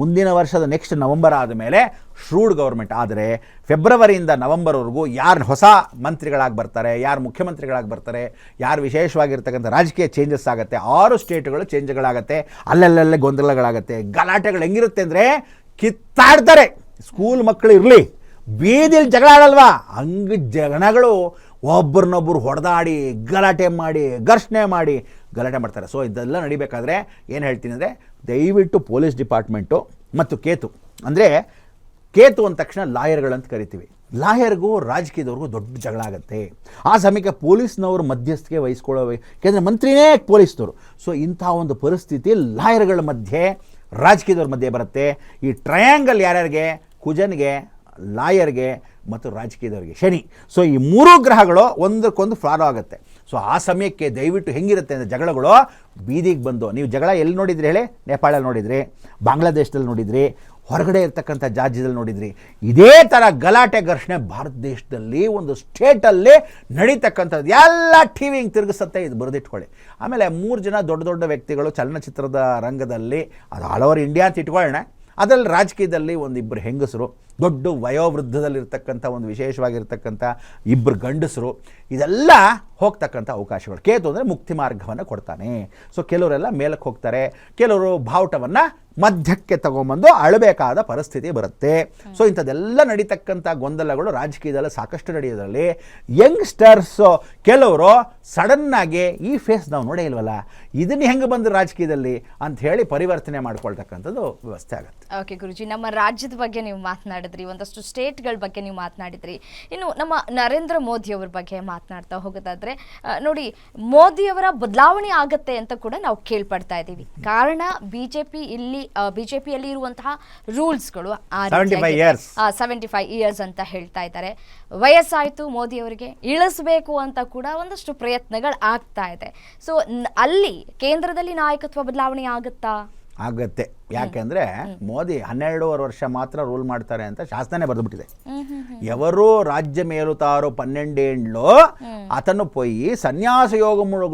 S2: ಮುಂದಿನ ವರ್ಷದ ನೆಕ್ಸ್ಟ್ ನವಂಬರ್ ಆದಮೇಲೆ ಶ್ರೂಡ್ ಗೌರ್ಮೆಂಟ್. ಆದರೆ ಫೆಬ್ರವರಿಯಿಂದ ನವಂಬರ್ವರೆಗೂ ಯಾರು ಹೊಸ ಮಂತ್ರಿಗಳಾಗಿ ಬರ್ತಾರೆ, ಯಾರು ಮುಖ್ಯಮಂತ್ರಿಗಳಾಗಿ ಬರ್ತಾರೆ, ಯಾರು ವಿಶೇಷವಾಗಿರ್ತಕ್ಕಂಥ ರಾಜಕೀಯ ಚೇಂಜಸ್ ಆಗುತ್ತೆ, 6 ಸ್ಟೇಟ್ಗಳು ಚೇಂಜ್ಗಳಾಗುತ್ತೆ, ಅಲ್ಲಲ್ಲೇ ಗೊಂದಲಗಳಾಗುತ್ತೆ, ಗಲಾಟೆಗಳು ಹೆಂಗಿರುತ್ತೆ ಅಂದರೆ ಕಿತ್ತಾಡ್ತಾರೆ. ಸ್ಕೂಲ್ ಮಕ್ಕಳು ಇರಲಿ, ಬೀದಿಲಿ ಜಗಳ ಆಡಲ್ವಾ, ಹಂಗೆ ಜನಗಳು ಒಬ್ಬರನ್ನೊಬ್ಬರು ಹೊಡೆದಾಡಿ ಗಲಾಟೆ ಮಾಡಿ ಘರ್ಷಣೆ ಮಾಡಿ ಗಲಾಟೆ ಮಾಡ್ತಾರೆ. ಸೊ ಇದೆಲ್ಲ ನಡಿಬೇಕಾದ್ರೆ ಏನು ಹೇಳ್ತೀನಿ ಅಂದರೆ ದಯವಿಟ್ಟು ಪೊಲೀಸ್ ಡಿಪಾರ್ಟ್ಮೆಂಟು ಮತ್ತು ಕೇತು, ಅಂದರೆ ಕೇತು ಅಂದ ತಕ್ಷಣ ಲಾಯರ್ಗಳಂತ ಕರಿತೀವಿ, ಲಾಯರ್ಗೂ ರಾಜಕೀಯದವ್ರಿಗೂ ದೊಡ್ಡ ಜಗಳ ಆಗುತ್ತೆ. ಆ ಸಮಯಕ್ಕೆ ಪೊಲೀಸ್ನವರು ಮಧ್ಯಸ್ಥಿಕೆ ವಹಿಸ್ಕೊಳ್ಳೋ, ಯಾಕೆಂದರೆ ಮಂತ್ರಿನೇ ಪೊಲೀಸ್ನವರು. ಸೊ ಇಂಥ ಒಂದು ಪರಿಸ್ಥಿತಿ ಲಾಯರ್ಗಳ ಮಧ್ಯೆ ರಾಜಕೀಯದವ್ರ ಮಧ್ಯೆ ಬರುತ್ತೆ. ಈ ಟ್ರಯಾಂಗಲ್ ಯಾರ್ಯಾರಿಗೆ, ಕುಜನ್ಗೆ, ಲಾಯರ್ಗೆ ಮತ್ತು ರಾಜಕೀಯದವ್ರಿಗೆ ಶನಿ. ಸೊ ಈ 3 ಗ್ರಹಗಳು ಒಂದಕ್ಕೊಂದು ಫಾಲೋ ಆಗುತ್ತೆ. ಸೊ ಆ ಸಮಯಕ್ಕೆ ದಯವಿಟ್ಟು ಹೆಂಗಿರುತ್ತೆ ಅಂದರೆ ಜಗಳಗಳು ಬೀದಿಗೆ ಬಂದು, ನೀವು ಜಗಳ ಎಲ್ಲಿ ನೋಡಿದ್ರಿ ಹೇಳಿ, ನೇಪಾಳಲ್ಲಿ ನೋಡಿದ್ರಿ, ಬಾಂಗ್ಲಾದೇಶದಲ್ಲಿ ನೋಡಿದ್ರಿ, ಹೊರಗಡೆ ಇರ್ತಕ್ಕಂಥ ರಾಜ್ಯದಲ್ಲಿ ನೋಡಿದ್ರಿ. ಇದೇ ಥರ ಗಲಾಟೆ ಘರ್ಷಣೆ ಭಾರತ ದೇಶದಲ್ಲಿ ಒಂದು ಸ್ಟೇಟಲ್ಲಿ ನಡೀತಕ್ಕಂಥದ್ದು ಎಲ್ಲ ಟಿ ವಿ ಹಿಂಗೆ ತಿರುಗಿಸುತ್ತೆ. ಇದು ಬರೆದಿಟ್ಕೊಳ್ಳಿ. ಆಮೇಲೆ 3 ಜನ ದೊಡ್ಡ ದೊಡ್ಡ ವ್ಯಕ್ತಿಗಳು ಚಲನಚಿತ್ರದ ರಂಗದಲ್ಲಿ, ಅದು ಆಲ್ ಓವರ್ ಇಂಡಿಯಾ ಅಂತ ಇಟ್ಕೊಳ್ಳೋಣ, ಅದರಲ್ಲಿ ರಾಜಕೀಯದಲ್ಲಿ ಒಂದಿಬ್ಬರು ಹೆಂಗಸರು, ದೊಡ್ಡ ವಯೋವೃದ್ಧದಲ್ಲಿರ್ತಕ್ಕಂಥ ಒಂದು ವಿಶೇಷವಾಗಿರ್ತಕ್ಕಂಥ 2 ಗಂಡಸರು, ಇದೆಲ್ಲ ಹೋಗ್ತಕ್ಕಂಥ ಅವಕಾಶಗಳು. ಕೇತು ಅಂದರೆ ಮುಕ್ತಿ ಮಾರ್ಗವನ್ನು ಕೊಡ್ತಾನೆ. ಸೊ ಕೆಲವರೆಲ್ಲ ಮೇಲಕ್ಕೆ ಹೋಗ್ತಾರೆ, ಕೆಲವರು ಬಾವುಟವನ್ನು ಮಧ್ಯಕ್ಕೆ ತಗೊಂಬಂದು ಅಳಬೇಕಾದ ಪರಿಸ್ಥಿತಿ ಬರುತ್ತೆ. ಸೊ ಇಂಥದ್ದೆಲ್ಲ ನಡೀತಕ್ಕಂಥ ಗೊಂದಲಗಳು ರಾಜಕೀಯದಲ್ಲಿ ಸಾಕಷ್ಟು ನಡೆಯೋದ್ರಲ್ಲಿ ಯಂಗ್ಸ್ಟರ್ಸು ಕೆಲವರು ಸಡನ್ನಾಗಿ ಈ ಫೇಸ್ ನಾವು ನೋಡೇ ಇಲ್ವಲ್ಲ, ಇದನ್ನು ಹೆಂಗೆ ಬಂದು ರಾಜಕೀಯದಲ್ಲಿ ಅಂತ ಹೇಳಿ ಪರಿವರ್ತನೆ ಮಾಡ್ಕೊಳ್ತಕ್ಕಂಥದ್ದು ವ್ಯವಸ್ಥೆ ಆಗುತ್ತೆ.
S1: ಓಕೆ ಗುರುಜಿ, ನಮ್ಮ ರಾಜ್ಯದ ಬಗ್ಗೆ ನೀವು ಮಾತನಾಡಿದ್ರಿ. ಮಾತನಾಡಿದ್ರಿ, ಒಂದಷ್ಟು ಸ್ಟೇಟ್ಗಳ ಬಗ್ಗೆ ನೀವು ಮಾತನಾಡಿದ್ರಿ. ಇನ್ನು ನಮ್ಮ ನರೇಂದ್ರ ಮೋದಿಯವ್ರ ಬಗ್ಗೆ ಮಾತನಾಡ್ತಾ ಹೋಗೋದಾದ್ರೆ ನೋಡಿ, ಮೋದಿಯವರ ಬದಲಾವಣೆ ಆಗತ್ತೆ ಅಂತ ಕೂಡ ನಾವು ಕೇಳ್ಪಡ್ತಾ ಇದ್ದೀವಿ. ಕಾರಣ ಬಿಜೆಪಿಯಲ್ಲಿ ಇರುವಂತಹ ರೂಲ್ಸ್ಗಳು
S2: 75
S1: ಇಯರ್ಸ್ ಅಂತ ಹೇಳ್ತಾ ಇದ್ದಾರೆ. ವಯಸ್ಸಾಯ್ತು ಮೋದಿಯವರಿಗೆ, ಇಳಿಸಬೇಕು ಅಂತ ಕೂಡ ಒಂದಷ್ಟು ಪ್ರಯತ್ನಗಳು ಆಗ್ತಾ ಇದೆ. ಸೊ ಅಲ್ಲಿ ಕೇಂದ್ರದಲ್ಲಿ ನಾಯಕತ್ವ ಬದಲಾವಣೆ ಆಗುತ್ತಾ?
S2: ಆಗತ್ತೆ. ಯಾಕೆಂದ್ರೆ ಮೋದಿ 12.5 ವರ್ಷ ಮಾತ್ರ ರೂಲ್ ಮಾಡ್ತಾರೆ ಅಂತ ಶಾಸನನೇ ಬರೆದುಬಿಟ್ಟಿದೆ. ఎవరు రాజ్య మేలుతారో 12 ఏళ్ళు అతను పోయి సన్యాస యోగముడు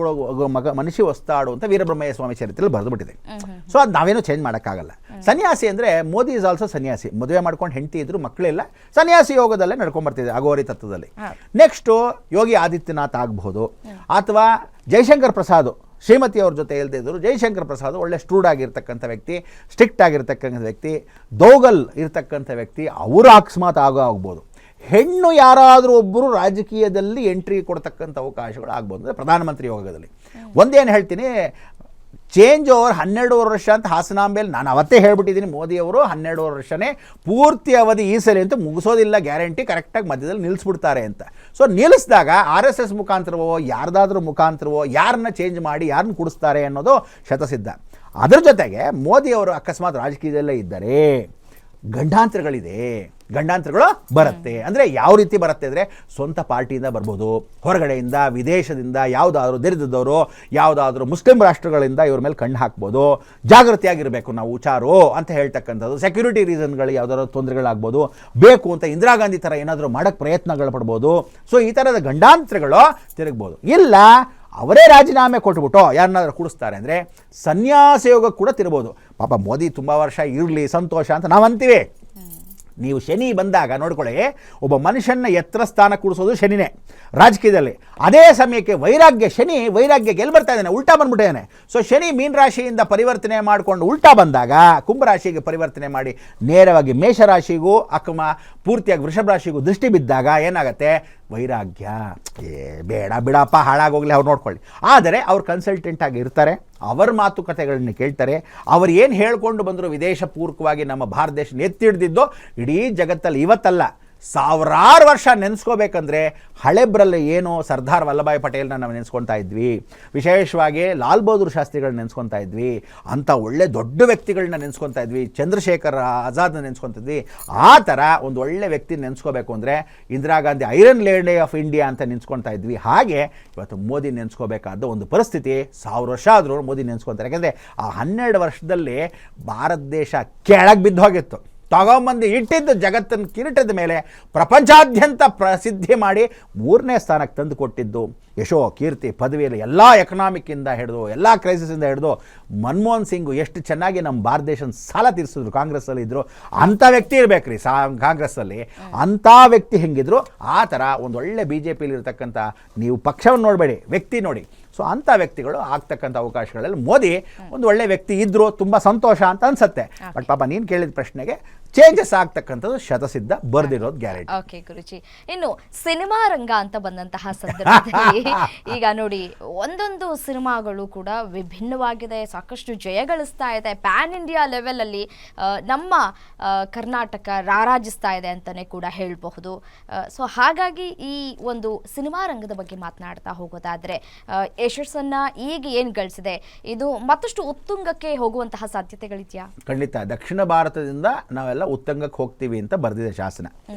S2: మనిషి వస్తాడు ಅಂತ ವೀರಬ್ರಹ್ಮಯ್ಯ ಸ್ವಾಮಿ ಚರಿತ್ರೆಯಲ್ಲಿ ಬರೆದುಬಿಟ್ಟಿದೆ. ಸೊ ಅದು ನಾವೇನೂ ಚೇಂಜ್ ಮಾಡೋಕ್ಕಾಗಲ್ಲ. ಸನ್ಯಾಸಿ ಅಂದರೆ ಮೋದಿ ಇಸ್ ಆಲ್ಸೋ ಸನ್ಯಾಸಿ. ಮದುವೆ ಮಾಡ್ಕೊಂಡು ಹೆಂಡತಿ ಇದ್ರು ಮಕ್ಕಳಿಲ್ಲ, ಸನ್ಯಾಸಿ ಯೋಗದಲ್ಲೇ ನಡ್ಕೊಂಡ್ಬರ್ತಿದೆ ಅಗೋರಿ ತತ್ವದಲ್ಲಿ. ನೆಕ್ಸ್ಟು ಯೋಗಿ ಆದಿತ್ಯನಾಥ್ ಆಗಬಹುದು, ಅಥವಾ ಜೈಶಂಕರ್ ಪ್ರಸಾದ್ ಶ್ರೀಮತಿ ಅವ್ರ ಜೊತೆ ಇಲ್ದಿದ್ರು. ಜೈಶಂಕರ್ ಪ್ರಸಾದ್ ಒಳ್ಳೆ ಸ್ಟ್ರೂಡ್ ಆಗಿರ್ತಕ್ಕಂಥ ವ್ಯಕ್ತಿ, ಸ್ಟ್ರಿಕ್ಟ್ ಆಗಿರ್ತಕ್ಕಂಥ ವ್ಯಕ್ತಿ, ದೌಗಲ್ ಇರ್ತಕ್ಕಂಥ ವ್ಯಕ್ತಿ, ಅವರು ಅಕಸ್ಮಾತ್ ಆಗ್ಬೋದು. ಹೆಣ್ಣು ಯಾರಾದರೂ ಒಬ್ಬರು ರಾಜಕೀಯದಲ್ಲಿ ಎಂಟ್ರಿ ಕೊಡ್ತಕ್ಕಂಥ ಅವಕಾಶಗಳು ಆಗ್ಬೋದು. ಅಂದರೆ ಪ್ರಧಾನಮಂತ್ರಿ ಯೋಗದಲ್ಲಿ ಒಂದೇನು ಹೇಳ್ತೀನಿ, ಚೇಂಜ್ ಓವರ್ 12 ವರ್ಷ ಅಂತ ಹಾಸನಾಂಬೆಯಲ್ಲಿ ನಾನು ಅವತ್ತೇ ಹೇಳ್ಬಿಟ್ಟಿದ್ದೀನಿ. ಮೋದಿಯವರು 12 ವರ್ಷನೇ ಪೂರ್ತಿ ಅವಧಿ ಈ ಸಲ ಅಂತ ಮುಗಿಸೋದಿಲ್ಲ, ಗ್ಯಾರಂಟಿ, ಕರೆಕ್ಟಾಗಿ ಮಧ್ಯದಲ್ಲಿ ನಿಲ್ಲಿಸ್ಬಿಡ್ತಾರೆ ಅಂತ. ಸೊ ನಿಲ್ಲಿಸಿದಾಗ RSS ಮುಖಾಂತರವೋ ಯಾರ್ದಾದ್ರೂ ಮುಖಾಂತರವೋ ಯಾರನ್ನ ಚೇಂಜ್ ಮಾಡಿ ಯಾರನ್ನ ಕುಡಿಸ್ತಾರೆ ಅನ್ನೋದು ಶತಸಿದ್ಧ. ಅದರ ಜೊತೆಗೆ ಮೋದಿಯವರು ಅಕಸ್ಮಾತ್ ರಾಜಕೀಯದಲ್ಲೇ ಇದ್ದರೆ ಗಂಡಾಂತರಗಳು ಬರುತ್ತೆ. ಅಂದರೆ ಯಾವ ರೀತಿ ಬರುತ್ತೆ ಅಂದರೆ, ಸ್ವಂತ ಪಾರ್ಟಿಯಿಂದ ಬರ್ಬೋದು, ಹೊರಗಡೆಯಿಂದ ವಿದೇಶದಿಂದ ಯಾವುದಾದ್ರೂ ದರಿದ್ರದವರು ಯಾವುದಾದ್ರೂ ಮುಸ್ಲಿಂ ರಾಷ್ಟ್ರಗಳಿಂದ ಇವ್ರ ಮೇಲೆ ಕಣ್ಣು ಹಾಕ್ಬೋದು. ಜಾಗೃತಿಯಾಗಿರಬೇಕು ನಾವು ಹುಷಾರು ಅಂತ ಹೇಳ್ತಕ್ಕಂಥದ್ದು. ಸೆಕ್ಯೂರಿಟಿ ರೀಸನ್ಗಳು ಯಾವುದಾದ್ರು ತೊಂದರೆಗಳಾಗ್ಬೋದು, ಬೇಕು ಅಂತ ಇಂದಿರಾ ಗಾಂಧಿ ಥರ ಏನಾದರೂ ಮಾಡೋಕ್ಕೆ ಪ್ರಯತ್ನಗಳು ಪಡ್ಬೋದು. ಸೊ ಈ ಥರದ ಗಂಡಾಂತರಗಳು ತಿರುಗ್ಬೋದು. ಇಲ್ಲ ಅವರೇ ರಾಜೀನಾಮೆ ಕೊಟ್ಬಿಟ್ಟು ಯಾರನ್ನಾದ್ರೂ ಕೂಡಿಸ್ತಾರೆ ಅಂದರೆ ಸನ್ಯಾಸ ಯೋಗ ಕೂಡ ತಿರ್ಬೋದು. ಪಾಪ ಮೋದಿ ತುಂಬ ವರ್ಷ ಇರಲಿ ಸಂತೋಷ ಅಂತ ನಾವು ಅಂತೀವಿ. ನೀವು ಶನಿ ಬಂದಾಗ ನೋಡ್ಕೊಳ್ಳಿ, ಒಬ್ಬ ಮನುಷ್ಯನ ಎತ್ತರ ಸ್ಥಾನ ಕೂಡಿಸೋದು ಶನಿನೇ ರಾಜಕೀಯದಲ್ಲಿ. ಅದೇ ಸಮಯಕ್ಕೆ ಶನಿ ವೈರಾಗ್ಯ ಎಲ್ಲಿ ಬರ್ತಾ ಇದ್ದಾನೆ, ಉಲ್ಟಾ ಬಂದ್ಬಿಟ್ಟಿದ್ದಾನೆ. ಸೊ ಶನಿ ಮೀನ ರಾಶಿಯಿಂದ ಪರಿವರ್ತನೆ ಮಾಡಿಕೊಂಡು ಉಲ್ಟಾ ಬಂದಾಗ ಕುಂಭರಾಶಿಗೆ ಪರಿವರ್ತನೆ ಮಾಡಿ ನೇರವಾಗಿ ಮೇಷರಾಶಿಗೂ ಪೂರ್ತಿಯಾಗಿ ವೃಷಭ ರಾಶಿಗೂ ದೃಷ್ಟಿ ಬಿದ್ದಾಗ ಏನಾಗುತ್ತೆ, ವೈರಾಗ್ಯ. ಬೇಡ ಬಿಡಪ್ಪ ಹಾಳಾಗೋಗ್ಲಿ, ಅವ್ರು ನೋಡ್ಕೊಳ್ಳಿ. ಆದರೆ ಅವ್ರು ಕನ್ಸಲ್ಟೆಂಟ್ ಆಗಿ ಇರ್ತಾರೆ, ಅವರ ಮಾತುಕತೆಗಳನ್ನ ಕೇಳ್ತಾರೆ. ಅವ್ರು ಏನು ಹೇಳ್ಕೊಂಡು ಬಂದರು, ವಿದೇಶ ಪೂರ್ವಕವಾಗಿ ನಮ್ಮ ಭಾರತ ದೇಶ ಎತ್ತಿಡ್ದಿದ್ದು ಇಡೀ ಜಗತ್ತಲ್ಲಿ ಇವತ್ತಲ್ಲ, ಸಾವಿರಾರು ವರ್ಷ ನೆನೆಸ್ಕೋಬೇಕಂದ್ರೆ ಹಳೆಬ್ರಲ್ಲಿ ಏನು ಸರ್ದಾರ್ ವಲ್ಲಭಾಯ್ ಪಟೇಲ್ನ ನಾವು ನೆನೆಸ್ಕೊತಾ ಇದ್ವಿ, ವಿಶೇಷವಾಗಿ ಲಾಲ್ ಬಹದ್ದೂರ್ ಶಾಸ್ತ್ರಿಗಳನ್ನ ನೆನೆಸ್ಕೊತಾ ಇದ್ವಿ, ಅಂಥ ಒಳ್ಳೆ ದೊಡ್ಡ ವ್ಯಕ್ತಿಗಳನ್ನ ನೆನೆಸ್ಕೊತಾ ಇದ್ವಿ, ಚಂದ್ರಶೇಖರ್ ಆಜಾದ್ನ ನೆನೆಸ್ಕೊತಿದ್ವಿ. ಆ ಥರ ಒಂದು ಒಳ್ಳೆ ವ್ಯಕ್ತಿ ನೆನೆಸ್ಕೋಬೇಕು ಅಂದರೆ Indira Gandhi iron lady of India ಅಂತ ನೆನೆಸ್ಕೊತಾ ಇದ್ವಿ. ಹಾಗೆ ಇವತ್ತು ಮೋದಿ ನೆನೆಸ್ಕೋಬೇಕಾದ ಒಂದು ಪರಿಸ್ಥಿತಿ. 1000 ವರ್ಷ ಆದರೂ ಮೋದಿ ನೆನೆಸ್ಕೊತಾರೆ. ಯಾಕೆಂದರೆ ಆ 12 ವರ್ಷದಲ್ಲಿ ಭಾರತ ದೇಶ ಕೆಳಗೆ ಬಿದ್ದು ಹೋಗಿತ್ತು. ತಗೊಂಬಂದು ಇಟ್ಟಿದ್ದು ಜಗತ್ತಿನ ಕಿರೀಟದ ಮೇಲೆ ಪ್ರಪಂಚಾದ್ಯಂತ ಪ್ರಸಿದ್ಧಿ ಮಾಡಿ 3ನೇ ಸ್ಥಾನಕ್ಕೆ ತಂದು ಕೊಟ್ಟಿದ್ದು. ಯಶೋ ಕೀರ್ತಿ ಪದವಿಯಲ್ಲಿ ಎಲ್ಲ ಎಕನಾಮಿಕ್ಕಿಂದ ಹಿಡಿದು ಎಲ್ಲ ಕ್ರೈಸಿಸಿಂದ ಹಿಡಿದು ಮನಮೋಹನ್ ಸಿಂಗು ಎಷ್ಟು ಚೆನ್ನಾಗಿ ನಮ್ಮ ಭಾರತ ದೇಶದ ಸಾಲ ತೀರಿಸಿದ್ರು. ಕಾಂಗ್ರೆಸ್ಸಲ್ಲಿ ಇದ್ದರು, ಅಂಥ ವ್ಯಕ್ತಿ ಇರಬೇಕ್ರಿ ಕಾಂಗ್ರೆಸ್ಸಲ್ಲಿ. ಅಂಥ ವ್ಯಕ್ತಿ ಹೆಂಗಿದ್ರು ಆ ಥರ ಒಂದು ಒಳ್ಳೆ BJPಯಲ್ಲಿ ಇರ್ತಕ್ಕಂಥ, ನೀವು ಪಕ್ಷವನ್ನು ನೋಡಬೇಡಿ, ವ್ಯಕ್ತಿ ನೋಡಿ. ಸೊ ಅಂಥ ವ್ಯಕ್ತಿಗಳು ಆಗ್ತಕ್ಕಂಥ ಅವಕಾಶಗಳಲ್ಲಿ ಮೋದಿ ಒಂದು ಒಳ್ಳೆ ವ್ಯಕ್ತಿ ಇದ್ದರು, ತುಂಬ ಸಂತೋಷ ಅಂತ ಅನ್ಸುತ್ತೆ. ಬಟ್ ಪಾಪ ನೀನು ಕೇಳಿದ ಪ್ರಶ್ನೆಗೆ ಚೇಂಜಸ್ ಆಗ್ತಕ್ಕಂಥದ್ದು ಶತಸಿದ್ಧ, ಬರ್ದಿರೋದು ಗ್ಯಾರಂಟಿ.
S1: ಓಕೆ ಗುರುಜಿ, ಇನ್ನು ಸಿನಿಮಾ ರಂಗ ಅಂತ ಬಂದಂತಹ ಸಂದರ್ಭದಲ್ಲಿ ಈಗ ನೋಡಿ, ಒಂದೊಂದು ಸಿನಿಮಾಗಳು ಕೂಡ ವಿಭಿನ್ನವಾಗಿದೆ, ಸಾಕಷ್ಟು ಜಯಗಳಿಸ್ತಾ ಇದೆ, ಪ್ಯಾನ್ ಇಂಡಿಯಾ ಲೆವೆಲಲ್ಲಿ ನಮ್ಮ ಕರ್ನಾಟಕ ರಾರಾಜಿಸ್ತಾ ಇದೆ ಅಂತಲೇ ಕೂಡ ಹೇಳಬಹುದು. ಸೊ ಹಾಗಾಗಿ ಈ ಒಂದು ಸಿನಿಮಾ ರಂಗದ ಬಗ್ಗೆ ಮಾತನಾಡ್ತಾ ಹೋಗೋದಾದರೆ ಯಶಸ್ಸನ್ನ ಈಗ ಏನು ಗಳಿಸಿದೆ, ಇದು ಮತ್ತಷ್ಟು ಉತ್ತುಂಗಕ್ಕೆ ಹೋಗುವಂತಹ ಸಾಧ್ಯತೆಗಳಿದೆಯಾ?
S2: ಖಂಡಿತ. ದಕ್ಷಿಣ ಭಾರತದಿಂದ ನಾವೆಲ್ಲ ಉತ್ತಂಗಕ್ಕೆ ಹೋಗ್ತೀವಿ ಅಂತ ಬರ್ದಿದೆ ಶಾಸನ.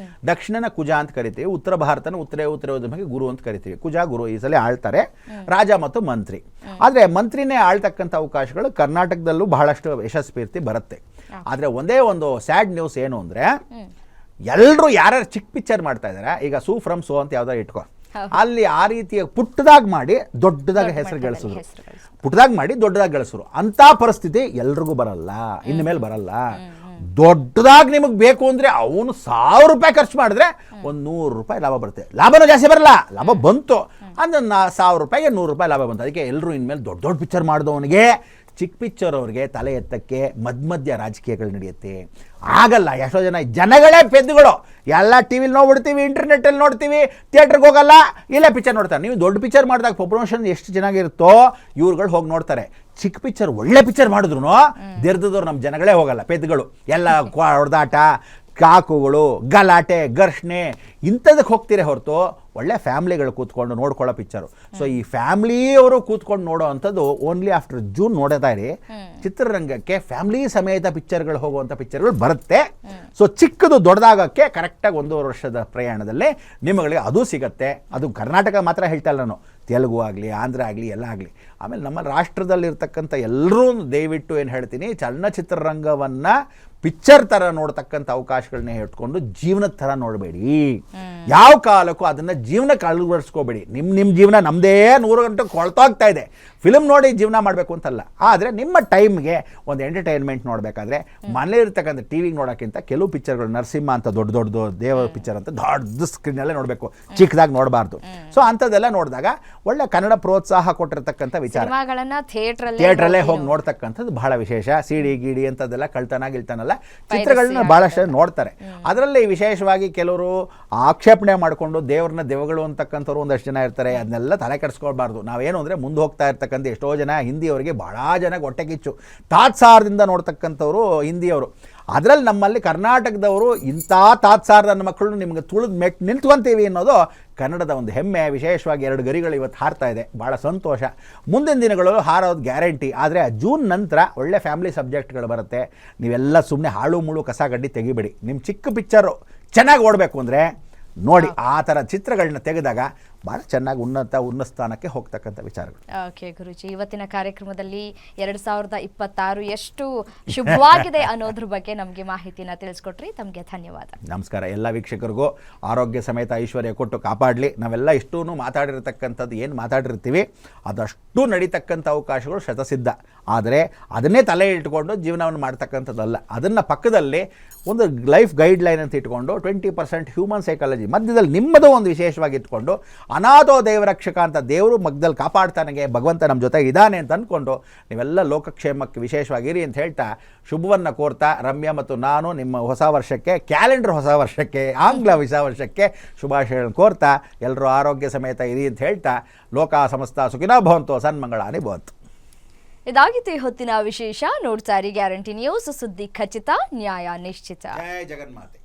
S2: ದಕ್ಷಿಣನ ಕುಜ ಅಂತ ಕರಿತೀವಿ, ಉತ್ತರ ಭಾರತನ ಉತ್ತರೋದ್ಯಮಕ್ಕೆ ಗುರು ಅಂತ ಕರಿತೀವಿ. ಕುಜ ಗುರು ಈ ಸಲ ಆಳ್ತಾರೆ, ರಾಜ ಮತ್ತು ಮಂತ್ರಿ. ಆದರೆ ಮಂತ್ರಿನೇ ಆಳ್ತಕ್ಕಂಥ ಅವಕಾಶಗಳು ಕರ್ನಾಟಕದಲ್ಲೂ ಬಹಳಷ್ಟು ಯಶಸ್ವೀರ್ತಿ ಬರುತ್ತೆ. ಆದರೆ ಒಂದೇ ಒಂದು ಸ್ಯಾಡ್ ನ್ಯೂಸ್ ಏನು ಅಂದರೆ, ಎಲ್ಲರೂ ಯಾರ್ಯಾರು ಚಿಕ್ಕ ಪಿಕ್ಚರ್ ಮಾಡ್ತಾ ಇದ್ದಾರೆ, ಈಗ ಸೂ ಫ್ರಮ್ ಸೋ ಅಂತ ಯಾವ್ದಾರು ಇಟ್ಕೊ, ಅಲ್ಲಿ ಆ ರೀತಿಯ ಪುಟ್ಟದಾಗಿ ಮಾಡಿ ದೊಡ್ಡದಾಗಿ ಹೆಸರು ಗಳಿಸಿದ್ರು, ಪುಟ್ಟದಾಗಿ ಮಾಡಿ ದೊಡ್ಡದಾಗಿ ಗಳಿಸಿದ್ರು. ಅಂಥ ಪರಿಸ್ಥಿತಿ ಎಲ್ರಿಗೂ ಬರಲ್ಲ, ಇನ್ಮೇಲೆ ಬರಲ್ಲ. ದೊಡ್ಡದಾಗಿ ನಿಮಗೆ ಬೇಕು ಅಂದರೆ ಅವನು 1000 ರೂಪಾಯಿ ಖರ್ಚು ಮಾಡಿದ್ರೆ ಒಂದು 100 ರೂಪಾಯಿ ಲಾಭ ಬರುತ್ತೆ. ಲಾಭನೂ ಜಾಸ್ತಿ ಬರಲ್ಲ, ಲಾಭ ಬಂತು ಅಂದ್ರೆ 1000 ರೂಪಾಯಿಗೆ 100 ರೂಪಾಯಿ ಲಾಭ ಬಂತು. ಅದಕ್ಕೆ ಎಲ್ಲರೂ ಇನ್ಮೇಲೆ ದೊಡ್ಡ ದೊಡ್ಡ ಪಿಕ್ಚರ್ ಮಾಡಿದವನಿಗೆ ಚಿಕ್ಕ ಪಿಕ್ಚರ್ ಅವ್ರಿಗೆ ತಲೆ ಎತ್ತಕ್ಕೆ ಮಧ್ಯ ರಾಜಕೀಯಗಳು ನಡೆಯುತ್ತೆ. ಆಗಲ್ಲ. ಎಷ್ಟೋ ಜನಗಳೇ ಪೆದ್ದುಗಳು, ಎಲ್ಲ ಟಿ ವಿಲಿ ನೋಡ್ಬಿಡ್ತೀವಿ, ಇಂಟರ್ನೆಟ್ಟಲ್ಲಿ ನೋಡ್ತೀವಿ, ಥಿಯೇಟ್ರಿಗೆ ಹೋಗಲ್ಲ, ಇಲ್ಲೇ ಪಿಕ್ಚರ್ ನೋಡ್ತಾರೆ. ನೀವು ದೊಡ್ಡ ಪಿಕ್ಚರ್ ಮಾಡಿದಾಗ ಪ್ರಮೋಷನ್ ಎಷ್ಟು ಚೆನ್ನಾಗಿರುತ್ತೋ ಇವ್ರುಗಳು ಹೋಗಿ ನೋಡ್ತಾರೆ. ಚಿಕ್ಕ ಪಿಕ್ಚರ್ ಒಳ್ಳೆ ಪಿಕ್ಚರ್ ಮಾಡಿದ್ರು ದೆರ್ದದವ್ರು ನಮ್ಮ ಜನಗಳೇ ಹೋಗಲ್ಲ, ಪೆದ್ದುಗಳು. ಎಲ್ಲ ಹೊಡೆದಾಟ, ಕಾಕುಗಳು, ಗಲಾಟೆ, ಘರ್ಷಣೆ ಇಂಥದಕ್ಕೆ ಹೋಗ್ತೀರಿ ಹೊರತು ಒಳ್ಳೆ ಫ್ಯಾಮ್ಲಿಗಳು ಕೂತ್ಕೊಂಡು ನೋಡ್ಕೊಳ್ಳೋ ಪಿಕ್ಚರು. ಸೊ ಈ ಫ್ಯಾಮ್ಲಿಯವರು ಕೂತ್ಕೊಂಡು ನೋಡೋ ಅಂಥದ್ದು ಓನ್ಲಿ ಆಫ್ಟರ್ ಜೂನ್ ನೋಡ್ತಾ ಇರಿ. ಚಿತ್ರರಂಗಕ್ಕೆ ಫ್ಯಾಮ್ಲಿ ಸಮೇತ ಪಿಕ್ಚರ್ಗಳು ಹೋಗುವಂಥ ಪಿಕ್ಚರ್ಗಳು ಬರುತ್ತೆ. ಸೊ ಚಿಕ್ಕದು ದೊಡ್ಡದಾಗಕ್ಕೆ ಕರೆಕ್ಟಾಗಿ 1.5 ವರ್ಷದ ಪ್ರಯಾಣದಲ್ಲೇ ನಿಮಗೆ ಅದು ಸಿಗುತ್ತೆ. ಅದು ಕರ್ನಾಟಕ ಮಾತ್ರ ಹೇಳ್ತಾ ಇಲ್ಲ ನಾನು, ತೆಲುಗು ಆಗಲಿ, ಆಂಧ್ರ ಆಗಲಿ, ಎಲ್ಲ ಆಗಲಿ. ಆಮೇಲೆ ನಮ್ಮ ರಾಷ್ಟ್ರದಲ್ಲಿರ್ತಕ್ಕಂಥ ಎಲ್ಲರೂ ದಯವಿಟ್ಟು ಏನು ಹೇಳ್ತೀನಿ, ಚಲನಚಿತ್ರರಂಗವನ್ನು ಪಿಕ್ಚರ್ ಥರ ನೋಡ್ತಕ್ಕಂಥ ಅವಕಾಶಗಳನ್ನ ಇಟ್ಕೊಂಡು ಜೀವನದ ಥರ ನೋಡಬೇಡಿ. ಯಾವ ಕಾಲಕ್ಕೂ ಅದನ್ನು ಜೀವನಕ್ಕೆ ಅಳವಡಿಸ್ಕೋಬೇಡಿ. ನಿಮ್ಮ ಜೀವನ ನಮ್ಮದೇ 100 ಗಂಟೆ ಕೊಳ್ತೋಗ್ತಾ ಇದೆ. ಫಿಲ್ಮ್ ನೋಡಿ ಜೀವನ ಮಾಡಬೇಕು ಅಂತಲ್ಲ, ಆದರೆ ನಿಮ್ಮ ಟೈಮ್ಗೆ ಒಂದು ಎಂಟರ್ಟೈನ್ಮೆಂಟ್ ನೋಡಬೇಕಾದ್ರೆ ಮನೇಲಿ ಇರ್ತಕ್ಕಂಥ ಟಿ ವಿಗೆ ನೋಡೋಕ್ಕಿಂತ ಕೆಲವು ಪಿಕ್ಚರ್ಗಳು, ನರಸಿಂಹ ಅಂತ ದೊಡ್ಡ ದೇವ ಪಿಕ್ಚರ್ ಅಂತ ದೊಡ್ಡ ಸ್ಕ್ರೀನಲ್ಲೇ ನೋಡಬೇಕು, ಚಿಕ್ಕದಾಗಿ ನೋಡಬಾರ್ದು. ಸೊ ಅಂಥದ್ದೆಲ್ಲ ನೋಡಿದಾಗ ಒಳ್ಳೆ ಕನ್ನಡ ಪ್ರೋತ್ಸಾಹ ಕೊಟ್ಟಿರ್ತಕ್ಕಂಥ ವಿಚಾರ ಥಿಯೇಟ್ರಲ್ಲೇ ಹೋಗಿ ನೋಡ್ತಕ್ಕಂಥದ್ದು ಬಹಳ ವಿಶೇಷ. ಸಿಡಿ ಗಿಡಿ ಅಂಥದ್ದೆಲ್ಲ ಕಳ್ತನ ಚಿತ್ರಗಳನ್ನ ಬಹಳಷ್ಟು ನೋಡ್ತಾರೆ. ಅದರಲ್ಲಿ ವಿಶೇಷವಾಗಿ ಕೆಲವರು ಆಕ್ಷೇಪಣೆ ಮಾಡಿಕೊಂಡು ದೇವ್ರನ್ನ ದೆವ್ವಗಳು ಅಂತಕ್ಕಂಥವ್ರು ಒಂದಷ್ಟು ಜನ ಇರ್ತಾರೆ. ಅದನ್ನೆಲ್ಲ ತಲೆ ಕೆಡಿಸ್ಕೊಳ್ಬಾರ್ದು. ನಾವೇನು ಅಂದರೆ ಮುಂದೆ ಹೋಗ್ತಾ ಇರ್ತಕ್ಕಂಥ ಎಷ್ಟೋ ಜನ ಹಿಂದಿಯವರಿಗೆ ಭಾಳ ಜನಕ್ಕೆ ಹೊಟ್ಟೆ ಕಿಚ್ಚು, ತಾತ್ಸಾರದಿಂದ ನೋಡ್ತಕ್ಕಂಥವ್ರು ಹಿಂದಿಯವರು. ಅದರಲ್ಲಿ ನಮ್ಮಲ್ಲಿ ಕರ್ನಾಟಕದವರು ಇಂಥ ತಾತ್ಸಾರದ ನನ್ನ ಮಕ್ಕಳು ನಿಮ್ಗೆ ತುಳಿದು ನಿಂತ್ಕೊಂತೀವಿ ಅನ್ನೋದು ಕನ್ನಡದ ಒಂದು ಹೆಮ್ಮೆ. ವಿಶೇಷವಾಗಿ 2 ಗರಿಗಳು ಇವತ್ತು ಹಾರ್ತಾ ಇದೆ, ಭಾಳ ಸಂತೋಷ. ಮುಂದಿನ ದಿನಗಳು ಹಾರೋದು ಗ್ಯಾರಂಟಿ. ಆದರೆ ಜೂನ್ ನಂತರ ಒಳ್ಳೆ ಫ್ಯಾಮಿಲಿ ಸಬ್ಜೆಕ್ಟ್ಗಳು ಬರುತ್ತೆ. ನೀವೆಲ್ಲ ಸುಮ್ಮನೆ ಹಾಳು ಮುಳು ಕಸ ಗಡ್ಡಿ ತೆಗಿಬೇಡಿ. ನಿಮ್ಮ ಚಿಕ್ಕ ಪಿಕ್ಚರು ಚೆನ್ನಾಗಿ ಓಡಬೇಕು ಅಂದರೆ ನೋಡಿ, ಆ ಥರ ಚಿತ್ರಗಳನ್ನ ತೆಗೆದಾಗ ಭಾಳ ಚೆನ್ನಾಗಿ ಉನ್ನತ ಸ್ಥಾನಕ್ಕೆ ಹೋಗ್ತಕ್ಕಂಥ ವಿಚಾರಗಳು.
S1: ಓಕೆ ಗುರುಜಿ, ಇವತ್ತಿನ ಕಾರ್ಯಕ್ರಮದಲ್ಲಿ 2026 ಎಷ್ಟು ಶುಭವಾಗಿದೆ ಅನ್ನೋದ್ರ ಬಗ್ಗೆ ನಮಗೆ ಮಾಹಿತಿನ ತಿಳಿಸ್ಕೊಟ್ರಿ. ತಮಗೆ ಧನ್ಯವಾದ.
S2: ನಮಸ್ಕಾರ. ಎಲ್ಲ ವೀಕ್ಷಕರಿಗೂ ಆರೋಗ್ಯ ಸಮೇತ ಐಶ್ವರ್ಯ ಕೊಟ್ಟು ಕಾಪಾಡಲಿ. ನಾವೆಲ್ಲ ಇಷ್ಟೂ ಮಾತಾಡಿರ್ತಕ್ಕಂಥದ್ದು ಏನು ಮಾತಾಡಿರ್ತೀವಿ ಅದಷ್ಟು ನಡೀತಕ್ಕಂಥ ಅವಕಾಶಗಳು ಶತಸಿದ್ಧ. ಆದರೆ ಅದನ್ನೇ ತಲೆ ಇಟ್ಕೊಂಡು ಜೀವನವನ್ನು ಮಾಡ್ತಕ್ಕಂಥದ್ದಲ್ಲ. ಅದನ್ನು ಪಕ್ಕದಲ್ಲಿ ಒಂದು ಲೈಫ್ ಗೈಡ್ಲೈನ್ ಅಂತ ಇಟ್ಕೊಂಡು 20% ಹ್ಯೂಮನ್ ಸೈಕಾಲಜಿ ಮಧ್ಯದಲ್ಲಿ ನಿಮ್ಮದು ಒಂದು ವಿಶೇಷವಾಗಿ ಇಟ್ಕೊಂಡು ಅನಾಥೋ ದೇವರಕ್ಷಕ ಅಂತ ದೇವರು ಮಗ್ದಲ್ಲಿ ಕಾಪಾಡ್ತಾನೆ, ಭಗವಂತ ನಮ್ಮ ಜೊತೆ ಇದ್ದಾನೆ ಅಂತ ಅಂದ್ಕೊಂಡು ನೀವೆಲ್ಲ ಲೋಕಕ್ಷೇಮಕ್ಕೆ ವಿಶೇಷವಾಗಿರಿ ಅಂತ ಹೇಳ್ತಾ ಶುಭವನ್ನು ಕೋರ್ತಾ ರಮ್ಯಾ ಮತ್ತು ನಾನು ನಿಮ್ಮ ಹೊಸ ವರ್ಷಕ್ಕೆ, ಕ್ಯಾಲೆಂಡರ್ ಹೊಸ ವರ್ಷಕ್ಕೆ, ಆಂಗ್ಲ ಹೊಸ ವರ್ಷಕ್ಕೆ ಶುಭಾಶಯಗಳನ್ನು ಕೋರ್ತಾ ಎಲ್ಲರೂ ಆರೋಗ್ಯ ಸಮೇತ ಇರಿ ಅಂತ ಹೇಳ್ತಾ ಲೋಕ ಸಮಸ್ತ ಸುಖಿನೋ ಭವಂತು, ಸನ್ಮಂಗಳಾನಿ ಭವಂತು.
S1: ಇದಾಗಿತ್ತು ಈ ಹೊತ್ತಿನ ವಿಶೇಷ. ನೋಡ್ತಾ ಇರಿ ಗ್ಯಾರಂಟಿ ನ್ಯೂಸ್, ಸುದ್ದಿ ಖಚಿತ, ನ್ಯಾಯ ನಿಶ್ಚಿತ.
S2: ಜಯ ಜಗನ್ಮಾತೆ.